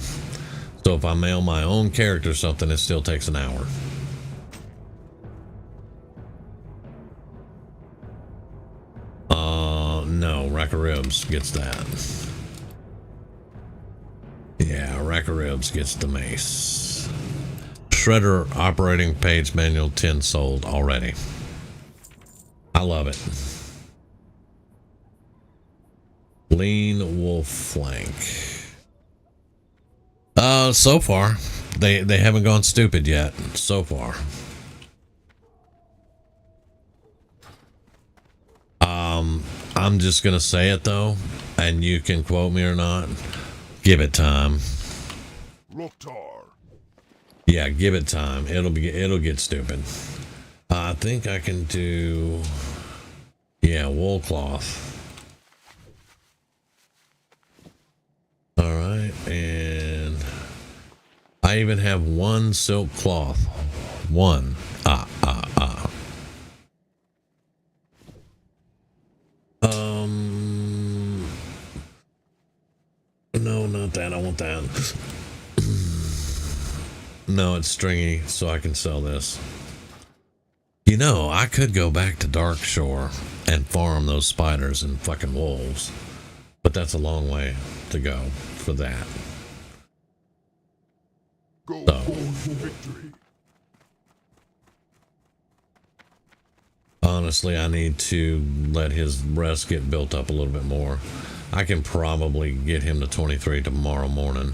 So if I mail my own character something, it still takes an hour. No, Rack of Ribs gets that. Yeah, Rack of Ribs gets the mace. Shredder operating page manual 10 sold already. I love it. Lean wolf flank. So far, they haven't gone stupid yet. So far. I'm just gonna say it though, and you can quote me or not. Give it time. Loktar. Yeah, give it time. It'll get stupid. I think I can do. Yeah, wool cloth. All right, and I even have 1 silk cloth. 1. No, not that. I want that. No, it's stringy, so I can sell this. You know, I could go back to Darkshore and farm those spiders and fucking wolves, but that's a long way to go for that. Go So, victory. honestly, I need to let his rest get built up a little bit more. I can probably get him to 23 tomorrow morning.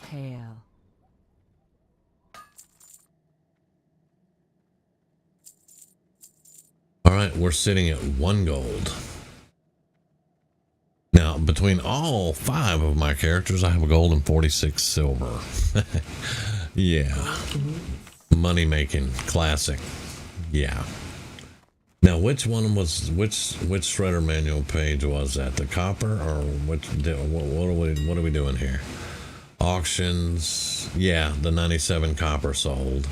Hail. All right, we're sitting at 1 gold. Now, between all 5 of my characters, I have a gold and 46 silver. Yeah. Money making, classic. Yeah. Now, which one was which shredder manual page was that? The copper or what are we doing here? Auctions. Yeah, the 97 copper sold.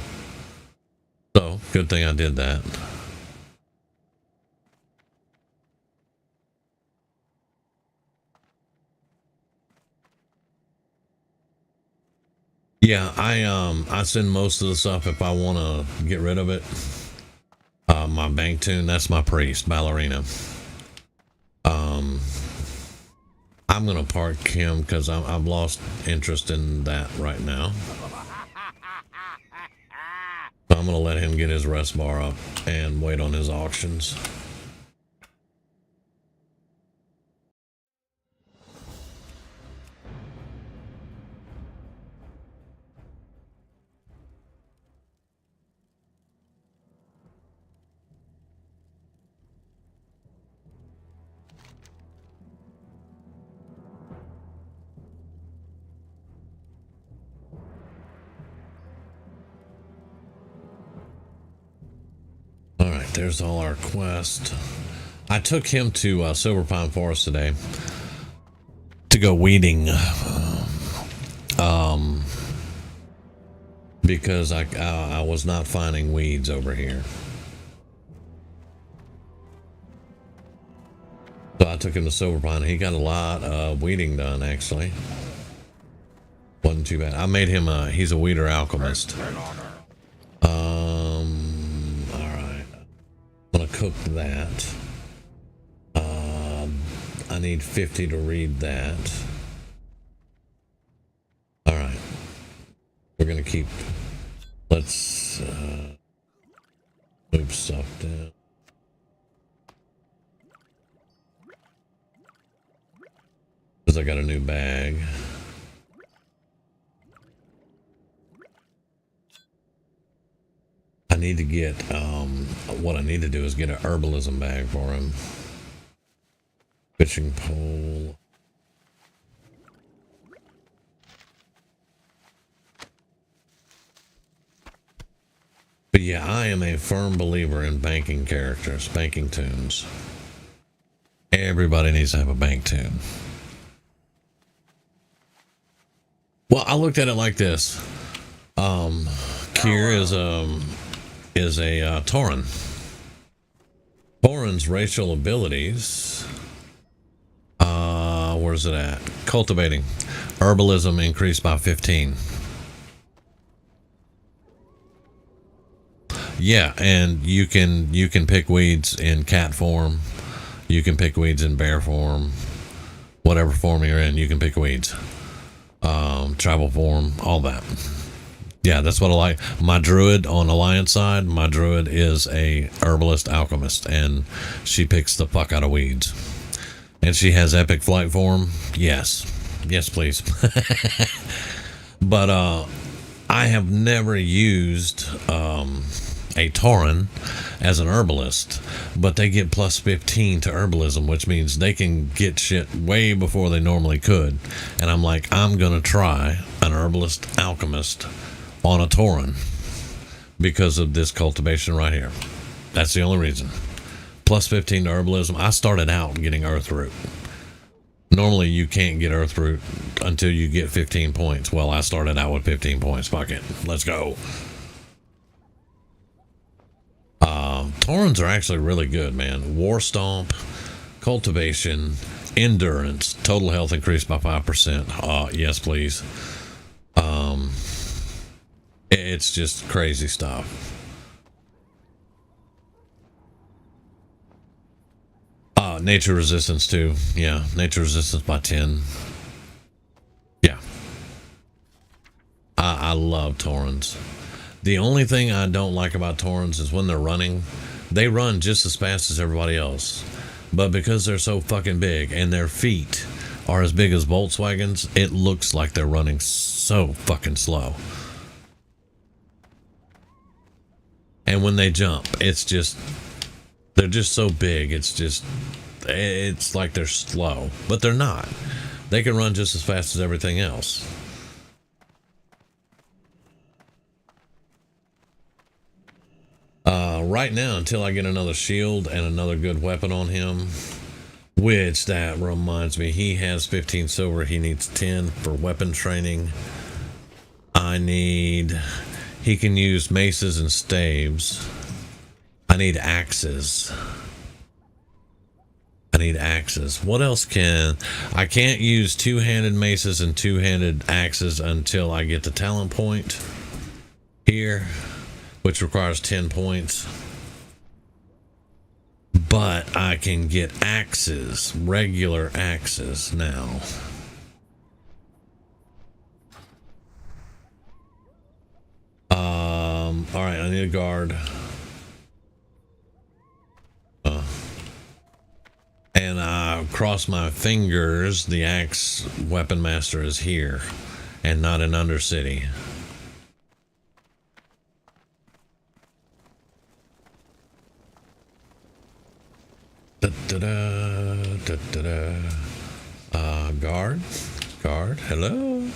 So, good thing I did that. Yeah, I send most of the stuff if I want to get rid of it. My bank tune, that's my priest, ballerina. I'm gonna park him because I've lost interest in that right now. So I'm gonna let him get his rest bar up and wait on his auctions. Alright, there's all our quest. I took him to Silver Pine Forest today to go weeding. Because I was not finding weeds over here. So I took him to Silver Pine. He got a lot of weeding done, actually. Wasn't too bad. I made him he's a weeder alchemist. Alright. I'm gonna cook that. I need 50 to read that. Alright. We're gonna keep, let's move stuff down. Because I got a new bag. I need to get, what I need to do is get an herbalism bag for him. Fishing pole. But yeah, I am a firm believer in banking characters, banking tunes. Everybody needs to have a bank tune. Well, I looked at it like this. Kier is a Tauren. Tauren's racial abilities. Where's it at? Cultivating. Herbalism increased by 15. Yeah, and you can pick weeds in cat form. You can pick weeds in bear form. Whatever form you're in, you can pick weeds. Tribal form, all that. Yeah, that's what I like. My druid on Alliance side, my druid is a herbalist alchemist, and she picks the fuck out of weeds. And she has epic flight form. Yes, please. But I have never used a Tauren as an herbalist, but they get plus 15 to herbalism, which means they can get shit way before they normally could. And I'm like, I'm gonna try an herbalist alchemist on a Tauren because of this cultivation right here. That's the only reason. Plus 15 to herbalism. I started out getting earthroot. Normally you can't get earthroot until you get 15 points. Well, I started out with 15 points. Fuck it, let's go. Taurens are actually really good, man. War Stomp, Cultivation, Endurance, total health increased by 5%. Yes, please. It's just crazy stuff. Nature resistance too. Yeah, nature resistance by 10. Yeah. I love Taurens. The only thing I don't like about Taurens is when they're running, they run just as fast as everybody else. But because they're so fucking big and their feet are as big as Volkswagens, it looks like they're running so fucking slow. And when they jump, it's just, they're just so big, it's like they're slow. But they're not. They can run just as fast as everything else. Right now, until I get another shield and another good weapon on him, which that reminds me, he has 15 silver. He needs 10 for weapon training. I need He can use maces and staves. I need axes. I need axes. What else can... I can't use two-handed maces and two-handed axes until I get the talent point here, which requires 10 points. But I can get axes, regular axes now. Alright, I need a guard. And I cross my fingers, the axe weapon master is here and not in Undercity. Guard, hello.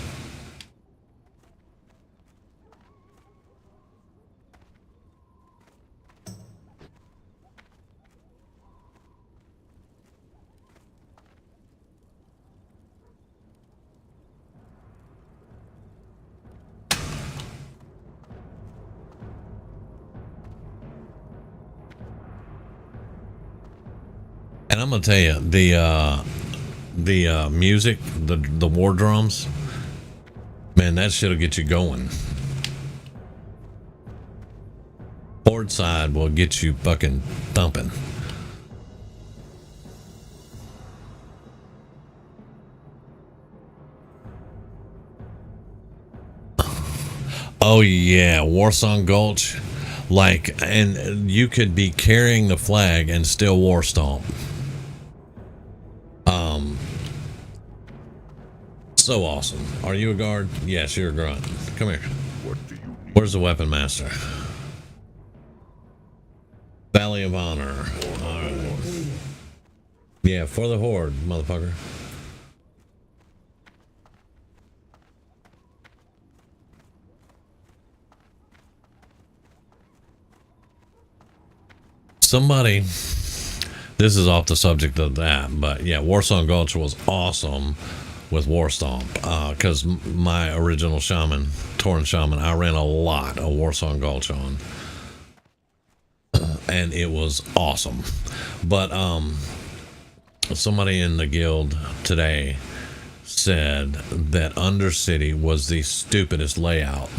And I'm gonna tell you, the music, the war drums, man, that shit'll get you going. Horde side will get you fucking thumping. Oh yeah, Warsong Gulch, like, and you could be carrying the flag and still war stomp. So awesome. Are you a guard? Yes, you're a grunt. Come here. What do you need? Where's the weapon master? Valley of Honor. All right. Yeah, for the Horde, motherfucker. Somebody, this is off the subject of that, but yeah, Warsong Gulch was awesome with War Stomp, because my original shaman, Tauren Shaman, I ran a lot of Warsong Gulch on, and it was awesome. But somebody in the guild today said that Undercity was the stupidest layout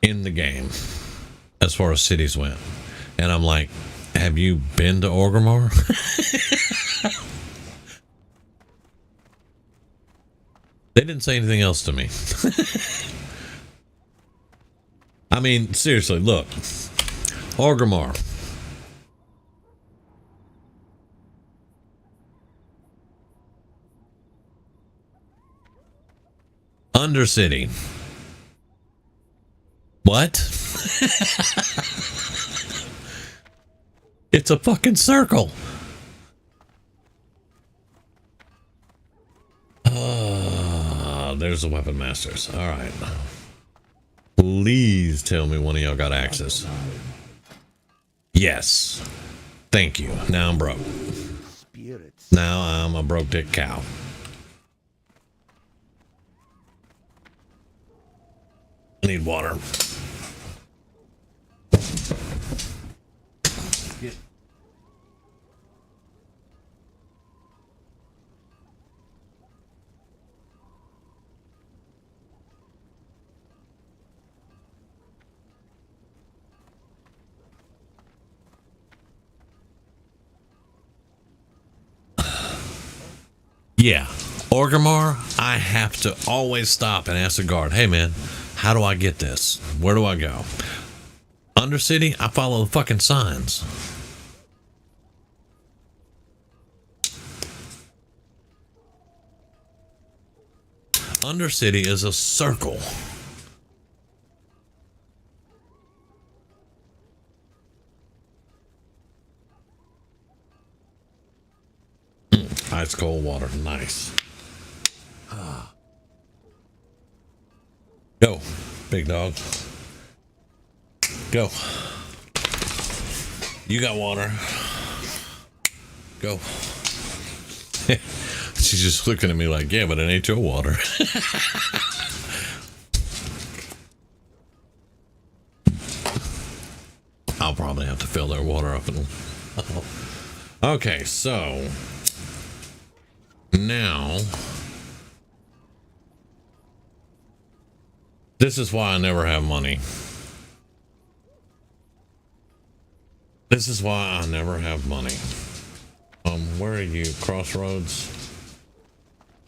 in the game as far as cities went, and I'm like, have you been to Orgrimmar? They didn't say anything else to me. I mean, seriously, look. Orgrimmar. Undercity. What? It's a fucking circle. There's the weapon masters. All right. Please tell me one of y'all got access. Yes. Thank you. Now I'm broke. Spirits. Now I'm a broke dick cow. I need water. Yeah, Orgrimmar, I have to always stop and ask the guard, hey man, how do I get this? Where do I go? Undercity, I follow the fucking signs. Undercity is a circle. Ice cold water, nice. Go, big dog. Go. You got water. Go. She's just looking at me like, yeah, but it ain't your water. to fill their water up. Okay, so now this is why I never have money. This is why I never have money. Where are you? Crossroads?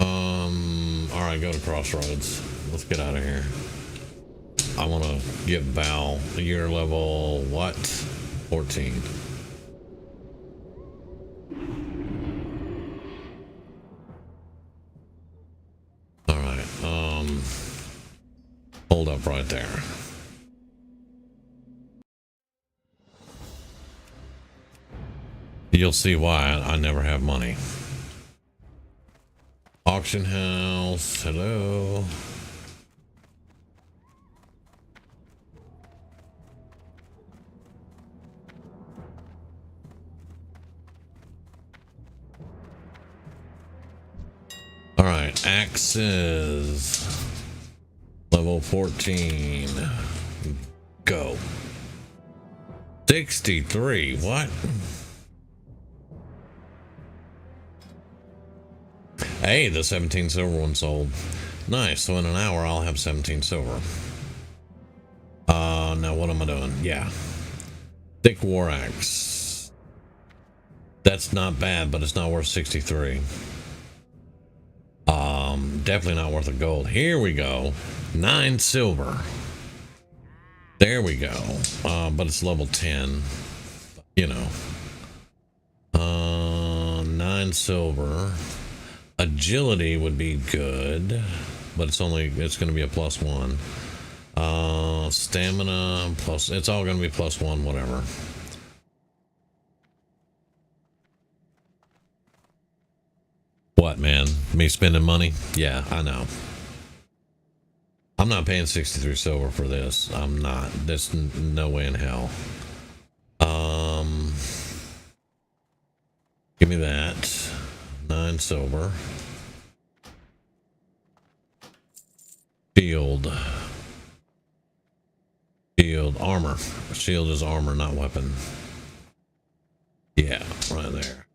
Alright, go to Crossroads. Let's get out of here. I want to get Val. You're level what? 14. Alright, hold up right there. You'll see why I never have money. Auction house, hello. All right, axes. Level 14. Go. 63, what? Hey, the 17 silver one sold. Nice, so in an hour I'll have 17 silver. Now what am I doing? Yeah. Thick war axe. That's not bad, but it's not worth 63. Definitely not worth a gold. Here we go. 9 silver. There we go. But it's level 10. You know. 9 silver. Agility would be good, but it's going to be a +1. Stamina plus, it's all going to be +1, whatever. What, man? Me spending money? Yeah, I know. I'm not paying 63 silver for this. I'm not. There's no way in hell. Give me that. 9 silver. Shield. Shield. Armor. Shield is armor, not weapon. Yeah, right there.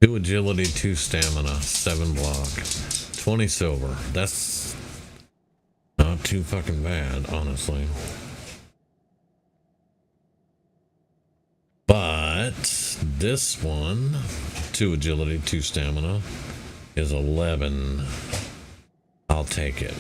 2 agility, 2 stamina, 7 block, 20 silver. That's not too fucking bad, honestly. But this one, 2 agility, 2 stamina, is 11. I'll take it.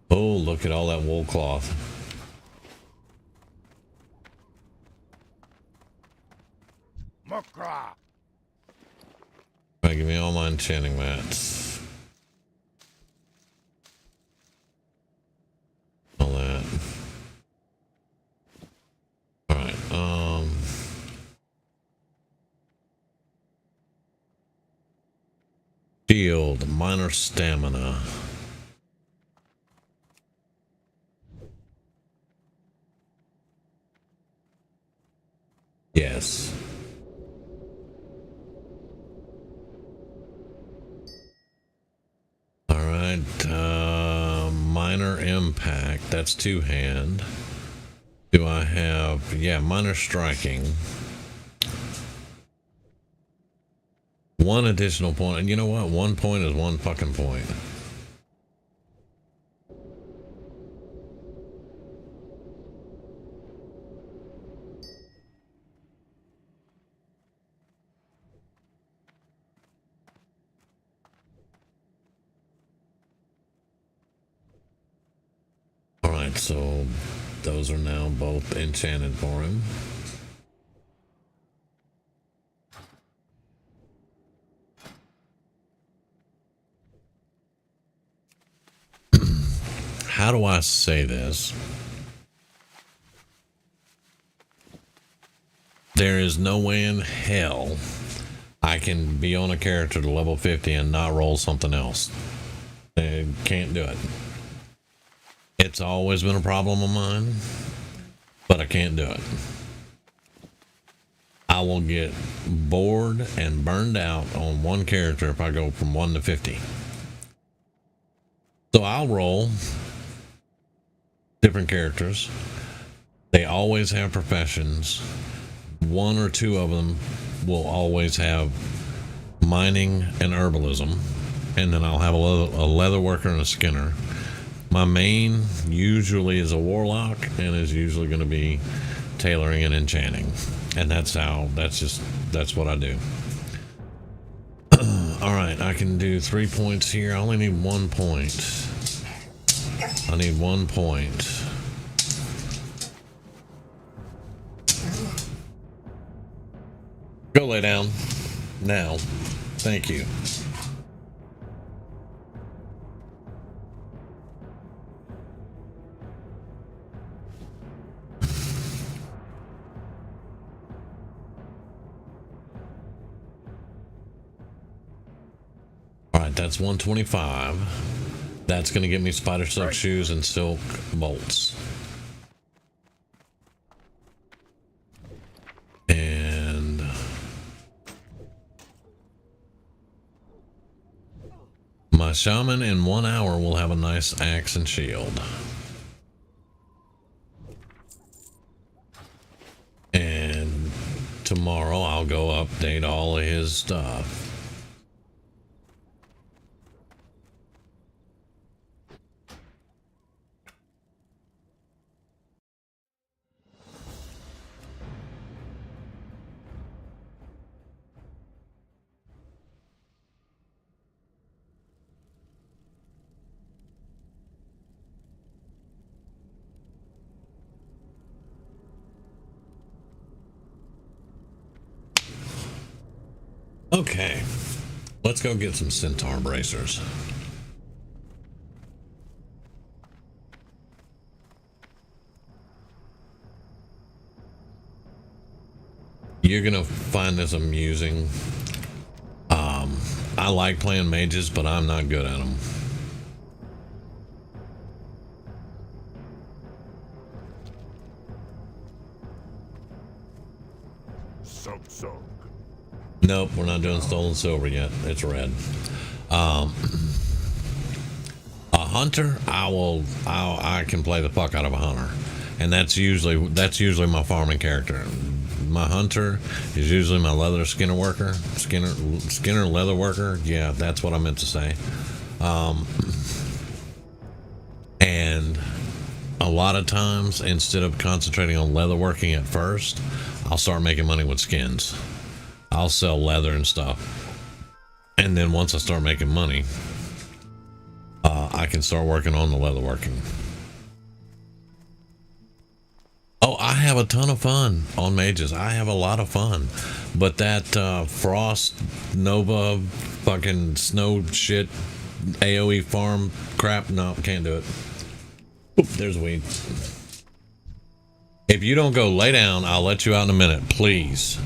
Oh, look at all that wool cloth. Warcraft. Alright, give me all my enchanting mats. All that. Alright, shield, minor stamina. Yes. All right. Minor impact. That's 2-hand. Do I have? Yeah, minor striking. 1 additional point. And you know what? 1 point is 1 fucking point. Alright, so those are now both enchanted for him. How do I say this? There is no way in hell I can be on a character to level 50 and not roll something else. I can't do it. It's always been a problem of mine, but I can't do it. I will get bored and burned out on one character if I go from 1 to 50. So I'll roll different characters. They always have professions. One or two of them will always have mining and herbalism, and then I'll have a leather worker and a skinner. My main usually is a warlock, and is usually going to be tailoring and enchanting, and that's what I do. All right, I can do 3 points here. I only need 1 point. I need 1 point. Go lay down now. Thank you. All right, that's 125. That's going to get me spider silk shoes and silk bolts. And my shaman in 1 hour will have a nice axe and shield. And tomorrow I'll go update all of his stuff. Okay, let's go get some centaur bracers. You're gonna find this amusing. I like playing mages, but I'm not good at them. Nope, we're not doing stolen silver yet. It's red. A hunter, I can play the fuck out of a hunter, and that's usually my farming character. My hunter is usually my leather skinner worker, skinner leather worker. Yeah, that's what I meant to say. And a lot of times, instead of concentrating on leather working at first, I'll start making money with skins. I'll sell leather and stuff, and then once I start making money, I can start working on the leather working. Oh, I have a ton of fun on mages. I have a lot of fun, but that frost nova fucking snow shit AoE farm crap, no, can't do it. Oop, there's a weed. If you don't go lay down, I'll let you out in a minute, please.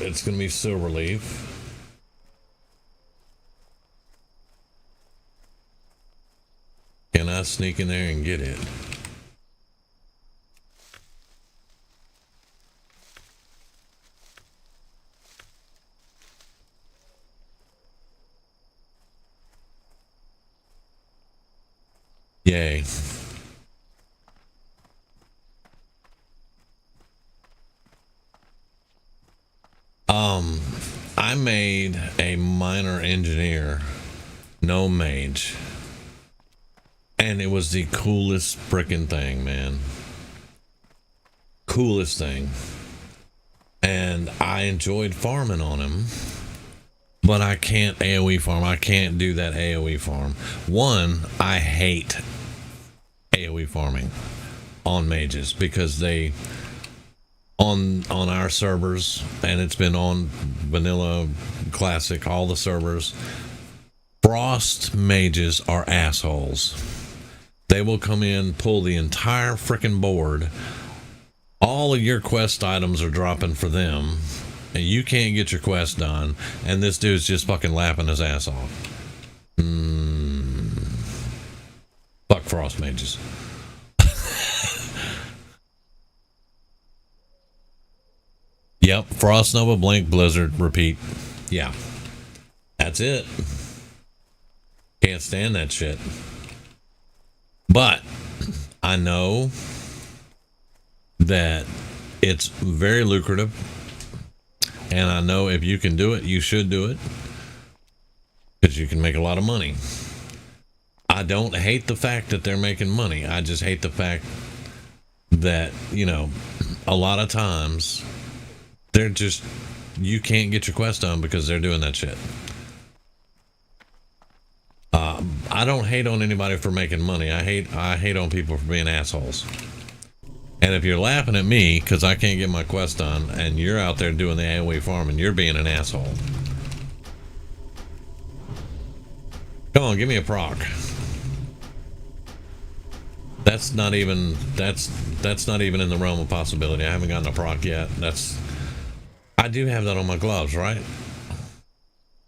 It's gonna be silver leaf. Can I sneak in there and get it? Yay. I made a minor engineer, no mage, and it was the coolest freaking thing, man. Coolest thing. And I enjoyed farming on him, but I can't AoE farm. I can't do that AoE farm. One, I hate AoE farming on mages, because they on our servers, and it's been on vanilla, classic, all the servers, frost mages are assholes. They will come in, pull the entire freaking board. All of your quest items are dropping for them, and you can't get your quest done, and this dude's just fucking laughing his ass off. Fuck frost mages. Yep, Frost Nova, Blink, Blizzard, repeat. Yeah. That's it. Can't stand that shit. But I know that it's very lucrative, and I know if you can do it, you should do it, because you can make a lot of money. I don't hate the fact that they're making money. I just hate the fact that, you know, a lot of times they're just, you can't get your quest done because they're doing that shit. I don't hate on anybody for making money. I hate on people for being assholes. And if you're laughing at me because I can't get my quest done, and you're out there doing the AoE farm, and you're being an asshole. Come on, give me a proc. That's not even in the realm of possibility. I haven't gotten a proc yet. I do have that on my gloves, right?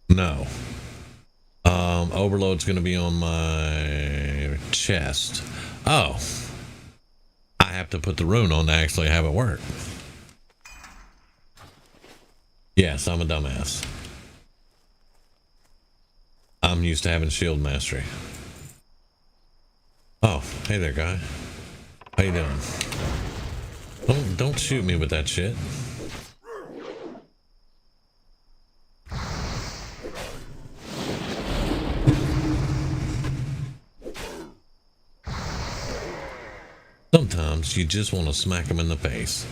No. Overload's going to be on my chest. Oh. I have to put the rune on to actually have it work. Yes, I'm a dumbass. I'm used to having shield mastery. Oh, hey there, guy. How you doing? Don't shoot me with that shit. Sometimes you just want to smack them in the face.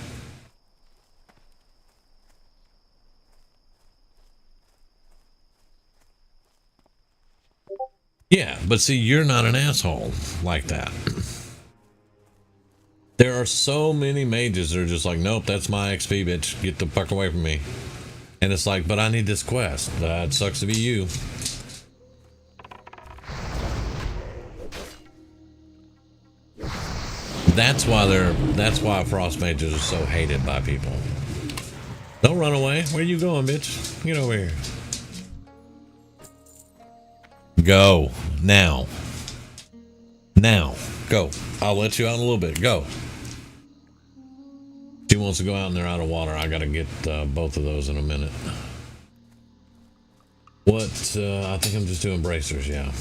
Yeah, but see, you're not an asshole like that. There are so many mages that are just like, nope, that's my XP, bitch. Get the fuck away from me. And it's like, but I need this quest. It sucks to be you. That's why frost mages are so hated by people. Don't run away. Where you going, bitch? Get over here. Go. Now. Now. Go. I'll let you out in a little bit. Go. She wants to go out and they're out of water. I gotta get both of those in a minute. What? I think I'm just doing bracers, yeah.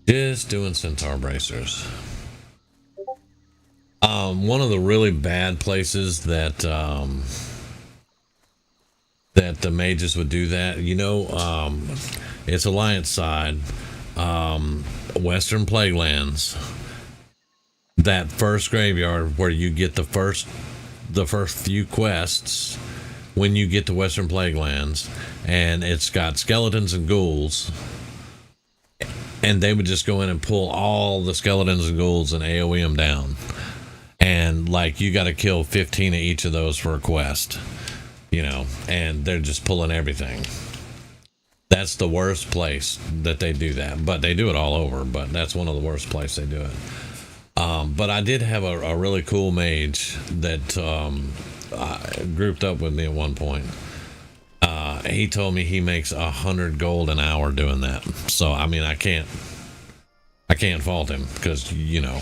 Just doing centaur bracers. One of the really bad places that that the mages would do that, you know, it's Alliance side, Western Plaguelands. That first graveyard where you get the first few quests when you get to Western Plaguelands, and it's got skeletons and ghouls, and they would just go in and pull all the skeletons and ghouls and AoE them down. And like, you got to kill 15 of each of those for a quest, you know, and they're just pulling everything. That's the worst place that they do that, but they do it all over, but that's one of the worst places they do it. But I did have a really cool mage that grouped up with me at one point. He told me he makes 100 gold an hour doing that. So, I mean, I can't fault him, because, you know,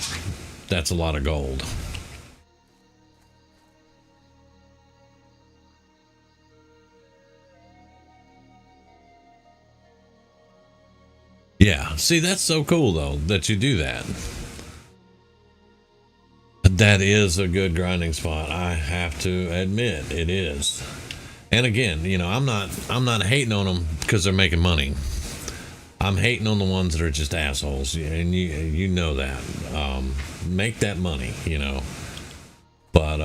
that's a lot of gold. Yeah, see, that's so cool, though, that you do that. That is a good grinding spot. I have to admit, it is. And again, you know, I'm not hating on them because they're making money. I'm hating on the ones that are just assholes, and you know that. Make that money, you know. But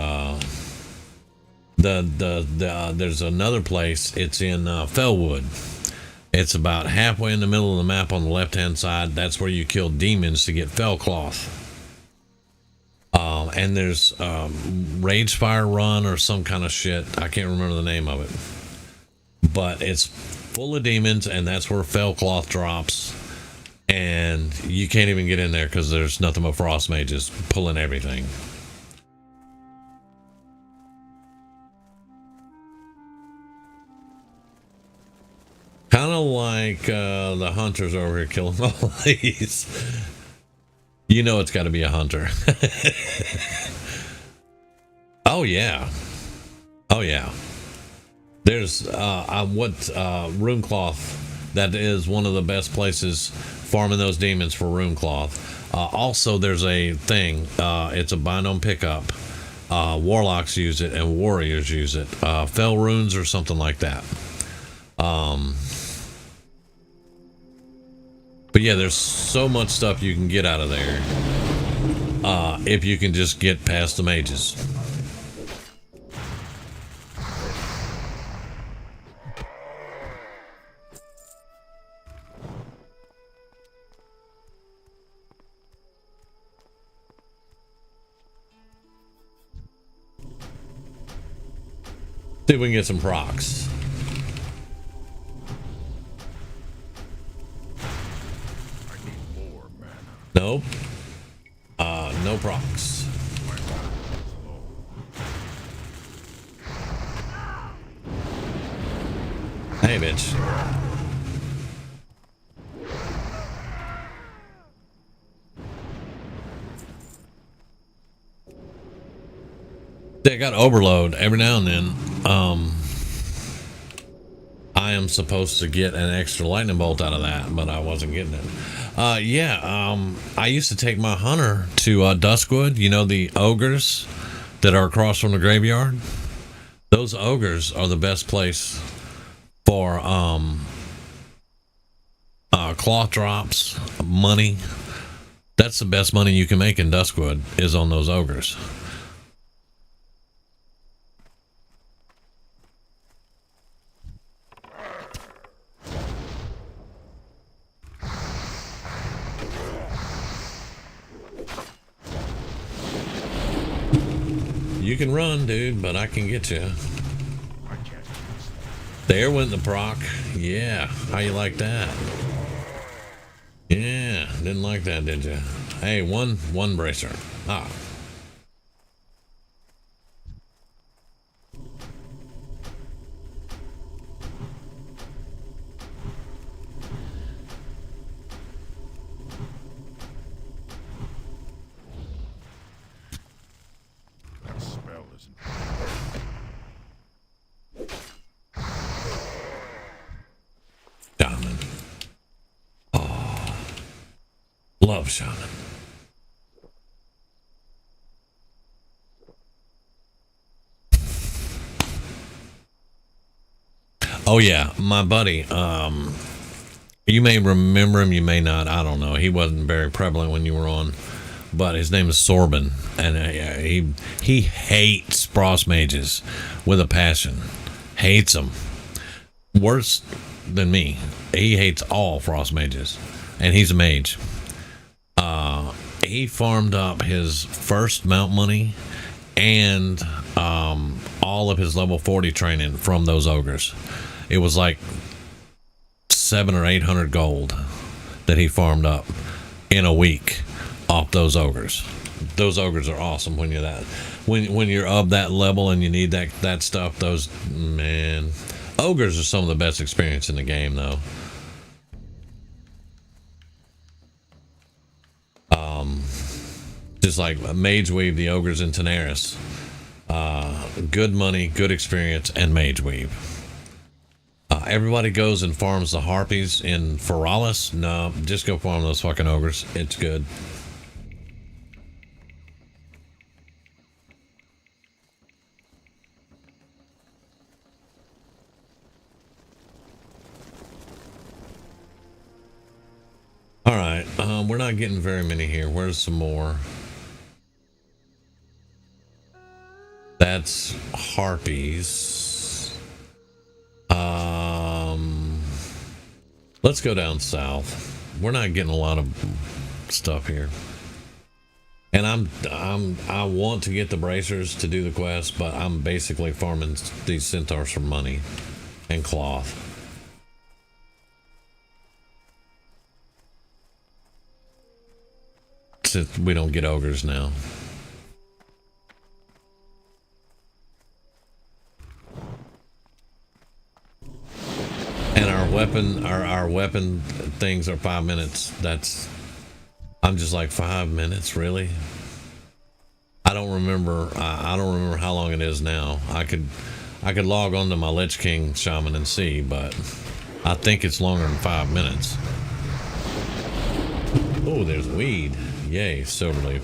there's another place. It's in Fellwood. It's about halfway in the middle of the map on the left-hand side. That's where you kill demons to get fell cloth. And there's Ragefire Run or some kind of shit. I can't remember the name of it. But it's full of demons, and that's where fell cloth drops. And you can't even get in there because there's nothing but frost mages pulling everything. Kind of like the hunters over here killing all these. You know it's got to be a hunter. Oh yeah. Oh yeah. There's room cloth. That is one of the best places farming those demons for room cloth. Also, there's a thing. It's a bind on pickup. Warlocks use it and warriors use it. Fell runes or something like that. But yeah, there's so much stuff you can get out of there if you can just get past the mages. See if we can get some procs. Nope. No procs. Hey, bitch. They got overload every now and then. I am supposed to get an extra lightning bolt out of that, but I wasn't getting it. I used to take my hunter to Duskwood. You know, the ogres that are across from the graveyard? Those ogres are the best place for cloth drops, money. That's the best money you can make in Duskwood is on those ogres. You can run, dude, but I can get you. There went the proc. Yeah, how you like that? Yeah, didn't like that, did you? Hey, one bracer. Ah. Shaman. Oh, love shaman. Oh yeah, my buddy. You may remember him, you may not. I don't know. He wasn't very prevalent when you were on, but his name is Sorbin, and he hates frost mages with a passion. Hates them worse than me. He hates all frost mages, and he's a mage. He farmed up his first mount money and all of his level 40 training from those ogres. It was like 700 or 800 gold that he farmed up in a week off those ogres. Those ogres are awesome when you're that when you're of that level and you need that stuff. Those, man, ogres are some of the best experience in the game, though. Just like Mage Weave, the ogres in Tenaris. Good money, good experience, and Mage Weave. Everybody goes and farms the harpies in Feralis. No, just go farm those fucking ogres. It's good. Alright, we're not getting very many here. Where's some more? That's harpies. Let's go down south. We're not getting a lot of stuff here. And I want to get the bracers to do the quest, but I'm basically farming these centaurs for money and cloth. Since we don't get ogres now. And our weapon things are 5 minutes. I'm just like 5 minutes, really? I don't remember how long it is now. I could log on to my Lich King shaman and see, but I think it's longer than 5 minutes. Oh, there's weed. Yay, silverleaf.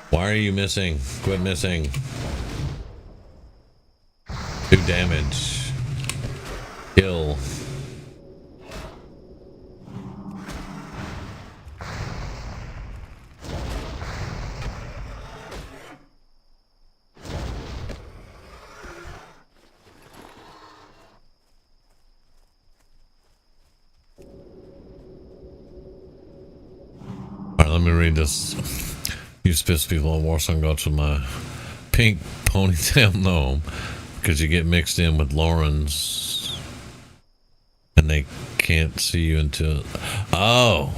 Why are you missing? Quit missing. 2 damage. Kill. Alright, let me read this. You piss people on Warsong Gods with my pink ponytail gnome. Because you get mixed in with Lauren's and they can't see you until... Oh!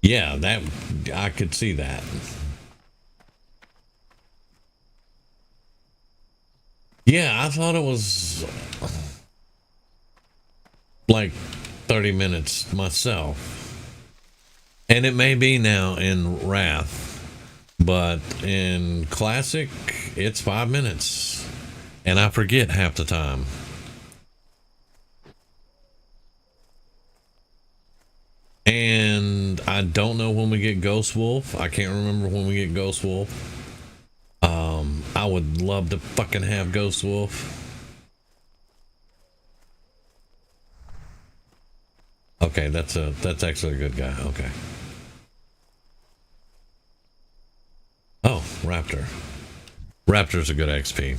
Yeah, that... I could see that. Yeah, I thought it was... like 30 minutes myself. And it may be now in Wrath. But in Classic, it's 5 minutes. And I forget half the time. And I don't know when we get Ghost Wolf. I can't remember when we get Ghost Wolf. I would love to fucking have Ghost Wolf. Okay, that's actually a good guy. Okay. Oh, Raptor. Raptor's a good XP.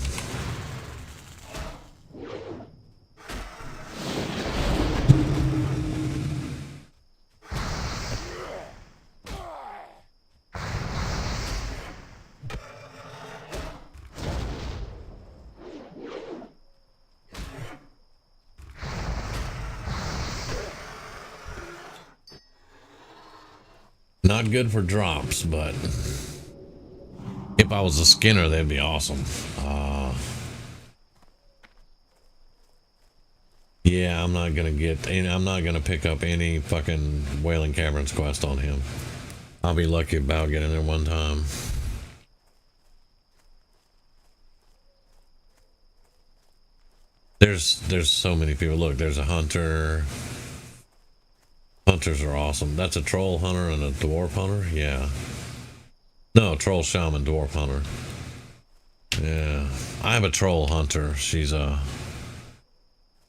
Not good for drops, but if I was a Skinner, that'd be awesome. Yeah, I'm not gonna pick up any fucking Wailing Caverns quest on him. I'll be lucky about getting there one time. There's so many people. Look, there's a hunter. Hunters are awesome. That's a troll hunter and a dwarf hunter? Yeah. No, troll shaman, dwarf hunter. Yeah. I have a troll hunter. She's a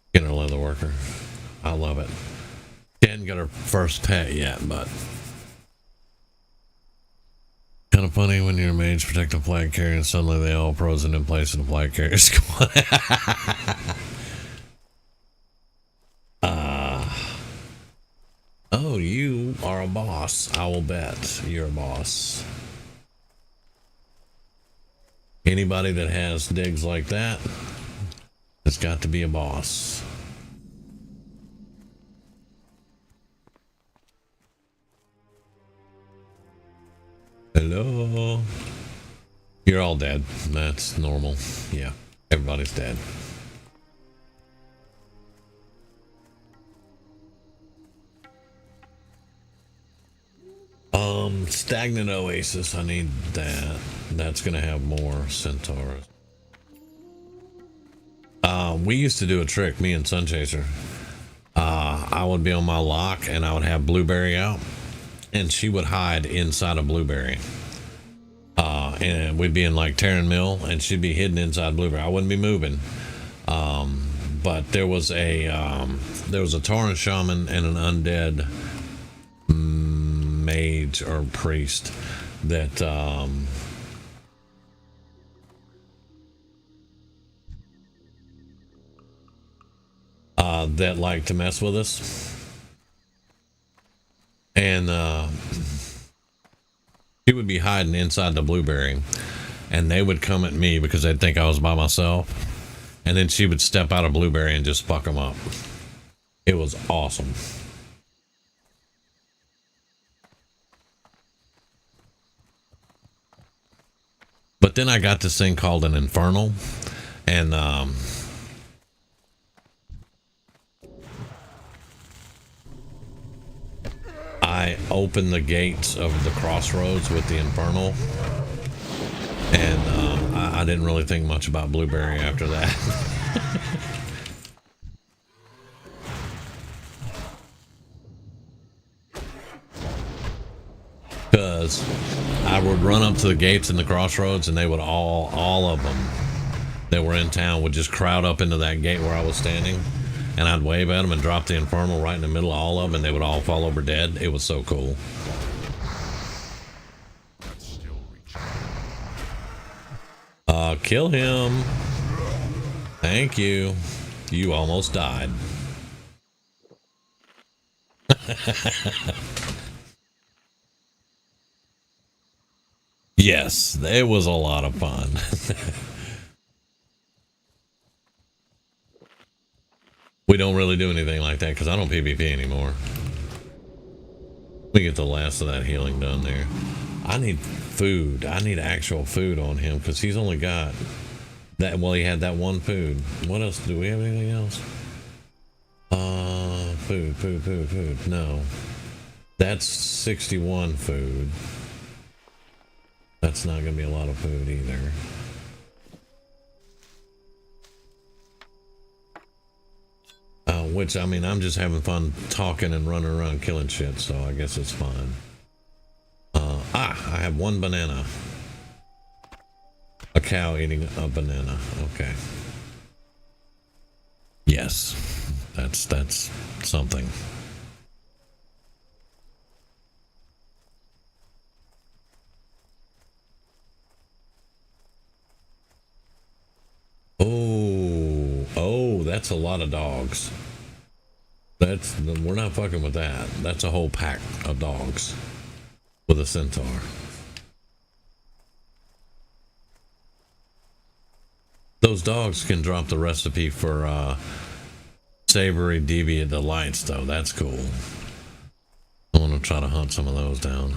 Skinner leather worker. I love it. She hadn't got her first pet yet, but kind of funny when you're a mage protecting a flag carrier and suddenly they all frozen in place in the flag carrier squad. Oh, you are a boss. I will bet you're a boss. Anybody that has digs like that has got to be a boss. Hello. You're all dead. That's normal. Yeah, everybody's dead. Stagnant Oasis, I need that. That's gonna have more centaurs. We used to do a trick, me and Sunchaser. I would be on my lock and I would have Blueberry out and she would hide inside a Blueberry. And we'd be in like Terran Mill and she'd be hidden inside Blueberry. I wouldn't be moving. But there was a Tauren shaman and an undead mage or priest that that like to mess with us. And she would be hiding inside the blueberry, and they would come at me because they'd think I was by myself. And then she would step out of blueberry and just fuck them up. It was awesome. But then I got this thing called an infernal, and I opened the gates of the crossroads with the infernal, and I didn't really think much about blueberry after that. Because I would run up to the gates in the crossroads, and they would all of them that were in town would just crowd up into that gate where I was standing, and I'd wave at them and drop the infernal right in the middle of all of them, and they would all fall over dead. It was so cool. Kill him. Thank you. You almost died. Yes, it was a lot of fun. We don't really do anything like that because I don't PvP anymore. Let me get the last of that healing done there. I need food. I need actual food on him because he's only got that. Well, he had that one food. What else? Do we have anything else? Food. No. That's 61 food. That's not going to be a lot of food either. Which, I mean, I'm just having fun talking and running around killing shit, so I guess it's fine. I have one banana. A cow eating a banana. Okay. Yes. That's something. Oh, that's a lot of dogs. We're not fucking with that. That's a whole pack of dogs with a centaur. Those dogs can drop the recipe for savory deviant delights, though. That's cool. I want to try to hunt some of those down.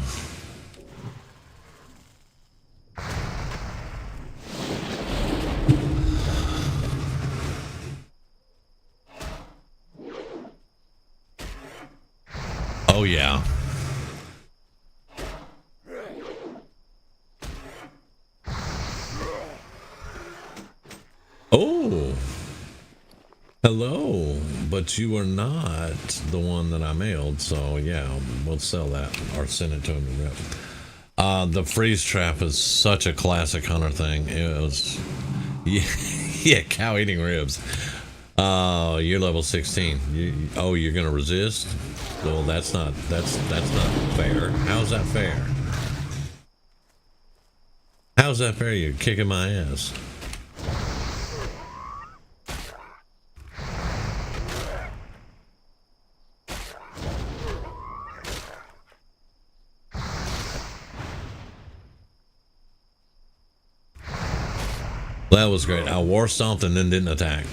Oh, yeah. Oh. Hello. But you are not the one that I mailed, so yeah, we'll sell that or send it to him to rip. The freeze trap is such a classic hunter thing. It was... Yeah, cow eating ribs. You're level 16. You're gonna resist? Well, that's not fair. How's that fair? How's that fair? You're kicking my ass. That was great. I war stomped and then didn't attack.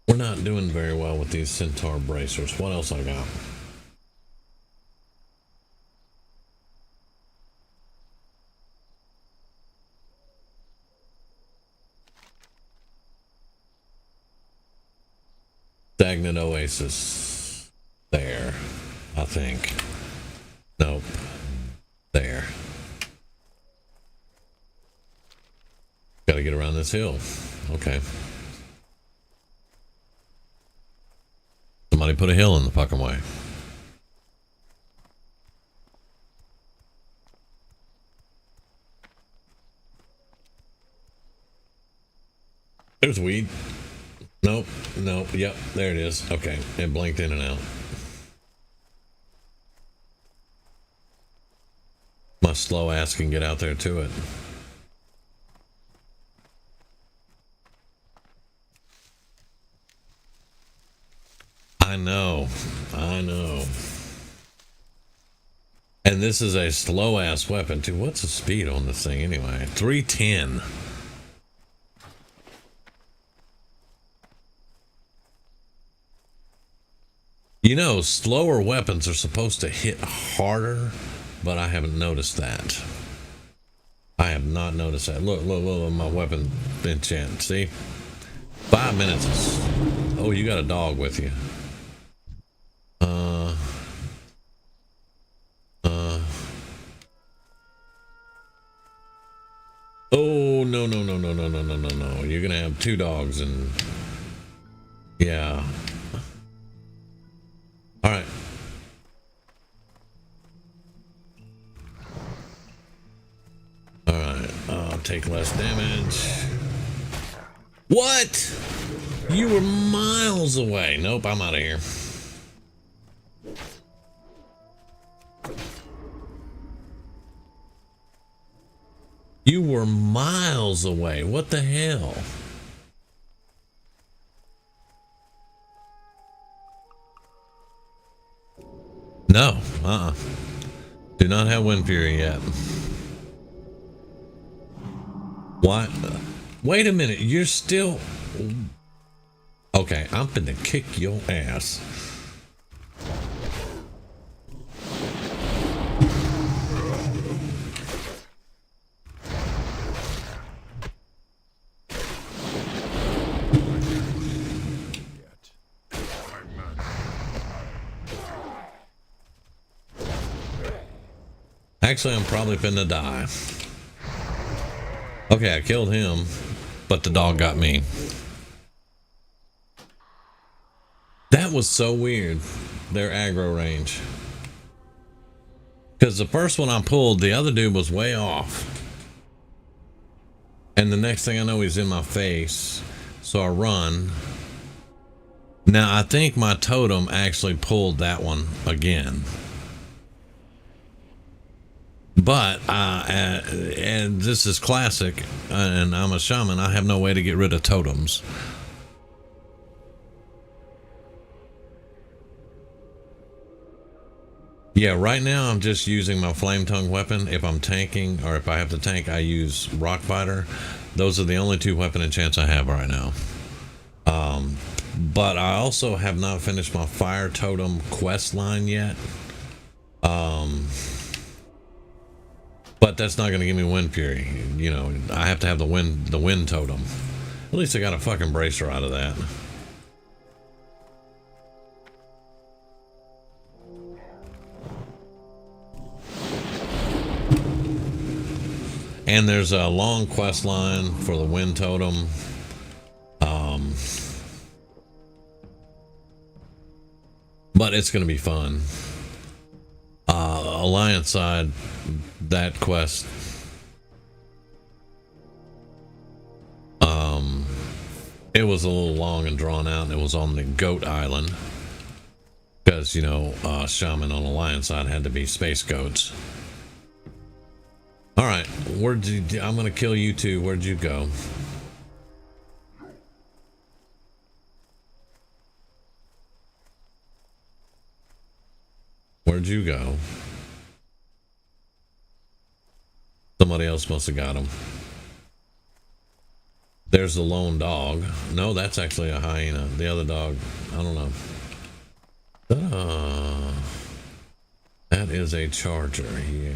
We're not doing very well with these centaur bracers. What else I got? Stagnant oasis. There, I think. Nope. There. Gotta get around this hill. Okay. Somebody put a hill in the fucking way. There's weed. Nope. Nope. Yep. There it is. Okay. It blinked in and out. My slow ass can get out there to it. I know. And this is a slow ass weapon too. What's the speed on this thing anyway? 310. You know, slower weapons are supposed to hit harder, but I haven't noticed that. I have not noticed that. Look, my weapon enchant. See? 5 minutes. Oh, you got a dog with you. Oh, no. You're gonna have 2 dogs and... Yeah. Alright. Alright, I'll take less damage. What? You were miles away. Nope, I'm out of here. You were miles away. What the hell? No, do not have Wind Fury yet. What? Wait a minute, you're still... Okay, I'm finna kick your ass. Actually, I'm probably finna die. Okay, I killed him, but the dog got me. That was so weird, their aggro range. Because the first one I pulled, the other dude was way off. And the next thing I know, he's in my face. So I run. Now, I think my totem actually pulled that one again. But, and this is classic, and I'm a shaman, I have no way to get rid of totems. Yeah, right now I'm just using my flame tongue weapon. If I'm tanking, or if I have to tank, I use rock fighter. Those are the only 2 weapon enchants I have right now. But I also have not finished my fire totem quest line yet. But that's not going to give me Wind Fury. You know, I have to have the wind totem. At least I got a fucking bracer out of that. And there's a long quest line for the wind totem. But it's going to be fun. Alliance side, that quest, it was a little long and drawn out, and it was on the Goat Island because, you know, shaman on Alliance side had to be space goats. All right, where'd you? I'm gonna kill you too. Where'd you go? Where'd you go? Somebody else must have got him. There's the lone dog. No, that's actually a hyena. The other dog, I don't know. That is a charger, yeah.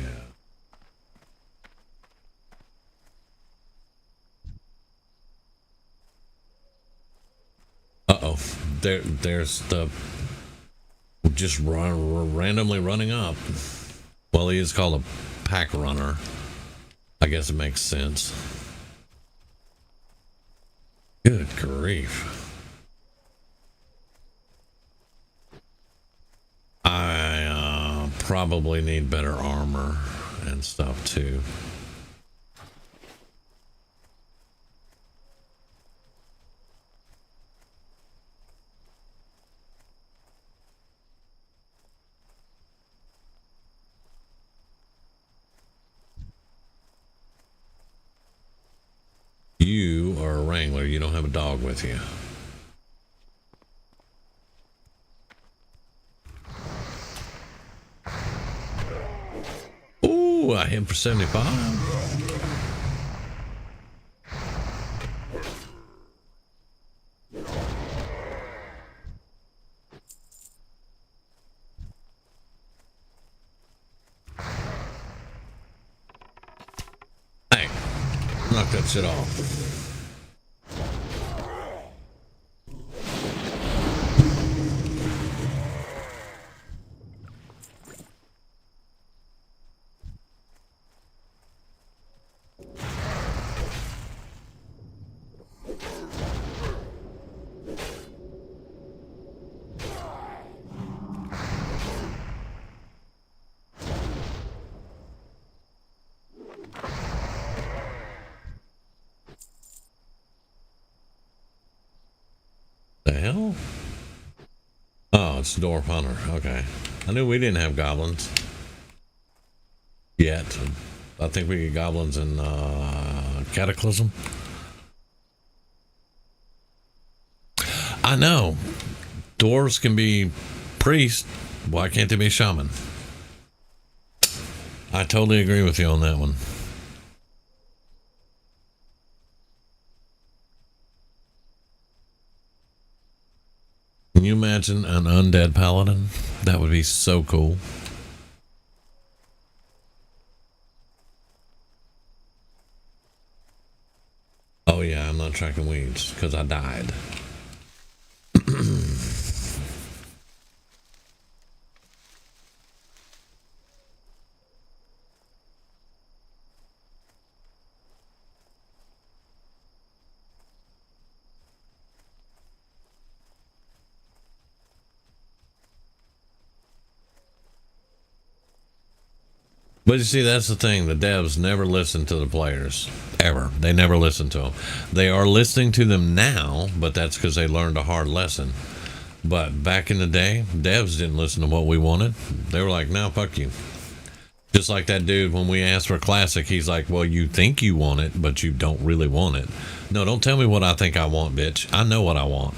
Uh-oh. There's the... just randomly running up. Well, he is called a pack runner. I guess it makes sense. Good grief. probably need better armor and stuff too. You are a wrangler. You don't have a dog with you. Ooh, I hit him for 75. Hey, knock that shit off. The hell? Oh, it's Dwarf Hunter. Okay. I knew we didn't have goblins. Yet. I think we get goblins in Cataclysm. I know. Dwarves can be priests. Why can't they be shaman? I totally agree with you on that one. Can you imagine an undead paladin? That would be so cool. Oh yeah, I'm not tracking weeds because I died. But you see, that's the thing. The devs never listen to the players. Ever. They never listen to them. They are listening to them now, but that's because they learned a hard lesson. But back in the day, devs didn't listen to what we wanted. They were like, no, fuck you. Just like that dude, when we asked for Classic, he's like, well, you think you want it, but you don't really want it. No, don't tell me what I think I want, bitch. I know what I want.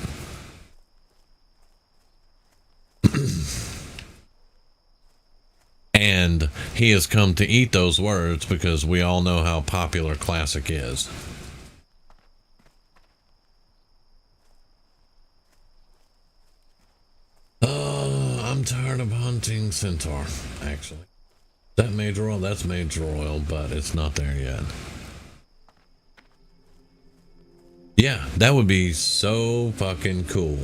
And he has come to eat those words because we all know how popular Classic is. I'm tired of hunting Centaur, actually. That Major Royal? That's Major Royal, but it's not there yet. Yeah, that would be so fucking cool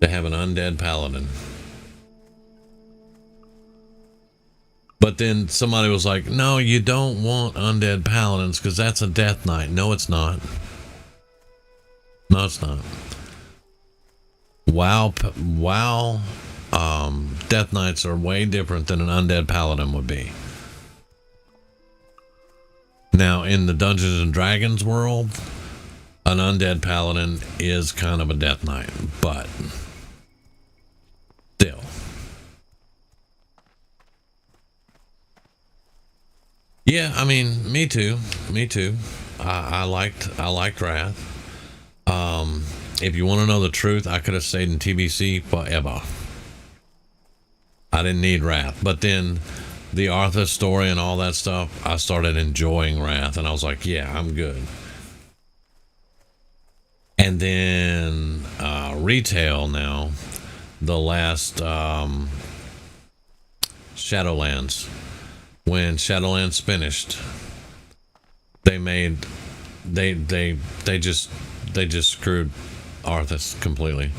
to have an undead paladin. But then somebody was like, no, you don't want undead paladins because that's a death knight. No, it's not. No, it's not. WoW death knights are way different than an undead paladin would be. Now, in the Dungeons and Dragons world, an undead paladin is kind of a death knight, but still. Yeah, I mean, me too. Me too. I liked Wrath. If you want to know the truth, I could have stayed in TBC forever. I didn't need Wrath. But then the Arthas story and all that stuff, I started enjoying Wrath, and I was like, yeah, I'm good. And then retail now, the last Shadowlands. When Shadowlands finished, they just screwed Arthas completely,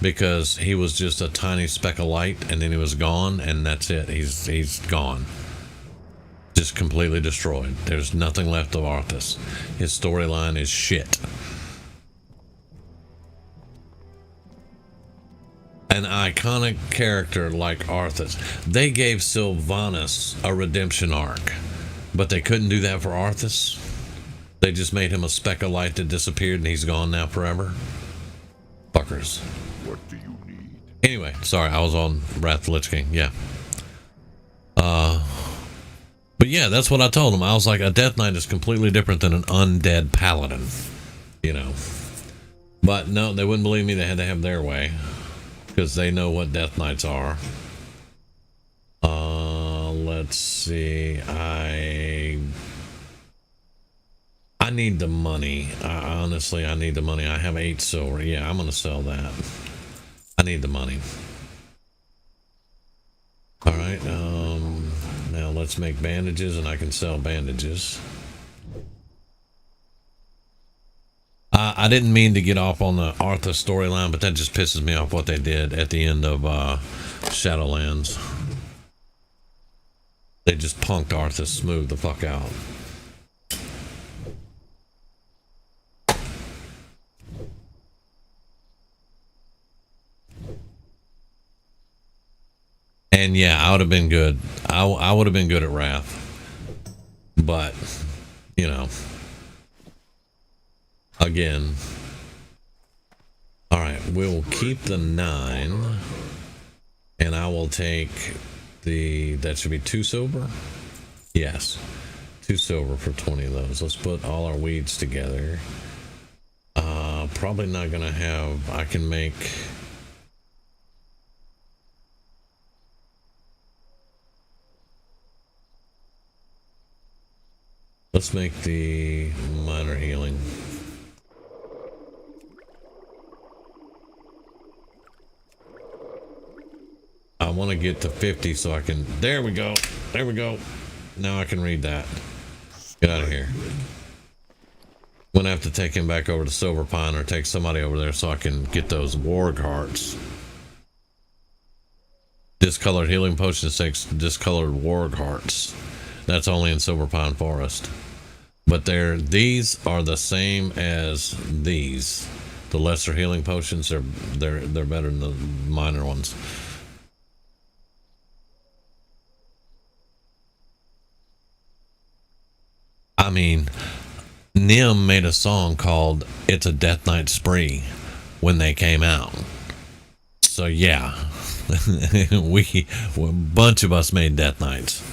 because he was just a tiny speck of light, and then he was gone, and that's it. He's gone, just completely destroyed. There's nothing left of Arthas. His storyline is shit. an iconic character like Arthas. They gave Sylvanas a redemption arc, but they couldn't do that for Arthas. They just made him a speck of light that disappeared and he's gone now forever. Fuckers. What do you need? Anyway, sorry, I was on Wrath of the Lich King. Yeah. But yeah, that's what I told him. I was like, a Death Knight is completely different than an undead paladin, you know. But no, they wouldn't believe me. They had to have their way because they know what Death Knights are. Let's see. I need the money. Honestly, I need the money. I have 8 silver. Yeah, I'm gonna sell that. I need the money. All right. Now let's make bandages, and I can sell bandages. I didn't mean to get off on the Arthas storyline, but that just pisses me off what they did at the end of Shadowlands. They just punked Arthas smooth the fuck out. And yeah, I would have been good. I would have been good at Wrath. But, you know. Again. Alright, we'll keep the 9. And I will take the... That should be 2 silver? Yes. 2 silver for 20 of those. Let's put all our weeds together. Probably not gonna have... I can make... Let's make the minor healing. I want to get to 50 so I can... There we go. There we go. Now I can read that. Get out of here. I'm going to have to take him back over to Silver Pine or take somebody over there so I can get those warg hearts. Discolored healing potions takes discolored warg hearts. That's only in Silver Pine Forest. But these are the same as these. The lesser healing potions, they're better than the minor ones. I mean, Nim made a song called It's a Death Knight Spree when they came out. So yeah, a bunch of us made Death Knights.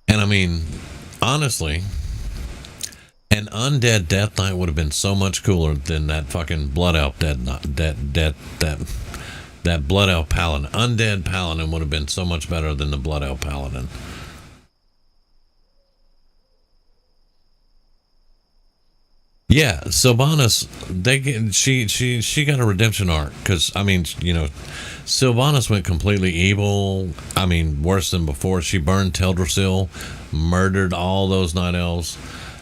And I mean, honestly, an undead Death Knight would have been so much cooler than that fucking Blood Elf that Blood Elf Paladin. Undead Paladin would have been so much better than the Blood Elf Paladin. Yeah, Sylvanas, she got a redemption arc because I mean, you know, Sylvanas went completely evil. I mean, worse than before. She burned Teldrassil, murdered all those night elves.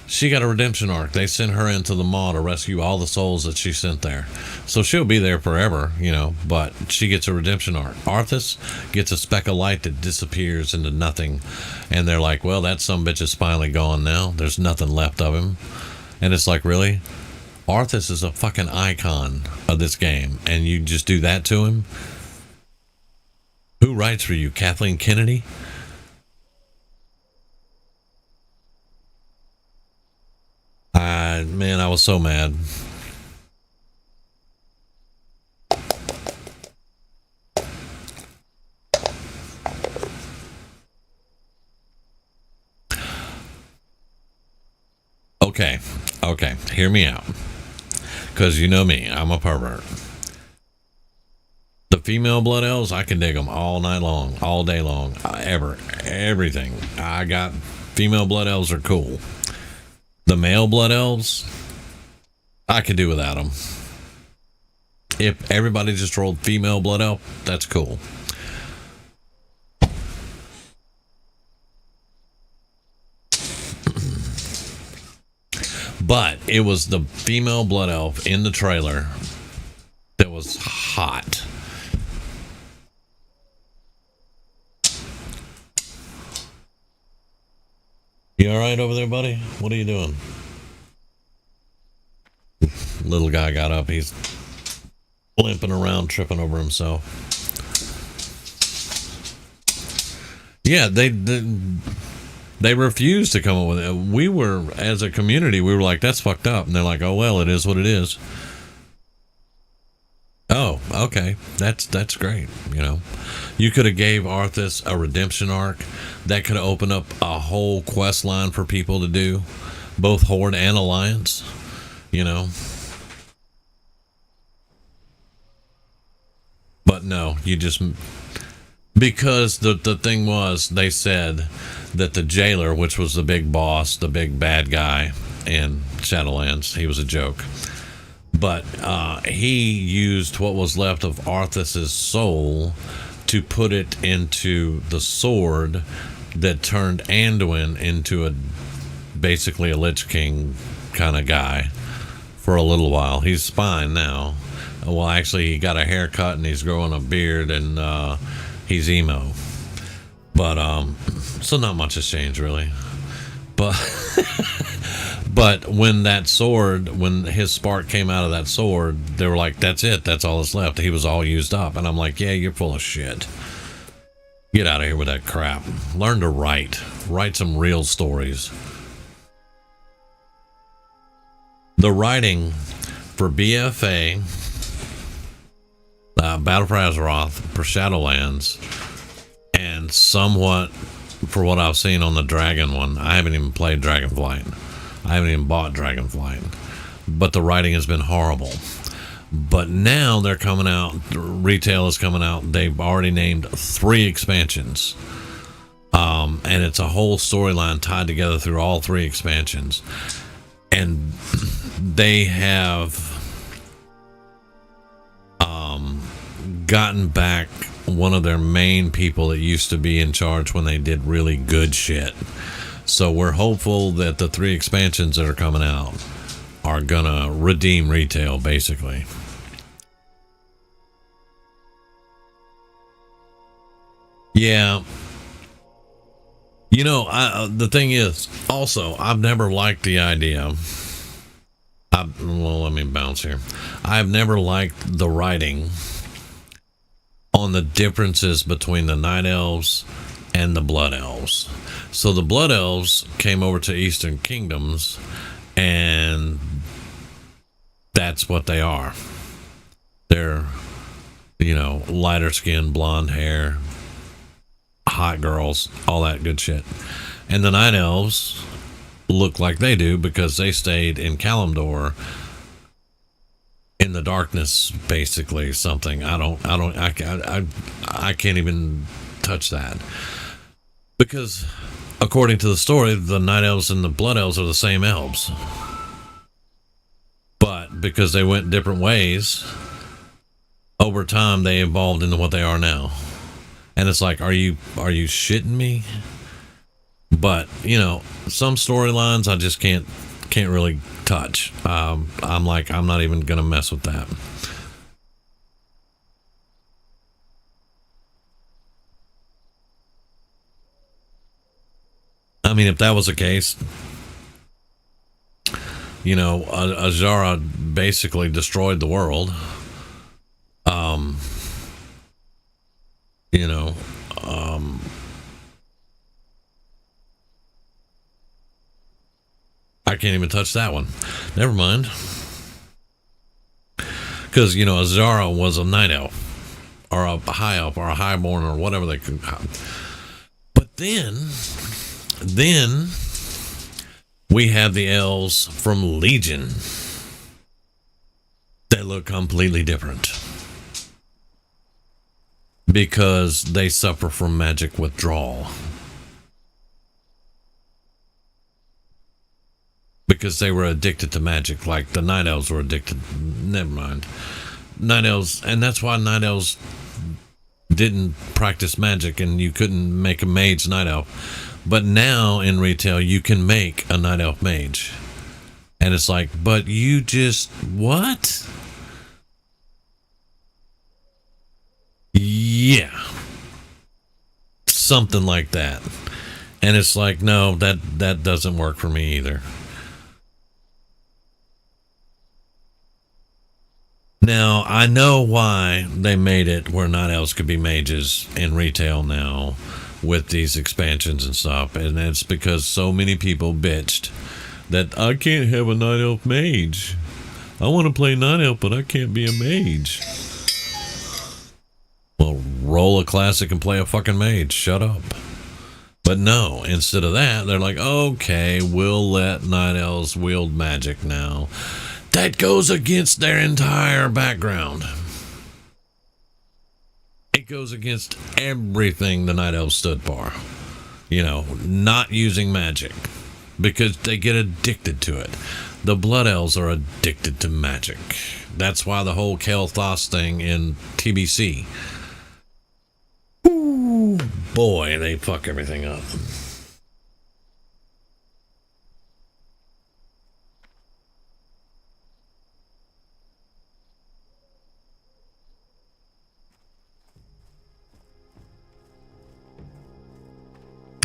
She got a redemption arc. They sent her into the maw to rescue all the souls that she sent there. So she'll be there forever, you know, but she gets a redemption arc. Arthas gets a speck of light that disappears into nothing. And they're like, well, that sumbitch is finally gone now. There's nothing left of him. And it's like, really? Arthas is a fucking icon of this game, and you just do that to him? Who writes for you, Kathleen Kennedy? Man, I was so mad. Okay, hear me out. Because you know me, I'm a pervert. The female blood elves, I can dig them all night long, all day long, everything. I got female blood elves are cool. The male blood elves, I could do without them. If everybody just rolled female blood elf, that's cool. But it was the female blood elf in the trailer that was hot. You all right over there, buddy? What are you doing? Little guy got up. He's limping around, tripping over himself. Yeah, they refused to come up with it. We were, as a community, we were like, that's fucked up. And they're like, oh, well, it is what it is. Oh, okay. That's great. You know, you could have gave Arthas a redemption arc that could have opened up a whole quest line for people to do, both Horde and Alliance, you know. But no, you just, because the thing was, they said that the jailer, which was the big boss, the big bad guy in Shadowlands, he was a joke. But he used what was left of Arthas's soul to put it into the sword that turned Anduin into basically a Lich King kind of guy for a little while. He's fine now. Well, actually, he got a haircut and he's growing a beard and he's emo. But so not much has changed really. But but when that sword, when his spark came out of that sword, they were like, that's it, that's all that's left. He was all used up. And I'm like, yeah, you're full of shit. Get out of here with that crap. Learn to write some real stories. The writing for BFA, Battle for Azeroth, for Shadowlands, and somewhat for what I've seen on the Dragon one. I haven't even played Dragonflight. I haven't even bought Dragonflight. But the writing has been horrible. But now they're coming out, retail is coming out. They've already named 3 expansions. And it's a whole storyline tied together through all 3 expansions. And they have gotten back one of their main people that used to be in charge when they did really good shit. So we're hopeful that the 3 expansions that are coming out are gonna redeem retail, basically. Yeah. You know, the thing is, also, I've never liked the idea. Well, let me bounce here. I've never liked the writing on the differences between the Night Elves and the Blood Elves. So the Blood Elves came over to Eastern Kingdoms, and that's what they are. They're, you know, lighter skin, blonde hair, hot girls, all that good shit. And the Night Elves look like they do because they stayed in Kalimdor in the darkness, basically. Something I can't even touch that, because according to the story, the Night Elves and the Blood Elves are the same elves, but because they went different ways over time, they evolved into what they are now. And it's like, are you shitting me? But you know, some storylines I just can't really touch. I'm like, I'm not even gonna mess with that. I mean, if that was the case, you know, Azara basically destroyed the world. You know, I can't even touch that one. Never mind. Because, you know, Azara was a night elf, or a high elf, or a highborn, or whatever they could. But then we have the elves from Legion. They look completely different, because they suffer from magic withdrawal. Because they were addicted to magic, like the Night Elves were addicted. Never mind. Night Elves, and that's why Night Elves didn't practice magic, and you couldn't make a mage Night Elf. But now in retail, you can make a Night Elf mage. And it's like, but you just, what? Yeah. Something like that. And it's like, no, that doesn't work for me either. Now, I know why they made it where night elves could be mages in retail now with these expansions and stuff. And it's because so many people bitched that I can't have a night elf mage. I want to play night elf, but I can't be a mage. Well, roll a classic and play a fucking mage. Shut up. But no, instead of that, they're like, okay, we'll let night elves wield magic now. That goes against their entire background. It goes against everything the night elves stood for. You know, not using magic. Because they get addicted to it. The blood elves are addicted to magic. That's why the whole Kael'thas thing in TBC. Ooh, boy, they fuck everything up.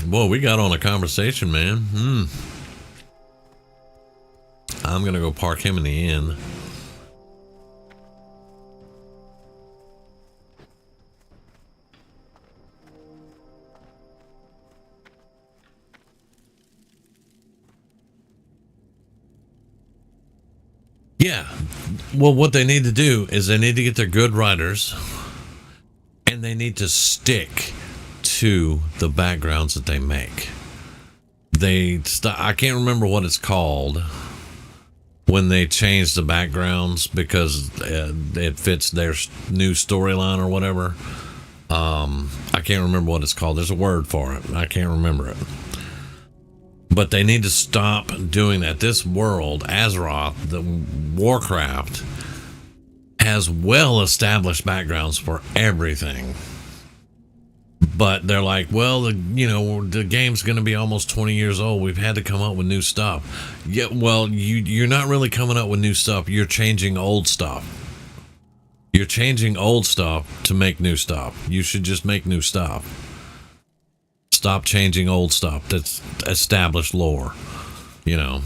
Whoa, we got on a conversation, man. I'm gonna go park him in the inn. Yeah. Well, what they need to do is they need to get their good writers and they need to stick to the backgrounds that they make. I can't remember what it's called when they change the backgrounds because it fits their new storyline or whatever. I can't remember what it's called. There's a word for it. I can't remember it. But they need to stop doing that. This world, Azeroth, the Warcraft, has well-established backgrounds for everything. But they're like, well, the game's going to be almost 20 years old. We've had to come up with new stuff. Yeah, well, you're not really coming up with new stuff. You're changing old stuff. You're changing old stuff to make new stuff. You should just make new stuff. Stop changing old stuff that's established lore, you know.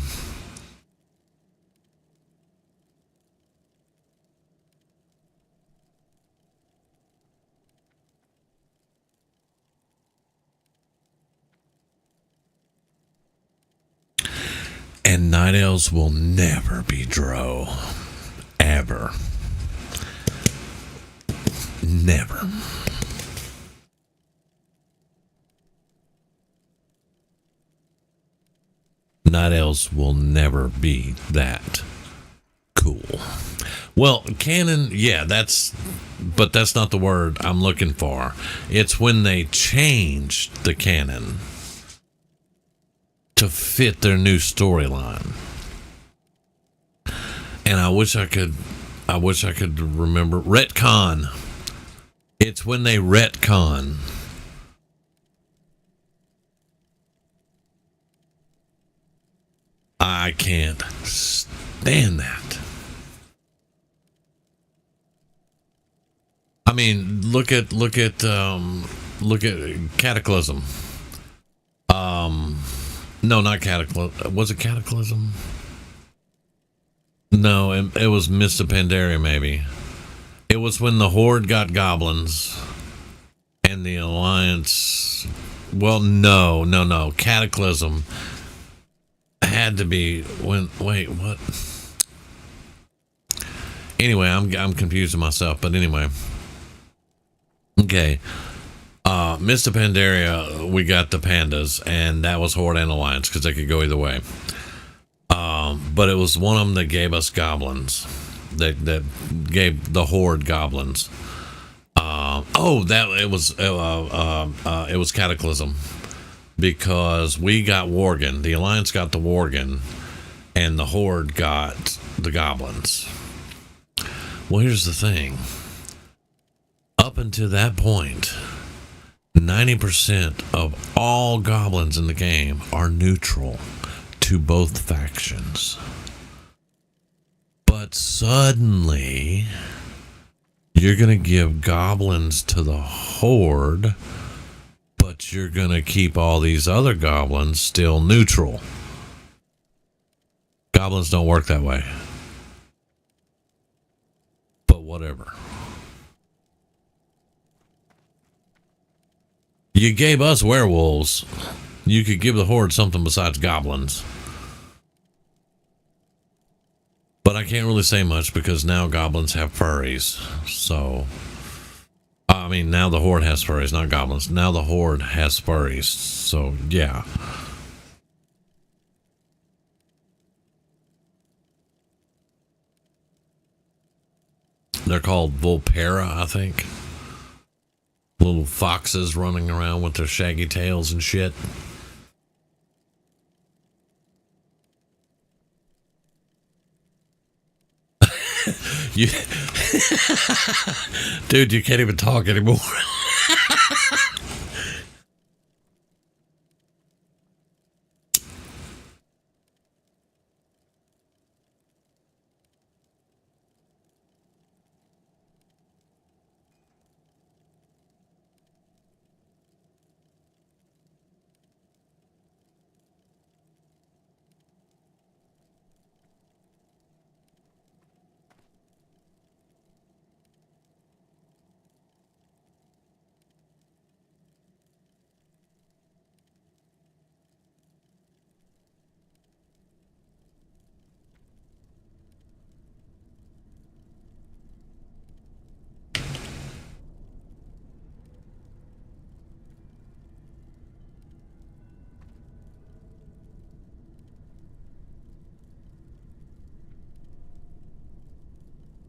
And night elves will never be Drow. Ever. Never. Night elves will never be that cool. Well, canon, yeah, but that's not the word I'm looking for. It's when they changed the canon to fit their new storyline. And I wish I could remember retcon. It's when they retcon. I can't stand that. I mean, look at Cataclysm. No, not Cataclysm. Was it Cataclysm? No, it was Mist of Pandaria, maybe. It was when the Horde got goblins and the Alliance. Well, no. Cataclysm had to be when. Wait, what? Anyway, I'm confusing myself, but anyway. Okay. Mist of Pandaria, we got the pandas, and that was Horde and Alliance because they could go either way. But it was one of them that gave us goblins, that gave the Horde goblins. It was Cataclysm because we got Worgen, the Alliance got the Worgen, and the Horde got the goblins. Well, here's the thing. Up until that point, 90% of all goblins in the game are neutral to both factions. But suddenly, you're going to give goblins to the Horde, but but you're going to keep all these other goblins still neutral. Goblins don't work that way. But whatever. You gave us werewolves. You could give the Horde something besides goblins. But I can't really say much because now goblins have furries. So, I mean, now the Horde has furries, not goblins. Now the Horde has furries. So, yeah. They're called Volpera, I think. Little foxes running around with their shaggy tails and shit. You dude, you can't even talk anymore.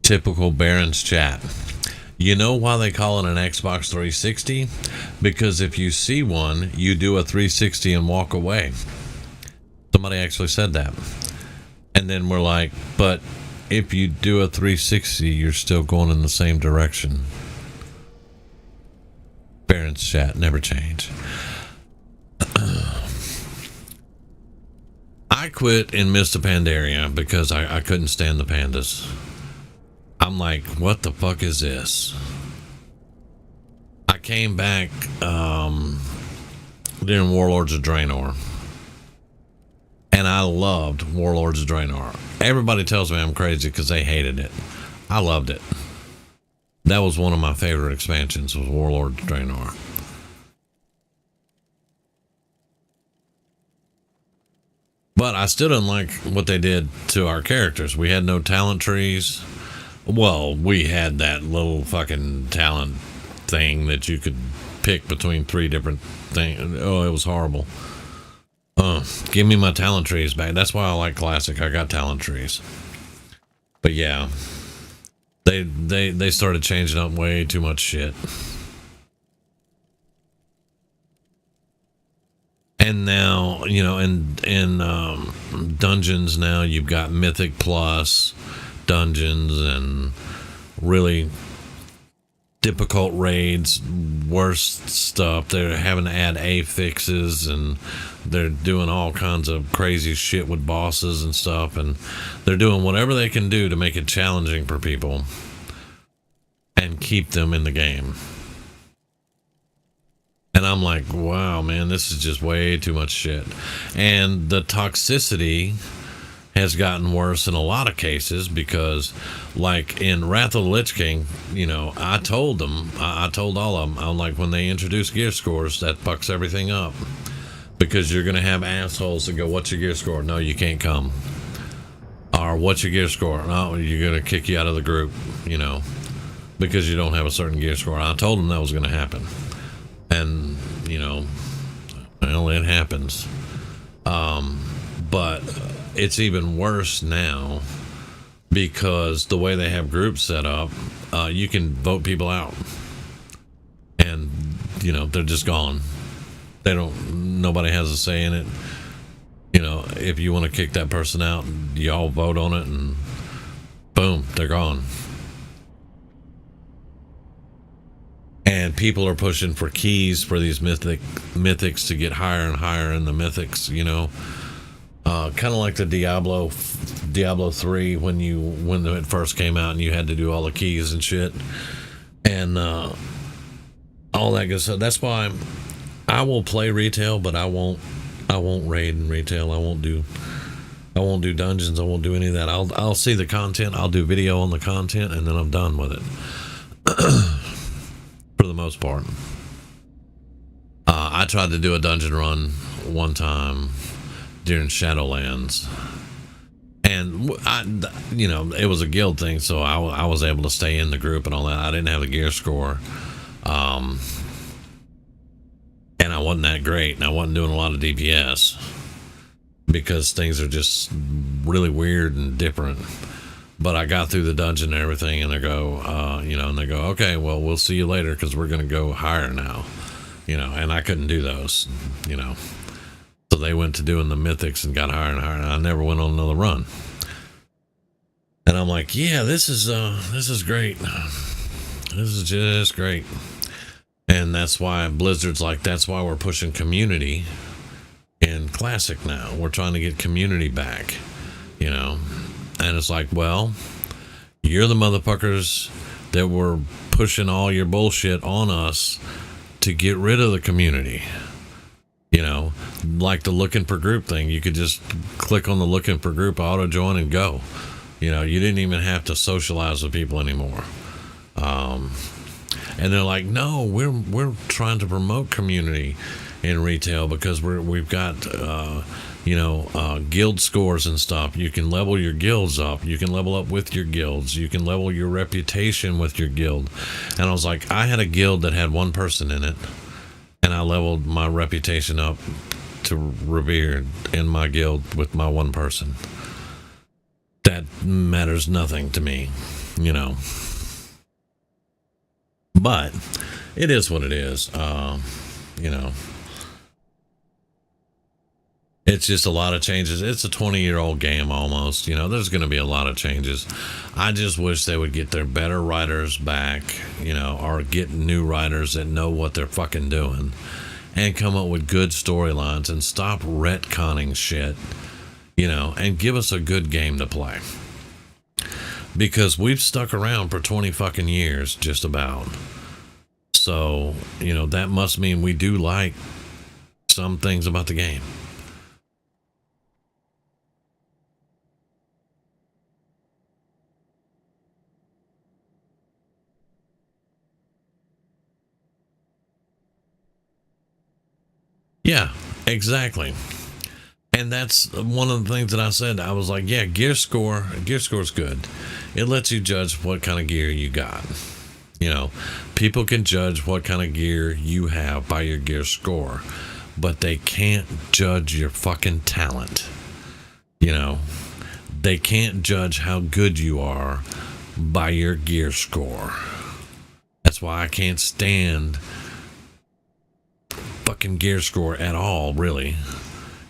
Typical Baron's chat. You know why they call it an Xbox 360? Because if you see one, you do a 360 and walk away. Somebody actually said that. And then we're like, but if you do a 360, you're still going in the same direction. Baron's chat, never change. I quit in Mr. Pandaria because I couldn't stand the pandas. I'm like, what the fuck is this? I came back during Warlords of Draenor. And I loved Warlords of Draenor. Everybody tells me I'm crazy because they hated it. I loved it. That was one of my favorite expansions, was Warlords of Draenor. But I still didn't like what they did to our characters. We had no talent trees. Well, we had that little fucking talent thing that you could pick between 3 different things. Oh, it was horrible. Give me my talent trees back. That's why I like Classic. I got talent trees. But yeah, they started changing up way too much shit. And now, you know, in dungeons now, you've got Mythic Plus dungeons and really difficult raids, worse stuff. They're having to add affixes and they're doing all kinds of crazy shit with bosses and stuff, and they're doing whatever they can do to make it challenging for people and keep them in the game. And I'm like, wow, man, this is just way too much shit. And the toxicity has gotten worse in a lot of cases because, like in Wrath of the Lich King, you know, I told them, I told all of them, I'm like, when they introduce gear scores, that fucks everything up. Because you're going to have assholes that go, what's your gear score? No, you can't come. Or what's your gear score? No, you're going to kick you out of the group, you know, because you don't have a certain gear score. I told them that was going to happen. And, you know, well, it happens. But it's even worse now because the way they have groups set up, you can vote people out. And, you know, they're just gone. Nobody has a say in it. You know, if you want to kick that person out, you all vote on it and boom, they're gone. And people are pushing for keys for these mythics to get higher and higher in the mythics, you know. Kind of like the Diablo 3 when it first came out and you had to do all the keys and shit. And all that good stuff. That's why I will play retail, but I won't raid in retail. I won't do dungeons. I won't do any of that. I'll see the content. I'll do video on the content, and then I'm done with it. For the most part. I tried to do a dungeon run one time during Shadowlands, and it was a guild thing, so I was able to stay in the group and all that. I didn't have a gear score, and I wasn't that great, and I wasn't doing a lot of DPS because things are just really weird and different. But I got through the dungeon and everything, and they go, okay, well, we'll see you later because we're going to go higher now, and I couldn't do those, So they went to doing the mythics and got higher and higher, and I never went on another run. And I'm like, yeah, this is great. This is just great. And that's why Blizzard's like, that's why we're pushing community in Classic now. We're trying to get community back, And it's like, well, you're the motherfuckers that were pushing all your bullshit on us to get rid of the community. Like the looking for group thing. You could just click on the looking for group, auto join, and go. You didn't even have to socialize with people anymore. And they're like, no, we're trying to promote community in retail because we've got guild scores and stuff. You can level your guilds up. You can level up with your guilds. You can level your reputation with your guild. And I was like, I had a guild that had one person in it, and I leveled my reputation up to revered in my guild with my one person. That matters nothing to me, But it is what it is, It's just a lot of changes. It's a 20-year-old game almost. There's going to be a lot of changes. I just wish they would get their better writers back, or get new writers that know what they're fucking doing and come up with good storylines and stop retconning shit, and give us a good game to play. Because we've stuck around for 20 fucking years, just about. So, that must mean we do like some things about the game. Yeah, exactly. And that's one of the things that I said. I was like, yeah, gear score's good. It lets you judge what kind of gear you got. People can judge what kind of gear you have by your gear score, but they can't judge your fucking talent. They can't judge how good you are by your gear score. That's why I can't stand fucking gear score at all, really.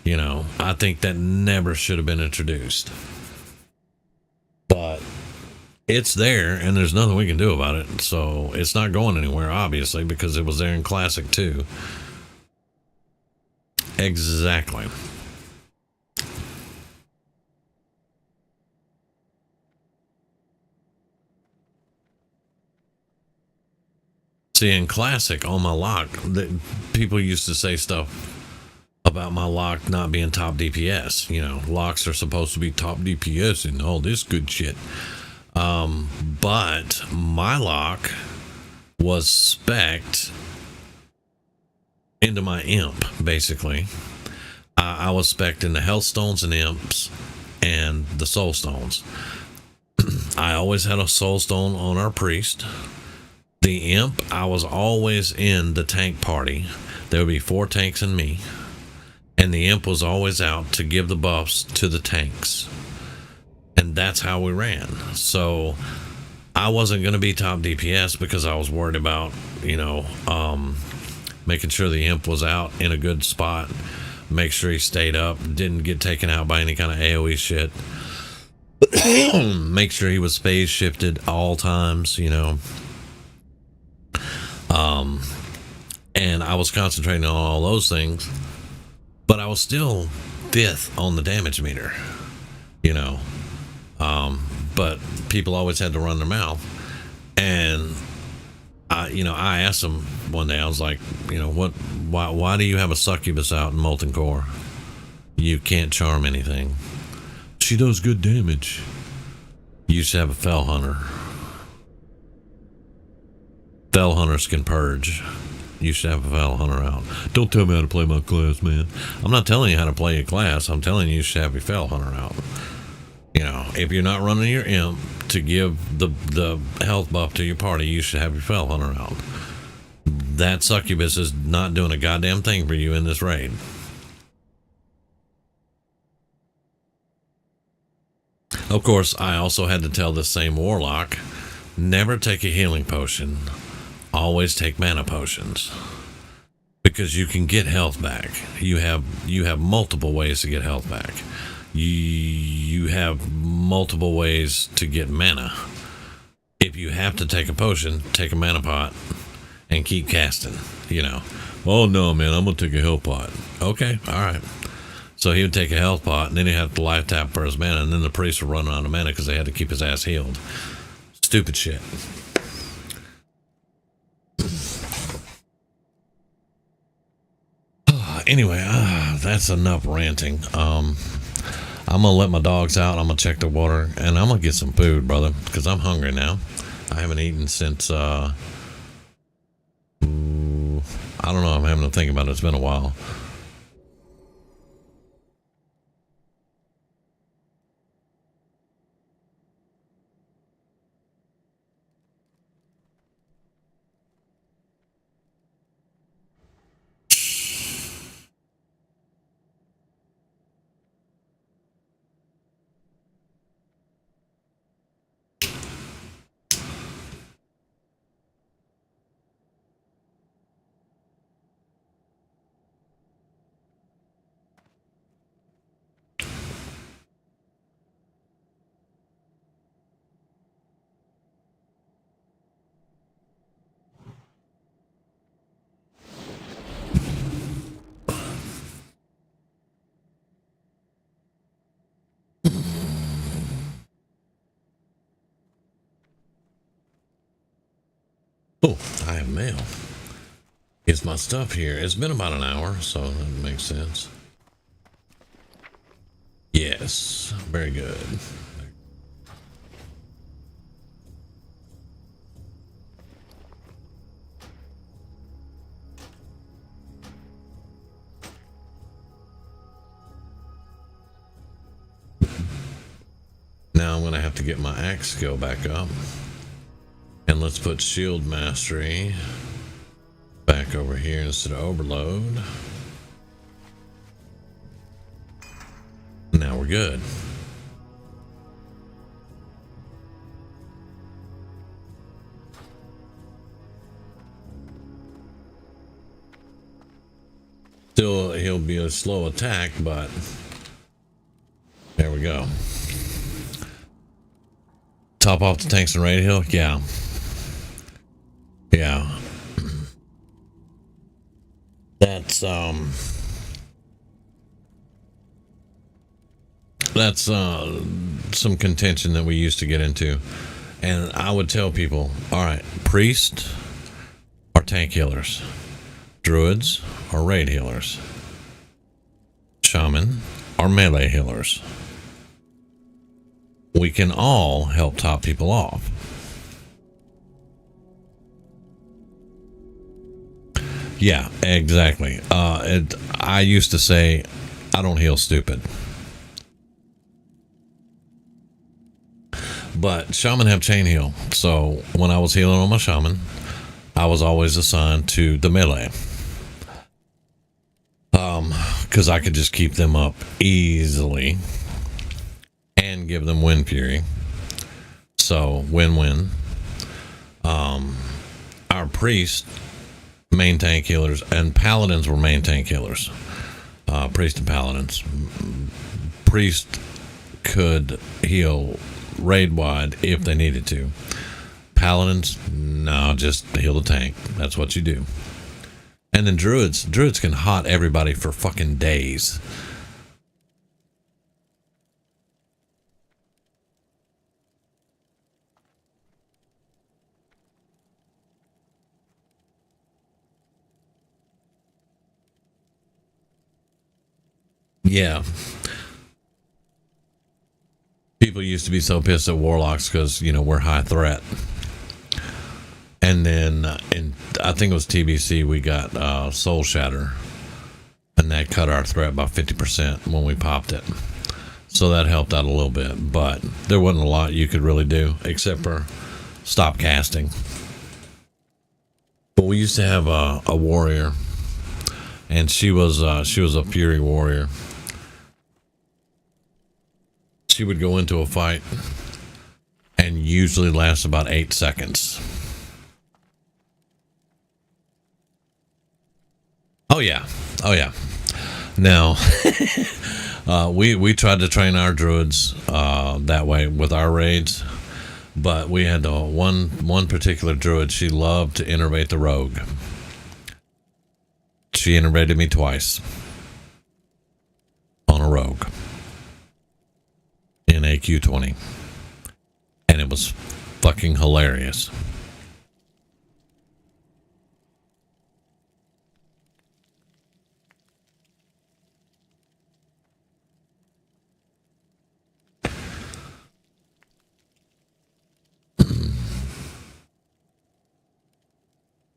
I think that never should have been introduced. But it's there, and there's nothing we can do about it. So it's not going anywhere, obviously, because it was there in Classic too. Exactly. See, in Classic, on my lock, people used to say stuff about my lock not being top DPS. Locks are supposed to be top DPS and all this good shit. But my lock was spec'd into my imp, basically. I was spec'd into Health Stones and Imps and the Soul Stones. I always had a Soul Stone on our Priest. The Imp, I was always in the tank party. There would be 4 tanks and me. And the Imp was always out to give the buffs to the tanks. And that's how we ran. So I wasn't going to be top DPS because I was worried about, making sure the Imp was out in a good spot. Make sure he stayed up, didn't get taken out by any kind of AoE shit. Make sure he was phase shifted all times, And I was concentrating on all those things, but I was still 5th on the damage meter, but people always had to run their mouth, and I asked him one day. I was like, why do you have a succubus out in Molten Core? You can't charm anything. She does good damage. You used to have a fell hunter. Fell hunters can purge. You should have a fell hunter out. Don't tell me how to play my class, man. I'm not telling you how to play your class. I'm telling you should have your fell hunter out. If you're not running your imp to give the health buff to your party, you should have your fell hunter out. That succubus is not doing a goddamn thing for you in this raid. Of course, I also had to tell this same warlock, never take a healing potion. Always take mana potions. Because you can get health back. You have multiple ways to get health back. You have multiple ways to get mana. If you have to take a potion, take a mana pot and keep casting. Oh no, man, I'm gonna take a health pot. Okay, alright. So he would take a health pot and then he'd have to life tap for his mana, and then the priest would run out of mana because they had to keep his ass healed. Stupid shit. Anyway, that's enough ranting. I'm gonna let my dogs out. I'm gonna check the water, and I'm gonna get some food, brother, because I'm hungry now. I haven't eaten since I don't know. I'm having to think about it. It's been a while. Oh, I have mail. It's my stuff here. It's been about an hour, so that makes sense. Yes, very good. Now I'm going to have to get my axe skill back up. And let's put shield mastery back over here instead of overload. Now we're good. Still, he'll be a slow attack, but there we go. Top off the tanks and raid hill? Yeah. Yeah. That's some contention that we used to get into. And I would tell people, all right, priests are tank healers. Druids are raid healers. Shaman are melee healers. We can all help top people off. Yeah, exactly. I used to say, I don't heal stupid. But shaman have chain heal. So when I was healing on my shaman, I was always assigned to the melee. Because I could just keep them up easily and give them wind fury. So win-win. Our priest main tank healers and paladins were main tank healers. Priest and paladins. Priest could heal raid wide if they needed to. Paladins, no, just heal the tank. That's what you do. And then druids can hot everybody for fucking days. Yeah. People used to be so pissed at warlocks because, you know, we're high threat. And then, I think it was TBC, we got Soul Shatter. And that cut our threat by 50% when we popped it. So that helped out a little bit. But there wasn't a lot you could really do except for stop casting. But we used to have a warrior. And she was a fury warrior. She would go into a fight and usually last about 8 seconds. Oh yeah. Now, we tried to train our druids that way with our raids, but we had one particular druid. She loved to innervate the rogue. She innervated me twice on a rogue in AQ20, and it was fucking hilarious.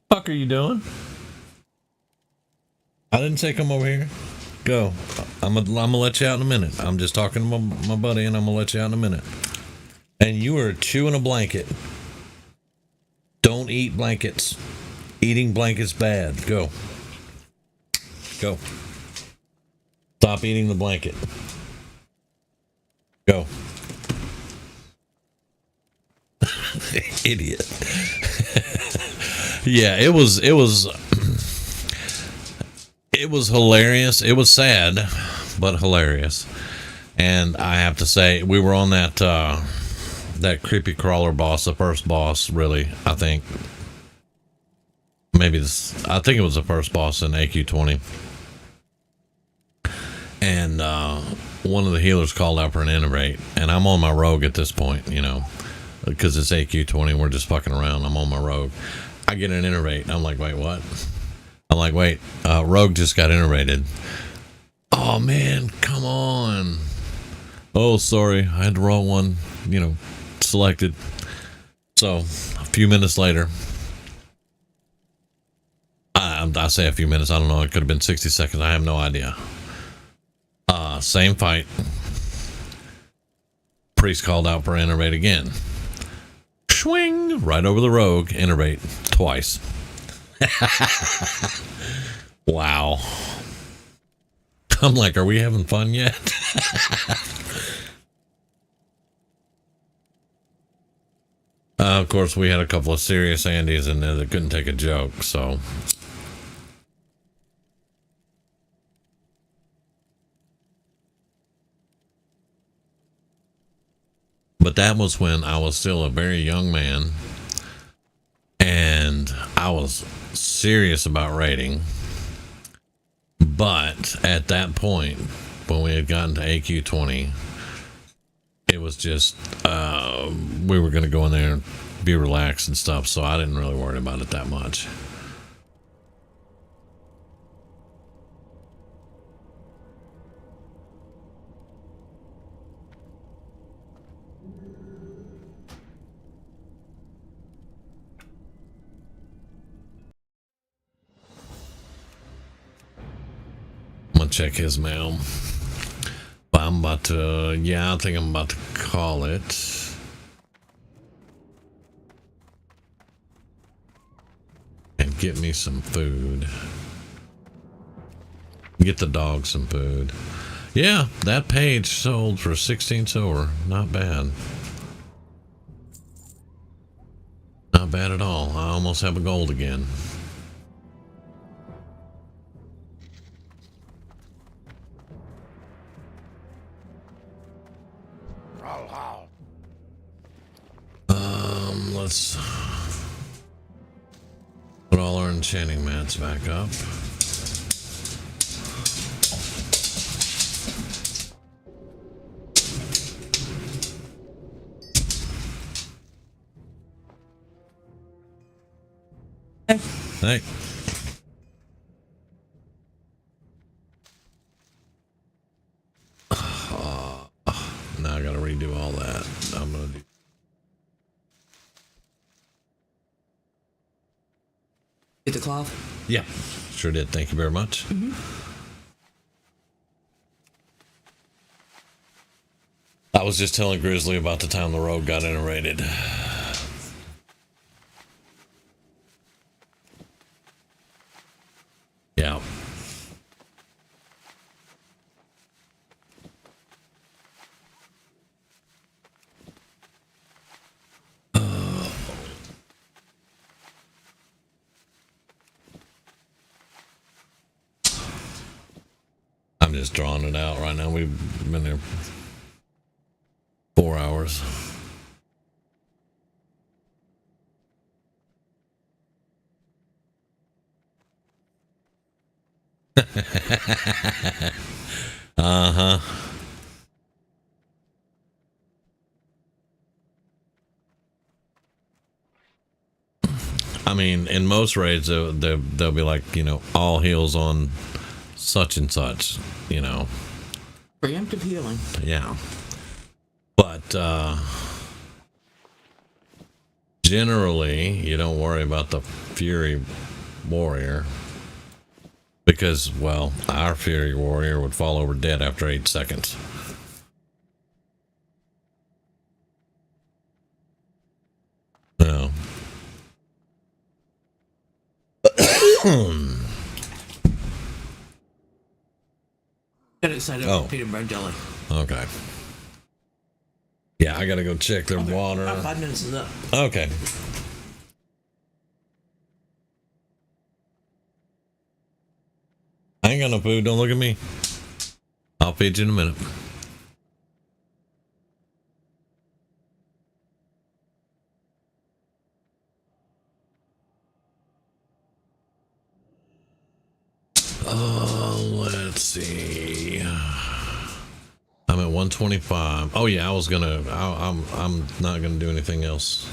Fuck are you doing? I didn't say come over here. Go. I'm gonna let you out in a minute. I'm just talking to my buddy, and I'm gonna let you out in a minute. And you are chewing a blanket. Don't eat blankets. Eating blankets bad. Go. Stop eating the blanket. Go. Idiot. Yeah, it was hilarious. It was sad, but hilarious. And I have to say, we were on that creepy crawler boss, the first boss, really. I think it was the first boss in AQ20. And one of the healers called out for an innervate, and I'm on my rogue at this point, you know, because it's AQ20. We're just fucking around. I'm on my rogue. I get an innervate. I'm like, wait, what? I'm like, wait, rogue just got innervated. Oh man, come on. Oh, sorry, I had the wrong one, you know, selected. So a few minutes later, I say a few minutes, I don't know, it could have been 60 seconds, I have no idea. Same fight. Priest called out for innervate again. Swing right over the rogue, innervate twice. Wow. I'm like, are we having fun yet? Of course, we had a couple of serious Andes in there that couldn't take a joke, so. But that was when I was still a very young man, and I was serious about raiding. But at that point, when we had gotten to AQ20, it was just, we were going to go in there and be relaxed and stuff, so I didn't really worry about it that much. I'm gonna check his mail. But I'm about to, yeah, I think I'm about to call it. And get me some food. Get the dog some food. Yeah, that page sold for 16 silver. Not bad. Not bad at all. I almost have a gold again. Let's put all our enchanting mats back up. Hey. gotta redo all that. I'm gonna do. Get the cloth? Yeah, sure did. Thank you very much. I was just telling Grizzly about the time the road got iterated. Yeah. I'm just drawing it out right now. We've been there 4 hours. Uh-huh. I mean, in most raids, they'll be like, you know, all heals on such and such, you know. Preemptive healing. Yeah. But generally, you don't worry about the Fury Warrior because, well, our Fury Warrior would fall over dead after 8 seconds. No. Get excited about peanut butter jelly. Okay. Yeah, I gotta go check their water. 5 minutes is up. Okay. I ain't got no food. Don't look at me. I'll feed you in a minute. Let's see. I'm at 125. Oh yeah, I'm not gonna do anything else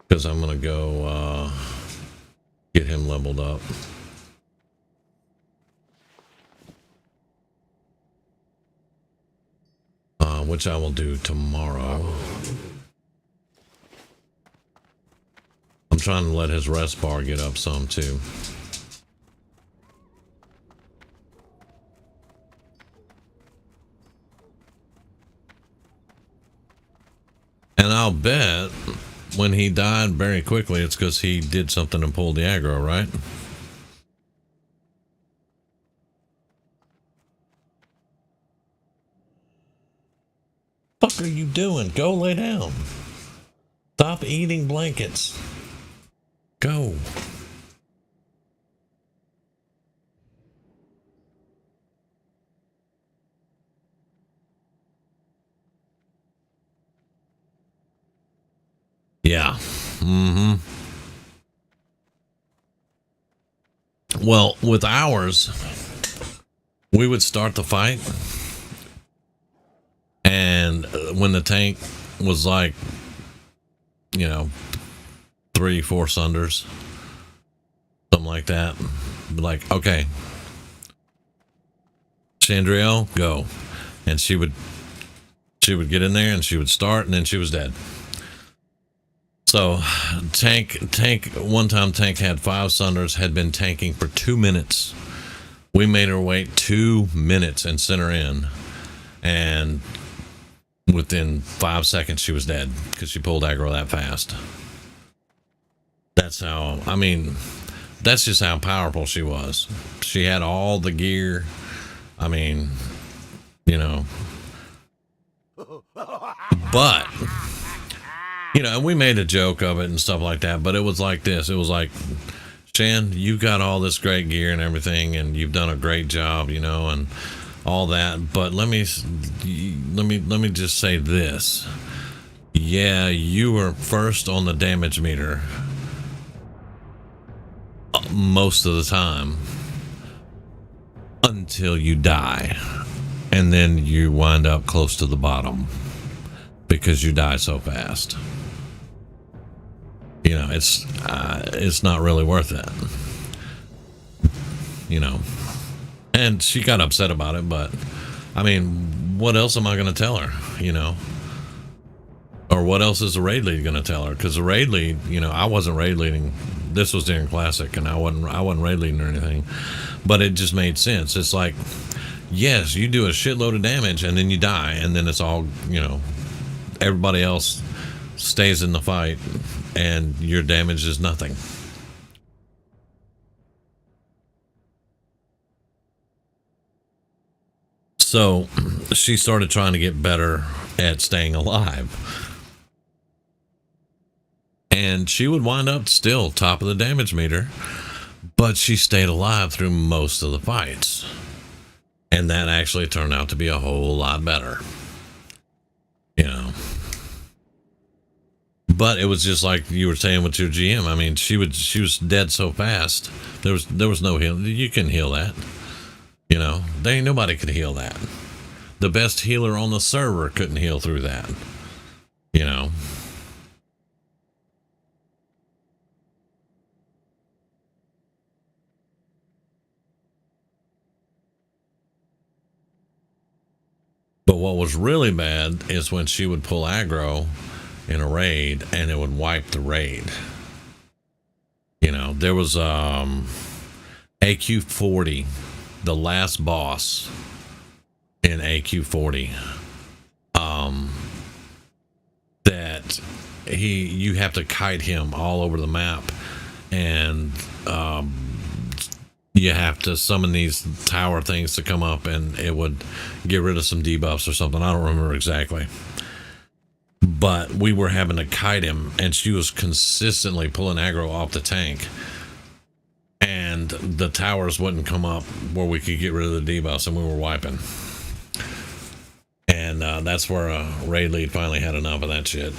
because I'm gonna go get him leveled up. Which I will do tomorrow. I'm trying to let his rest bar get up some too. And I'll bet when he died very quickly, it's because he did something and pulled the aggro, right? What the fuck are you doing? Go lay down. Stop eating blankets. Go. Yeah. Mm-hmm. Well, with ours, we would start the fight. And when the tank was like, you know, 3-4 sunders, something like that, be like, okay, Chandriel, go. And she would get in there and she would start and then she was dead. So tank one time tank had 5 sunders, had been tanking for 2 minutes. We made her wait 2 minutes and sent her in, and within 5 seconds she was dead because she pulled aggro that fast. That's how, I mean, that's just how powerful she was. She had all the gear. I mean, you know, but you know, we made a joke of it and stuff like that, but it was like this. It was like, Shan, you got all this great gear and everything, and you've done a great job, you know, and all that. But let me just say this. Yeah, you were first on the damage meter most of the time until you die, and then you wind up close to the bottom because you die so fast. You know, it's not really worth it. You know, and she got upset about it, but I mean, what else am I going to tell her, you know? Or what else is the raid lead going to tell her? Because the raid lead, you know, I wasn't raid leading. This was during Classic, and I wasn't raid leading or anything. But it just made sense. It's like, yes, you do a shitload of damage, and then you die, and then it's all, you know, everybody else stays in the fight, and your damage is nothing. So she started trying to get better at staying alive. And she would wind up still top of the damage meter, but she stayed alive through most of the fights. And that actually turned out to be a whole lot better. You know. But it was just like you were saying with your GM. I mean, she was dead so fast. There was no heal. You can heal that. You know, there ain't nobody could heal that. The best healer on the server couldn't heal through that. You know. But what was really bad is when she would pull aggro in a raid and it would wipe the raid. You know, there was AQ40, the last boss in AQ40, that you have to kite him all over the map, and you have to summon these tower things to come up, and it would get rid of some debuffs or something. I don't remember exactly. But we were having to kite him, and she was consistently pulling aggro off the tank. And the towers wouldn't come up where we could get rid of the debuffs, and we were wiping. And that's where raid lead finally had enough of that shit.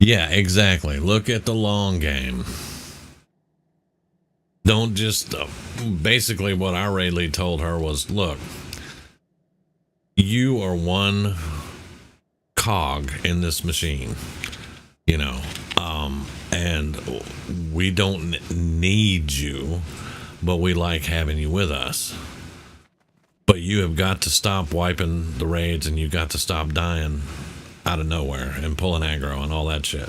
Yeah, exactly. Look at the long game. Don't just... basically what our raid lead told her was, look, you are one cog in this machine, you know, and we don't need you, but we like having you with us. But you have got to stop wiping the raids, and you've got to stop dying out of nowhere and pulling aggro and all that shit.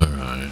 All right.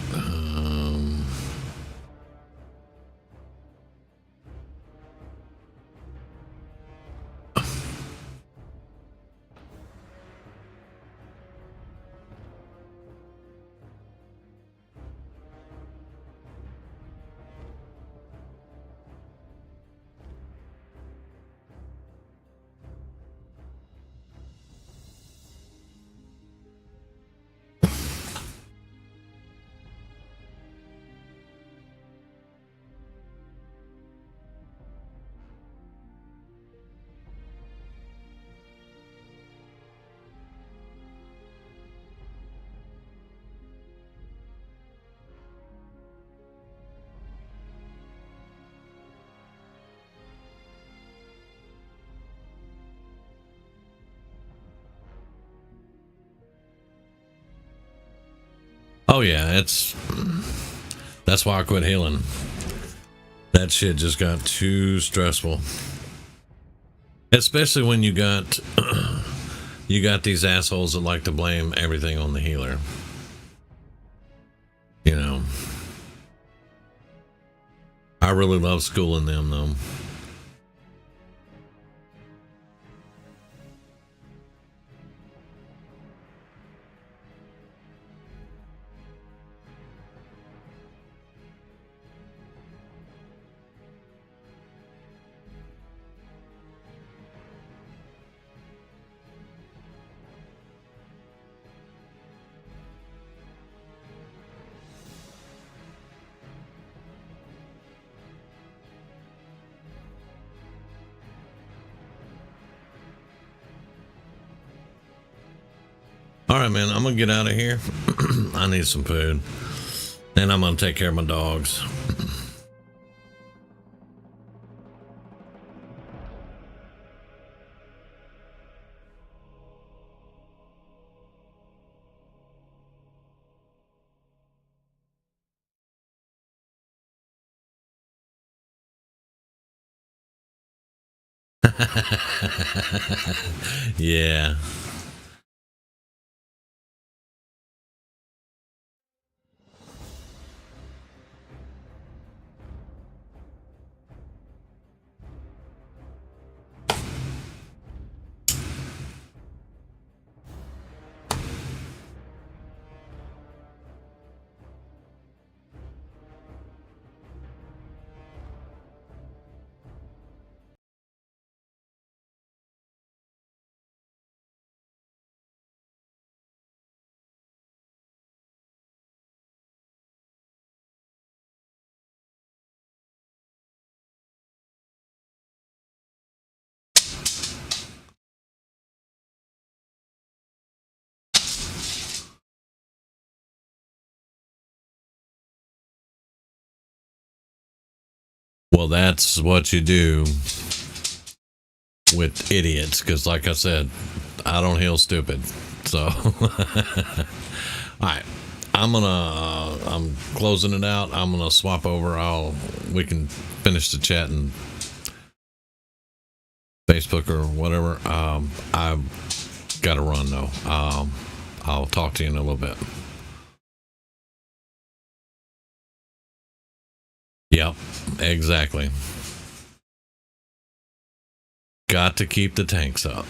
Oh yeah, that's why I quit healing. That shit just got too stressful. Especially when you got these assholes that like to blame everything on the healer. You know. I really love schooling them, though. All right, man, I'm gonna get out of here. I need some food, and I'm gonna take care of my dogs. Yeah. Well, that's what you do with idiots, because, like I said, I don't heal stupid. So, all right, I'm closing it out. I'm gonna swap over. We can finish the chat and Facebook or whatever. I've got to run though. I'll talk to you in a little bit. Yep, exactly. Got to keep the tanks up.